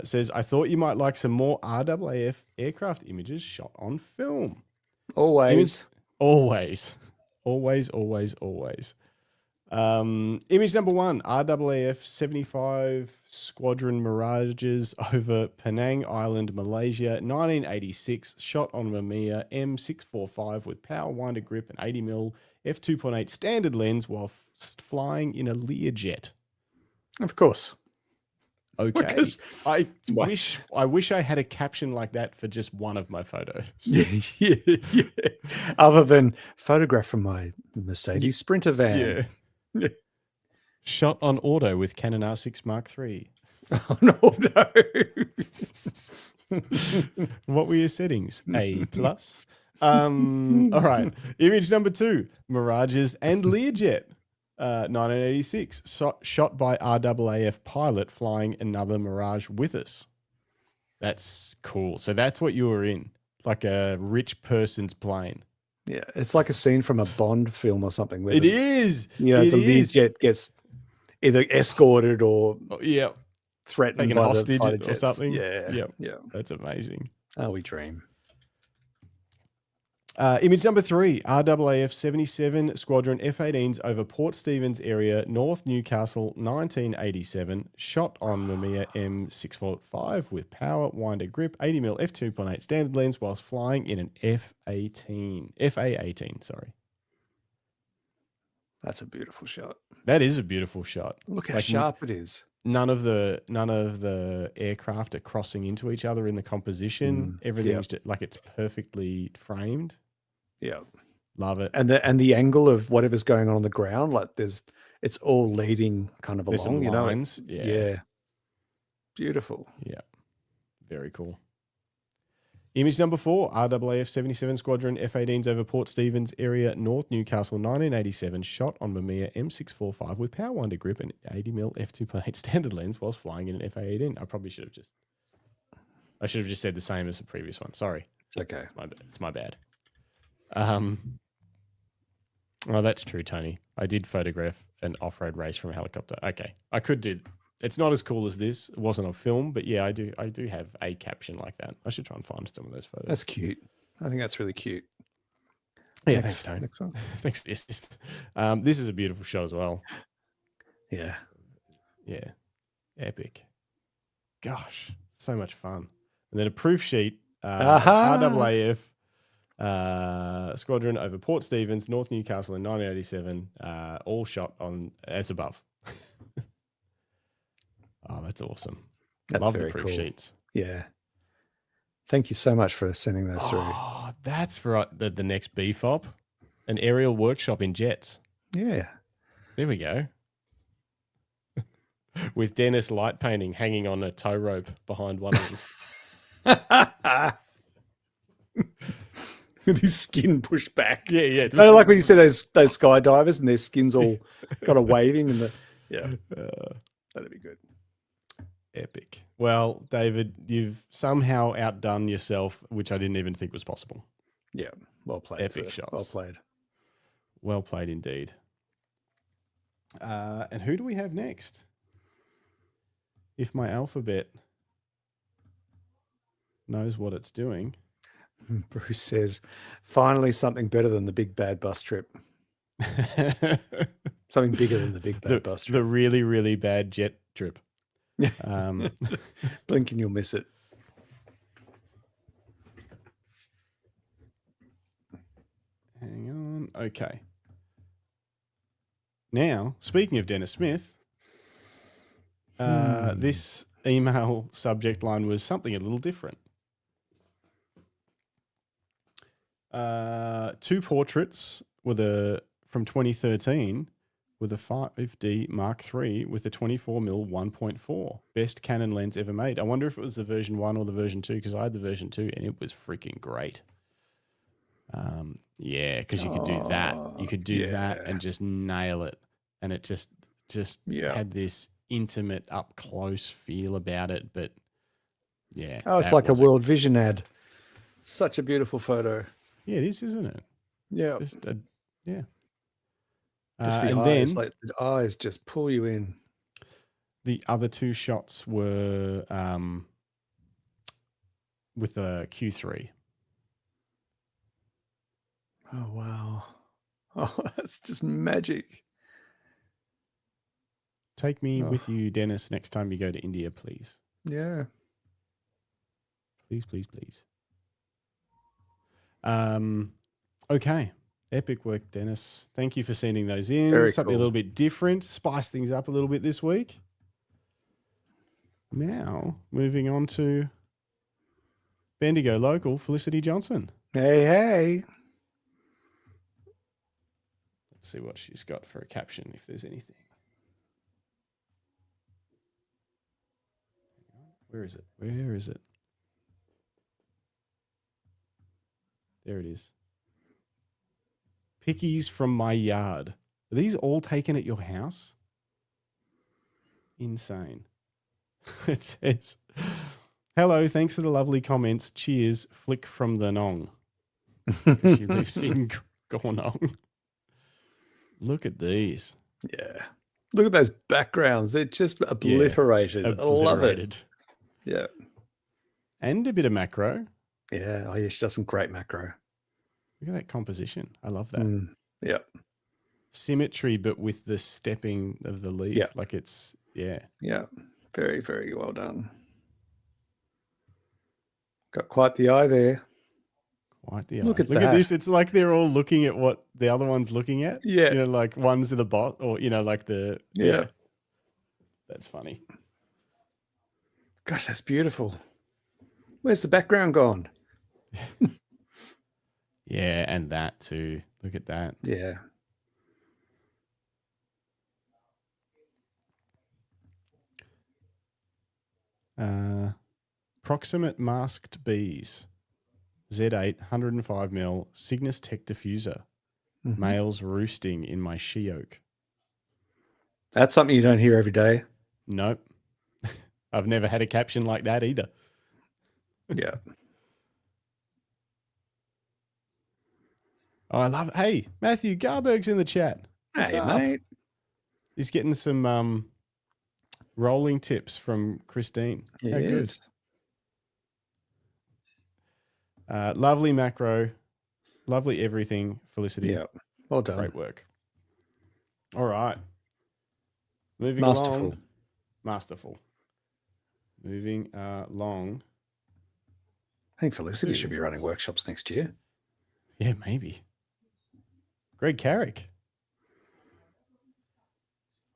Says, I thought you might like some more RAAF aircraft images shot on film. Always. Always. Image number 1, RAAF 75 Squadron Mirages over Penang Island, Malaysia, 1986, shot on a Mamiya M645 with power winder grip and 80mm f2.8 standard lens while flying in a Learjet. Of course. Okay. Because I wish I had a caption like that for just one of my photos. Yeah. Other than photograph from my Mercedes Sprinter van. Yeah. Shot on auto with Canon R6 Mark III. Oh, no. What were your settings? A+. All right. Image number 2, Mirages and Learjet. 1986, shot by RAAF pilot flying another Mirage with us. That's cool. So that's what you were in, like a rich person's plane. Yeah, it's like a scene from a Bond film or something. Where It is. You know, the Learjet gets either escorted or threatened taken by hostage the fighter or jets. something. Yeah. That's amazing. Oh, we dream. Image number 3, RAAF 77 Squadron F-18s over Port Stephens area, North Newcastle, 1987, shot on Mamiya M645 with power, winder grip, 80mm f2.8 standard lens whilst flying in an FA-18, sorry. That's a beautiful shot. That is a beautiful shot. Look how sharp it is. None of the aircraft are crossing into each other in the composition. Everything's just, like it's perfectly framed. Yeah. Love it. And the angle of whatever's going on the ground, like it's all leading kind of There's along, some lines. Yeah. Beautiful. Yeah. Very cool. Image number 4, RAAF 77 Squadron F-18s over Port Stephens area, North Newcastle, 1987, shot on Mamiya M645 with power winder grip and 80mm f2.8 standard lens whilst flying in an FA-18. I should have just said the same as the previous one. Sorry. It's okay. It's my bad. Oh, that's true, Tony. I did photograph an off-road race from a helicopter. Okay. I could do. It's not as cool as this. It wasn't on film, but yeah, I do have a caption like that. I should try and find some of those photos. That's cute. I think that's really cute. Yeah, thanks, Tony. Thanks for the assist. This is a beautiful shot as well. Yeah. Yeah. Epic. Gosh, so much fun. And then a proof sheet, RAAF, squadron over Port Stephens, North Newcastle in 1987, all shot on as above. Oh, that's awesome. That's Love the very proof cool. sheets. Yeah. Thank you so much for sending those through. Oh, that's for the next BFOP, an aerial workshop in jets. Yeah. There we go. With Dennis light painting hanging on a tow rope behind one of them. With his skin pushed back. Yeah, yeah. I like when you see those skydivers and their skin's all kind of waving in the that'd be good. Epic. Well, David, you've somehow outdone yourself, which I didn't even think was possible. Yeah, well played. Epic sir. shots. Well played. Well played indeed. And who do we have next? If my alphabet knows what it's doing. Bruce says, finally something better than the big bad bus trip. Something bigger than the big bad bus trip. The really, really bad jet trip. Blink and you'll miss it. Hang on. Okay. Now, speaking of Dennis Smith, this email subject line was something a little different. Two portraits from 2013 with a 5D Mark III with a 24mm 1.4. Best Canon lens ever made. I wonder if it was the version 1 or the version 2, because I had the version 2 and it was freaking great. Yeah, because you could do that. You could do that and just nail it. And it just had this intimate, up close feel about it. But yeah. Oh, it's like a World Vision ad. Such a beautiful photo. Yeah, it is, isn't it? Yeah. Just the eyes, like the eyes just pull you in. The other two shots were with a Q3. Oh, wow. Oh, that's just magic. Take me with you, Dennis, next time you go to India, please. Yeah. Please, please, please. Okay. Epic work, Dennis. Thank you for sending those in. Very Something cool. a little bit different. Spice things up a little bit this week. Now, moving on to Bendigo local, Felicity Johnson. Hey, hey. Let's see what she's got for a caption, if there's anything. Where is it? Where is it? There it is. Pickies from my yard. Are these all taken at your house? Insane. It says, hello, thanks for the lovely comments. Cheers, Flick from the Nong. She lives in Gornong. Look at these. Yeah. Look at those backgrounds. They're just obliterated. I love it. Yeah. And a bit of macro. Yeah. Oh, yeah. She does some great macro. Look at that composition. I love that. Yeah. Symmetry, but with the stepping of the leaf. Yeah. Like it's, yeah. Yeah. Very, very well done. Got quite the eye there. Quite the eye. Look at Look that. at this. It's like they're all looking at what the other one's looking at. Yeah. You know, like one's the bot or, you know, like the, Yeah. That's funny. Gosh, that's beautiful. Where's the background gone? Yeah, and that too. Look at that. Yeah. Proximate masked bees. Z8 105mm Cygnus Tech diffuser. Males roosting in my she oak. That's something you don't hear every day. Nope. I've never had a caption like that either. Yeah. Oh, I love it. Hey, Matthew Garberg's in the chat. What's Hey, up? mate. He's getting some rolling tips from Christine. How good. Yes. Lovely macro. Lovely everything, Felicity. Yeah. Well done. Great work. All right. Moving Masterful. along. Masterful. Moving along. I think Felicity should be running workshops next year. Yeah, maybe. Greg Carrick.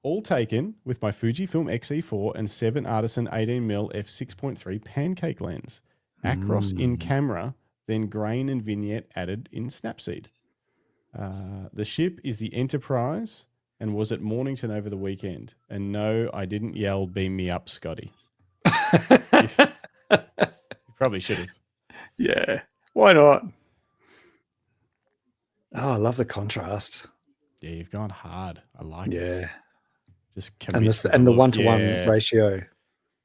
All taken with my Fujifilm X-E4 and 7 Artisan 18mm f6.3 pancake lens. Acros in camera, then grain and vignette added in Snapseed. The ship is the Enterprise and was at Mornington over the weekend. And no, I didn't yell, beam me up, Scotty. You probably should have. Yeah, why not? Oh, I love the contrast. Yeah, you've gone hard. I like it. Yeah. Just And the look. 1-to-1 ratio.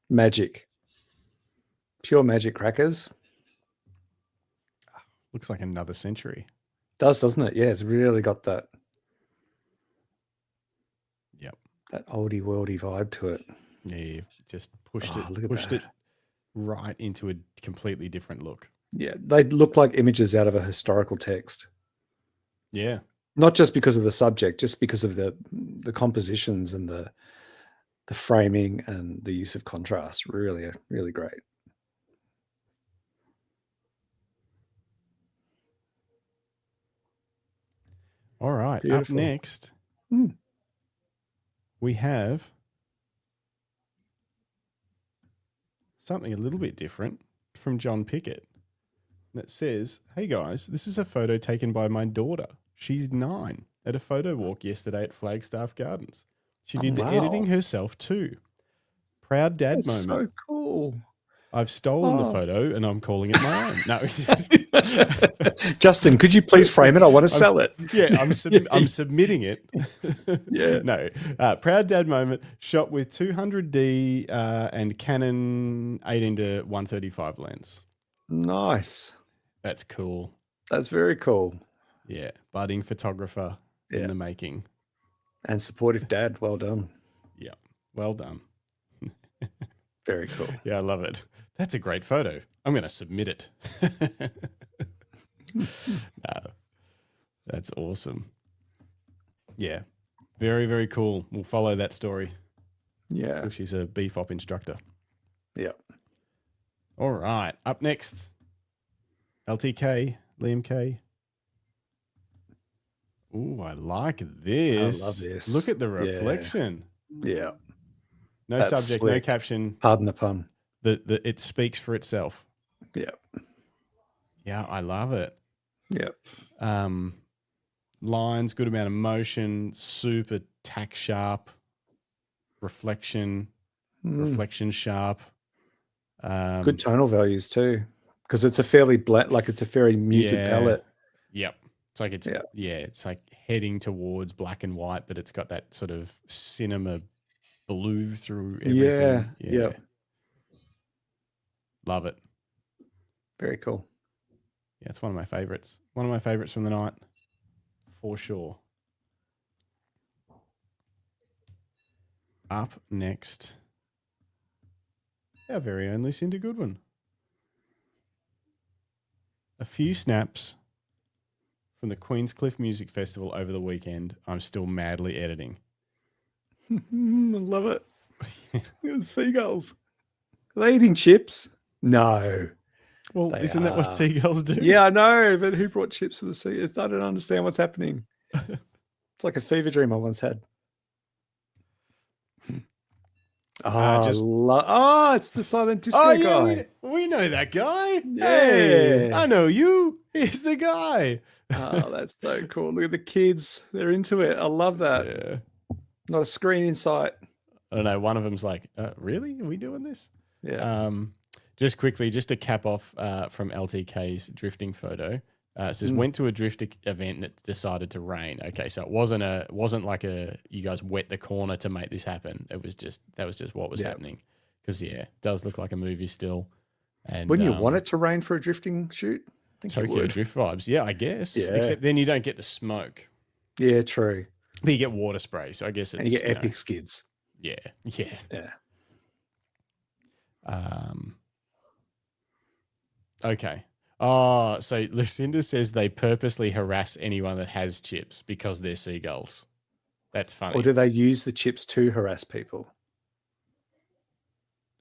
Magic. Pure magic crackers. Looks like another century. Does, doesn't it? Yeah, it's really got that. Yep. That oldie worldy vibe to it. Yeah, you've just pushed Look at it right into a completely different look. Yeah, they look like images out of a historical text. Yeah. Not just because of the subject, just because of the compositions and the framing and the use of contrast. Really, really great. All right. Beautiful. Up next, we have something a little bit different from John Pickett. And it says, hey guys, this is a photo taken by my daughter. She's 9 at a photo walk yesterday at Flagstaff Gardens. She did the editing herself too. Proud dad That's moment. so cool. I've stolen the photo and I'm calling it my own. No. Justin, could you please frame it? I want to sell it. Yeah, I'm submitting it. Yeah. No. Proud dad moment shot with 200D and Canon 18 to 135 lens. Nice. That's cool. That's very cool. Yeah. Budding photographer in the making. And supportive dad. Well done. Yeah. Well done. Very cool. Yeah, I love it. That's a great photo. I'm going to submit it. No, that's awesome. Yeah. Very, very cool. We'll follow that story. Yeah. She's a BFOP instructor. Yeah. All right. Up next, LTK, Liam K. Ooh, I like this. I love this. Look at the reflection. Yeah. No That's subject, no slick. caption. Pardon the pun. It speaks for itself. Yeah. Yeah, I love it. Yeah. Lines, good amount of motion, super tack sharp, reflection sharp. Good tonal values too, because it's a fairly it's a very muted palette. Yep. It's like it's like heading towards black and white, but it's got that sort of cinema blue through everything. Yeah. Love it. Very cool. Yeah, it's one of my favorites. One of my favorites from the night, for sure. Up next, our very own Lucinda Goodwin. A few snaps from the Queenscliff Music Festival over the weekend. I'm still madly editing. I love it. Look at the seagulls. Are they eating chips? No. Well, They isn't that what are. seagulls do? Yeah, I know, but who brought chips for the seagulls? I don't understand what's happening. It's like a fever dream I once had. It's the silent disco guy. We know that guy. Yeah. Hey, I know you. He's the guy. Oh, that's so cool. Look at the kids. They're into it. I love that. Yeah. Not a screen in sight. I don't know. One of them's like, really? Are we doing this? Yeah. Just quickly, just to cap off from LTK's drifting photo. It says went to a drift event and it decided to rain. Okay, so it wasn't like you guys wet the corner to make this happen. That was just what was happening. Because it does look like a movie still. And Wouldn't you want it to rain for a drifting shoot? I think you Tokyo would. drift vibes. Yeah, I guess. Yeah. Except then you don't get the smoke. Yeah, true. But you get water spray, so I guess it's And you get epic skids. Yeah. Yeah. Okay. Oh, so Lucinda says they purposely harass anyone that has chips because they're seagulls. That's funny. Or do they use the chips to harass people?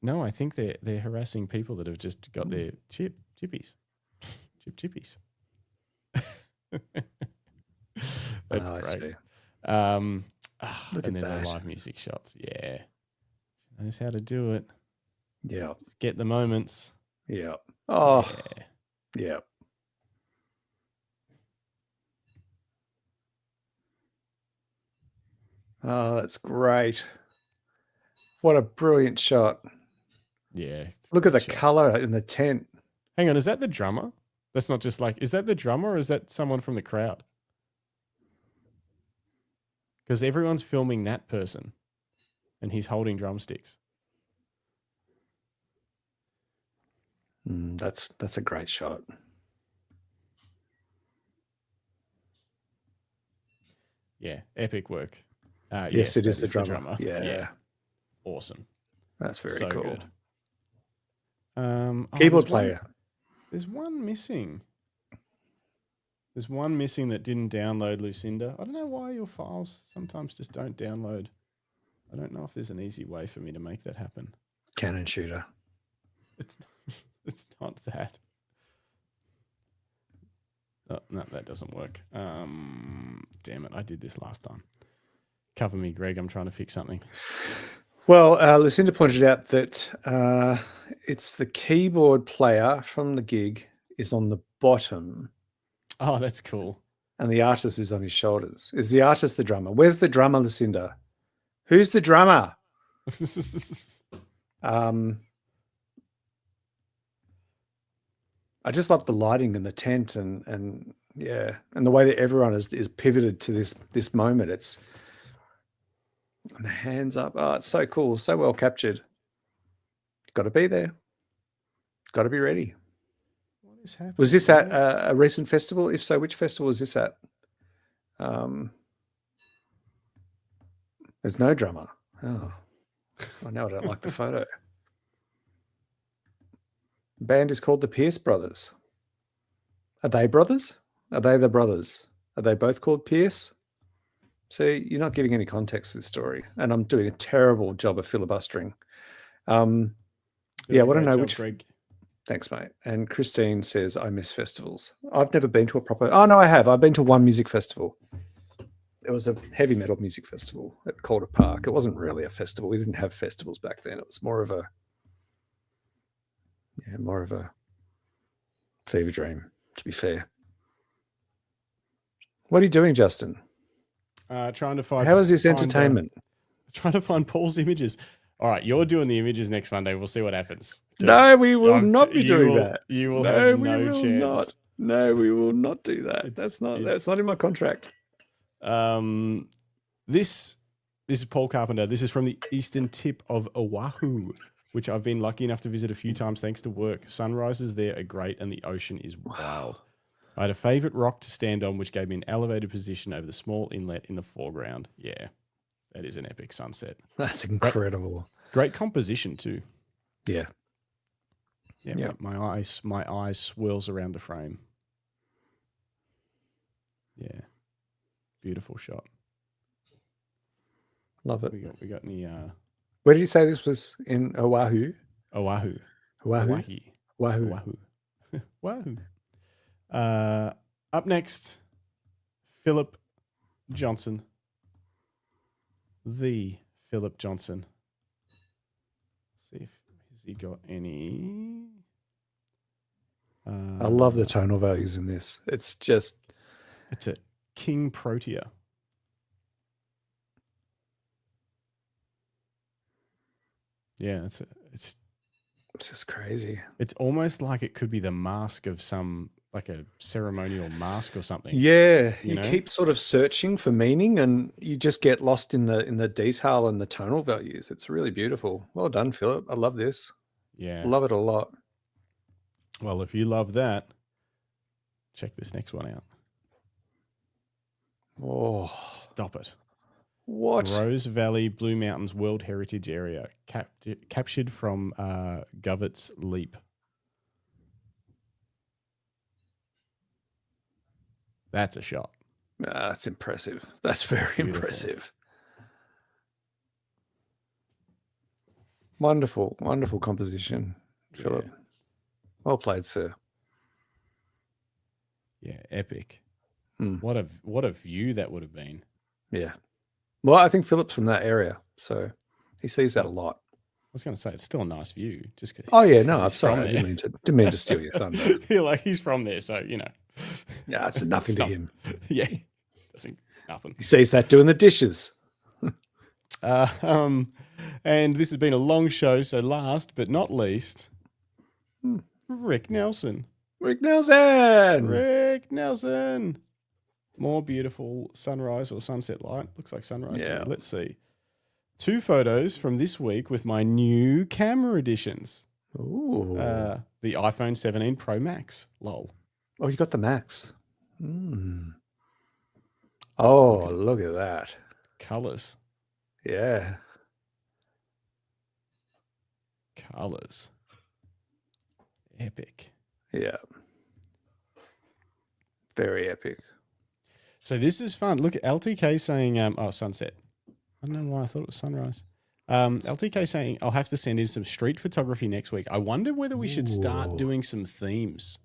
No, I think they're harassing people that have just got their chippies. Chippies. That's I great. see. Look and at then that. the live music shots. Yeah. She knows how to do it. Yeah. Just get the moments. Yeah. Oh, Yeah. yeah. Oh, that's great. What a brilliant shot. Yeah. it's a Look at the great shot. color in the tent. Hang on, is that the drummer? That's not just like, is that the drummer or is that someone from the crowd? Because everyone's filming that person and he's holding drumsticks. That's a great shot. Yeah, epic work. Yes, it that is the drummer. Yeah. Awesome. That's very So cool. good. Keyboard there's one- player. There's one missing. There's one missing that didn't download, Lucinda. I don't know why your files sometimes just don't download. I don't know if there's an easy way for me to make that happen. Canon shooter. It's not that. Oh, no, that doesn't work. Damn it, I did this last time. Cover me, Greg. I'm trying to fix something. Well, Lucinda pointed out that it's the keyboard player from the gig is on the bottom Oh, that's cool. and the artist is on his shoulders. Is the artist the drummer? Where's the drummer, Lucinda? Who's the drummer? I just love the lighting in the tent and yeah, and the way that everyone is pivoted to this moment. It's and the hands up. Oh, it's so cool, so well captured. Got to be there. Got to be ready. What is happening? Was this at a recent festival? If so, which festival was this at? There's no drummer. Oh, I know I don't like the photo. The band is called the Pierce Brothers. Are they brothers? Are they the brothers? Are they both called Pierce? See, you're not giving any context to this story, and I'm doing a terrible job of filibustering. Yeah, I want to know which. Greg. Thanks, mate. And Christine says, I miss festivals. I've never been to a proper... Oh, no, I have. I've been to one music festival. It was a heavy metal music festival at Calder Park. It wasn't really a festival. We didn't have festivals back then. It was more of a fever dream, to be fair. What are you doing, Justin? Trying to find... How is this entertainment? Trying to find Paul's images. All right, you're doing the images next Monday. We'll see what happens. No, we will not be doing that. You will have no chance. Not. No, we will not do that. That's not in my contract. This is Paul Carpenter. This is from the eastern tip of Oahu, which I've been lucky enough to visit a few times thanks to work. Sunrises there are great and the ocean is wild. I had a favorite rock to stand on, which gave me an elevated position over the small inlet in the foreground. Yeah, that is an epic sunset. That's incredible. Great composition too. Yeah. Yeah. My eyes swirls around the frame. Yeah. Beautiful shot. Love it. We got any Where did you say this was? In Oahu? Oahu. Oahu. Oahu. Oahu. Up next, Philip Johnson. The Philip Johnson. See if has he got any. I love the tonal values in this. It's a King Protea. Yeah, it's just crazy. It's almost like it could be the mask of some, like a ceremonial mask or something. Yeah, you know? Keep sort of searching for meaning, and you just get lost in the detail and the tonal values. It's really beautiful. Well done, Philip. I love this. Yeah, I love it a lot. Well, if you love that, check this next one out. Oh, stop it! What? Rose Valley Blue Mountains World Heritage Area, captured from Govett's Leap. That's a shot. That's impressive. That's very impressive. Wonderful, wonderful composition, Philip. Yeah. Well played, sir. Yeah, epic. Mm. What a view that would have been. Yeah. Well, I think Philip's from that area, so he sees that a lot. I was going to say it's still a nice view, just because. Oh yeah, no, I'm sorry, I didn't mean to steal your thunder. You're like he's from there, so you know. Yeah, it's nothing to him. Yeah, doesn't nothing. He sees that doing the dishes. And this has been a long show, so last but not least, Rick Nelson. Rick Nelson. Rick Nelson. More beautiful sunrise or sunset light. Looks like sunrise. Yeah. Let's see. 2 photos from this week with my new camera editions. Ooh. The iPhone 17 Pro Max. Lol. Oh, you got the Max. Mm. Oh, look at that. Colors. Yeah. Colors. Epic. Yeah. Very epic. So this is fun. Look at LTK saying, sunset. I don't know why I thought it was sunrise. LTK saying, I'll have to send in some street photography next week. I wonder whether we should start doing some themes.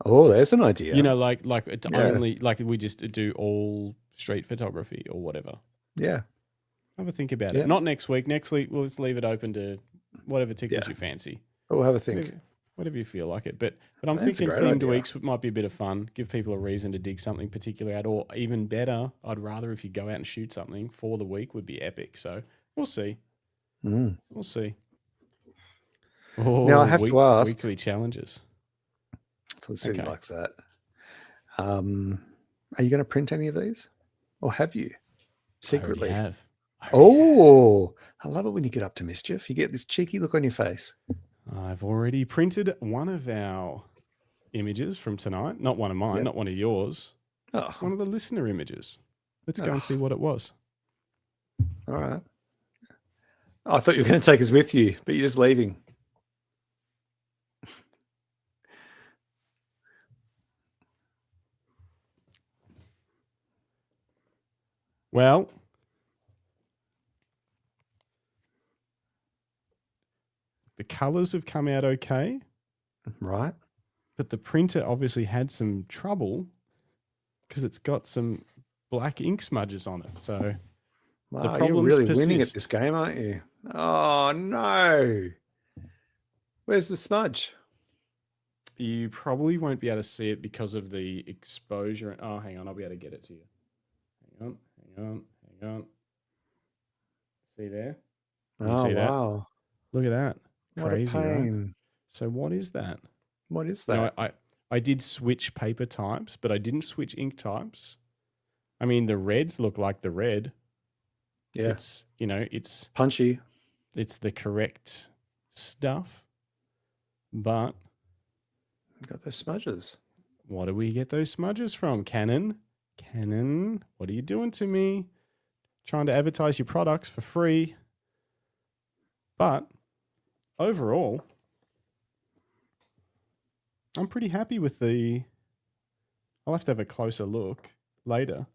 Oh, there's an idea. You know, like it's only, like we just do all street photography or whatever. Yeah. Have a think about it. Not next week. Next week, we'll just leave it open to whatever tickles you fancy. We'll have a think. Whatever you feel like it. But I'm That's thinking a great themed idea. weeks might be a bit of fun. Give people a reason to dig something particular out. Or even better, I'd rather if you go out and shoot something for the week would be epic. So we'll see. Mm. We'll see. Now I have to ask. Weekly challenges. Felicity likes that. Are you going to print any of these? Or have you? Secretly. I have. Oh, I love it when you get up to mischief. You get this cheeky look on your face. I've already printed one of our images from tonight. Not one of mine, not one of yours. Oh. One of the listener images. Let's go and see what it was. All right. I thought you were going to take us with you, but you're just leaving. Well, the colors have come out okay. Right. But the printer obviously had some trouble because it's got some black ink smudges on it. So wow, the you're problems really persist. winning at this game, aren't you? Oh, no. Where's the smudge? You probably won't be able to see it because of the exposure. Oh, hang on. I'll be able to get it to you. Hang on. See there? Can you see that? Wow. Look at that. What Crazy, a pain. right? So what is that? What is that? I did switch paper types, but I didn't switch ink types. I mean, the reds look like the red. Yeah. It's punchy. It's the correct stuff, but got those smudges. What do we get those smudges from? Canon, what are you doing to me? Trying to advertise your products for free. But overall, I'm pretty happy with I'll have to have a closer look later.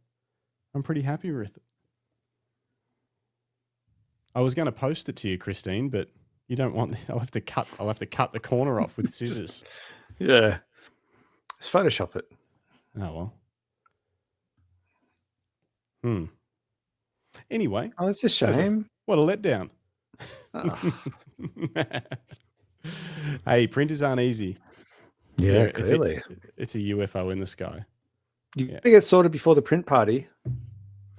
I'm pretty happy with it. I was going to post it to you, Christine, but you don't want. I'll have to cut the corner off with scissors. Yeah, let's Photoshop it. Oh well. Anyway. Oh, it's a shame. What a letdown. Oh. Hey, printers aren't easy. Yeah, clearly. It's a UFO in the sky. You gotta get sorted before the print party.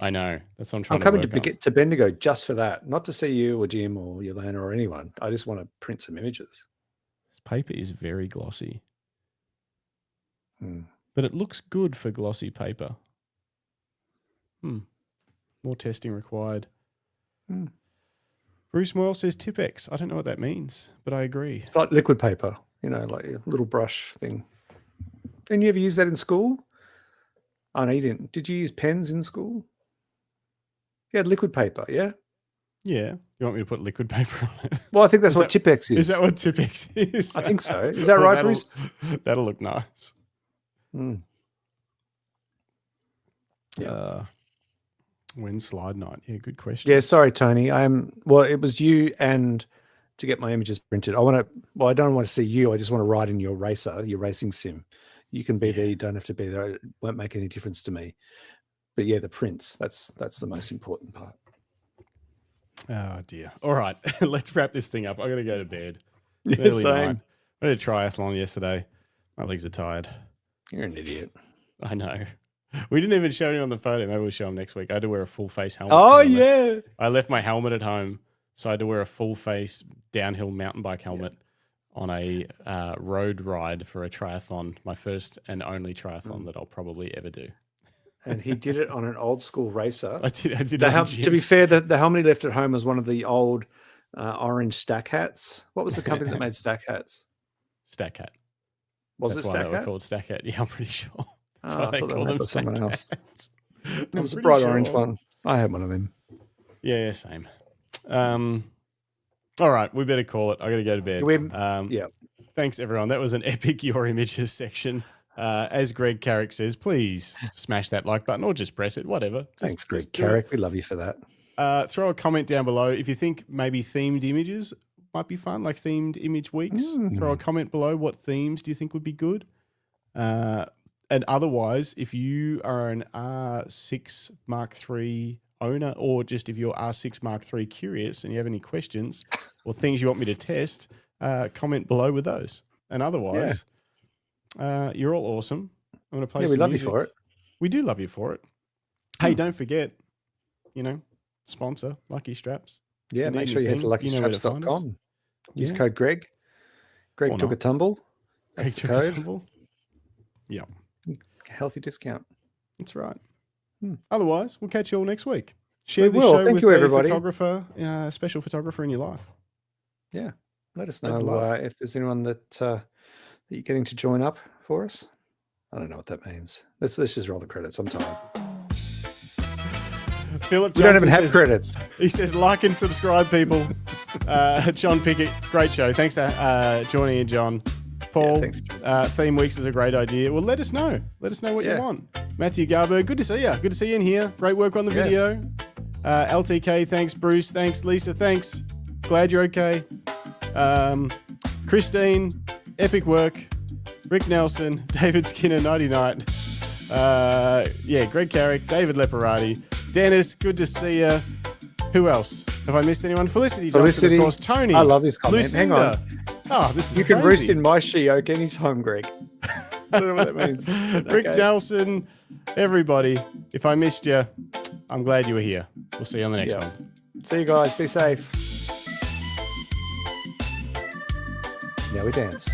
I know. That's what I'm trying I'm coming to work on. to Bendigo just for that. Not to see you or Jim or Yelena or anyone. I just want to print some images. This paper is very glossy. But it looks good for glossy paper. More testing required. Bruce Moyle says Tipex. I don't know what that means, but I agree. It's like liquid paper, like a little brush thing. Didn't you ever use that in school? Oh, no, you didn't. Did you use pens in school? You had liquid paper, yeah? Yeah. You want me to put liquid paper on it? Well, I think that's what Tipex is. Is that what Tipex is? I think so. Is that right, Bruce? That'll look nice. Yeah. When's slide night? Yeah, good question. Yeah, sorry, Tony. Well, it was you and to get my images printed. I don't want to see you. I just want to ride in your racer, your racing sim. You can be there. You don't have to be there. It won't make any difference to me. But yeah, the prints, that's the most important part. Oh dear. All right, let's wrap this thing up. I got to go to bed. Yeah, Early same. night. I did a triathlon yesterday. My legs are tired. You're an idiot. I know. We didn't even show him on the photo. Maybe we'll show him next week. I had to wear a full face helmet. Oh yeah. I left my helmet at home, so I had to wear a full face downhill mountain bike helmet on a road ride for a triathlon. My first and only triathlon that I'll probably ever do. And he did it on an old school racer. I did. To be fair, the helmet he left at home was one of the old orange stack hats. What was the company that made stack hats? Stack Hat. Was That's it why Stack they were Hat? called Stack Hat. Yeah, I'm pretty sure. That's Oh, why I they thought call that them was Stack someone else. Hats. It was a I'm bright pretty orange sure. one. I had one of them. Yeah, same. All right, we better call it. I got to go to bed. Yeah. Thanks, everyone. That was an epic Your Images section. As Greg Carrick says, please smash that like button or just press it, whatever. Thanks, Greg just do it. Carrick. We love you for that. Throw a comment down below if you think maybe themed images might be fun, like themed image weeks. Throw a comment below. What themes do you think would be good? And otherwise, if you are an R6 Mark III owner, or just if you're R6 Mark III curious and you have any questions or things you want me to test, comment below with those. And otherwise, you're all awesome. I'm going to play some we love music. you for it. We do love you for it. Hey, don't forget, sponsor Lucky Straps. Yeah, You make need sure you head to anything, you know where to find us. luckystraps.com. Use Yeah. code Greg. Greg Or took not. a tumble. That's Greg the took a code. tumble. Yeah, Healthy discount. that's right. Otherwise, we'll catch you all next week. Share We the will. show Thank with you, a everybody. photographer, special photographer in your life. Yeah. Let us I'd know love- if there's anyone that you're getting to join up for us. I don't know what that means. Let's just roll the credits. I'm tired. Philip We don't Johnson even have says- credits. He says, like and subscribe, people. John Pickett, great show. Thanks for joining in, John. Paul, thanks, theme weeks is a great idea. Well, let us know. Let us know what you Yeah. want. Matthew Garber, good to see you. Good to see you in here. Great work on the Yeah. video. LTK, thanks. Bruce, thanks. Lisa, thanks. Glad you're okay. Christine, epic work. Rick Nelson, David Skinner, Nighty Night. Greg Carrick, David Leparati. Dennis, good to see you. Who else? Have I missed anyone? Felicity Johnson, Felicity. of course. Tony. I love this comment. Hang Lucinda. on. Oh, this is You can crazy. roost in my she oak anytime, Greg. I don't know what that means. Rick Okay. Nelson, everybody. If I missed you, I'm glad you were here. We'll see you on the next Yeah. one. See you guys. Be safe. Now we dance.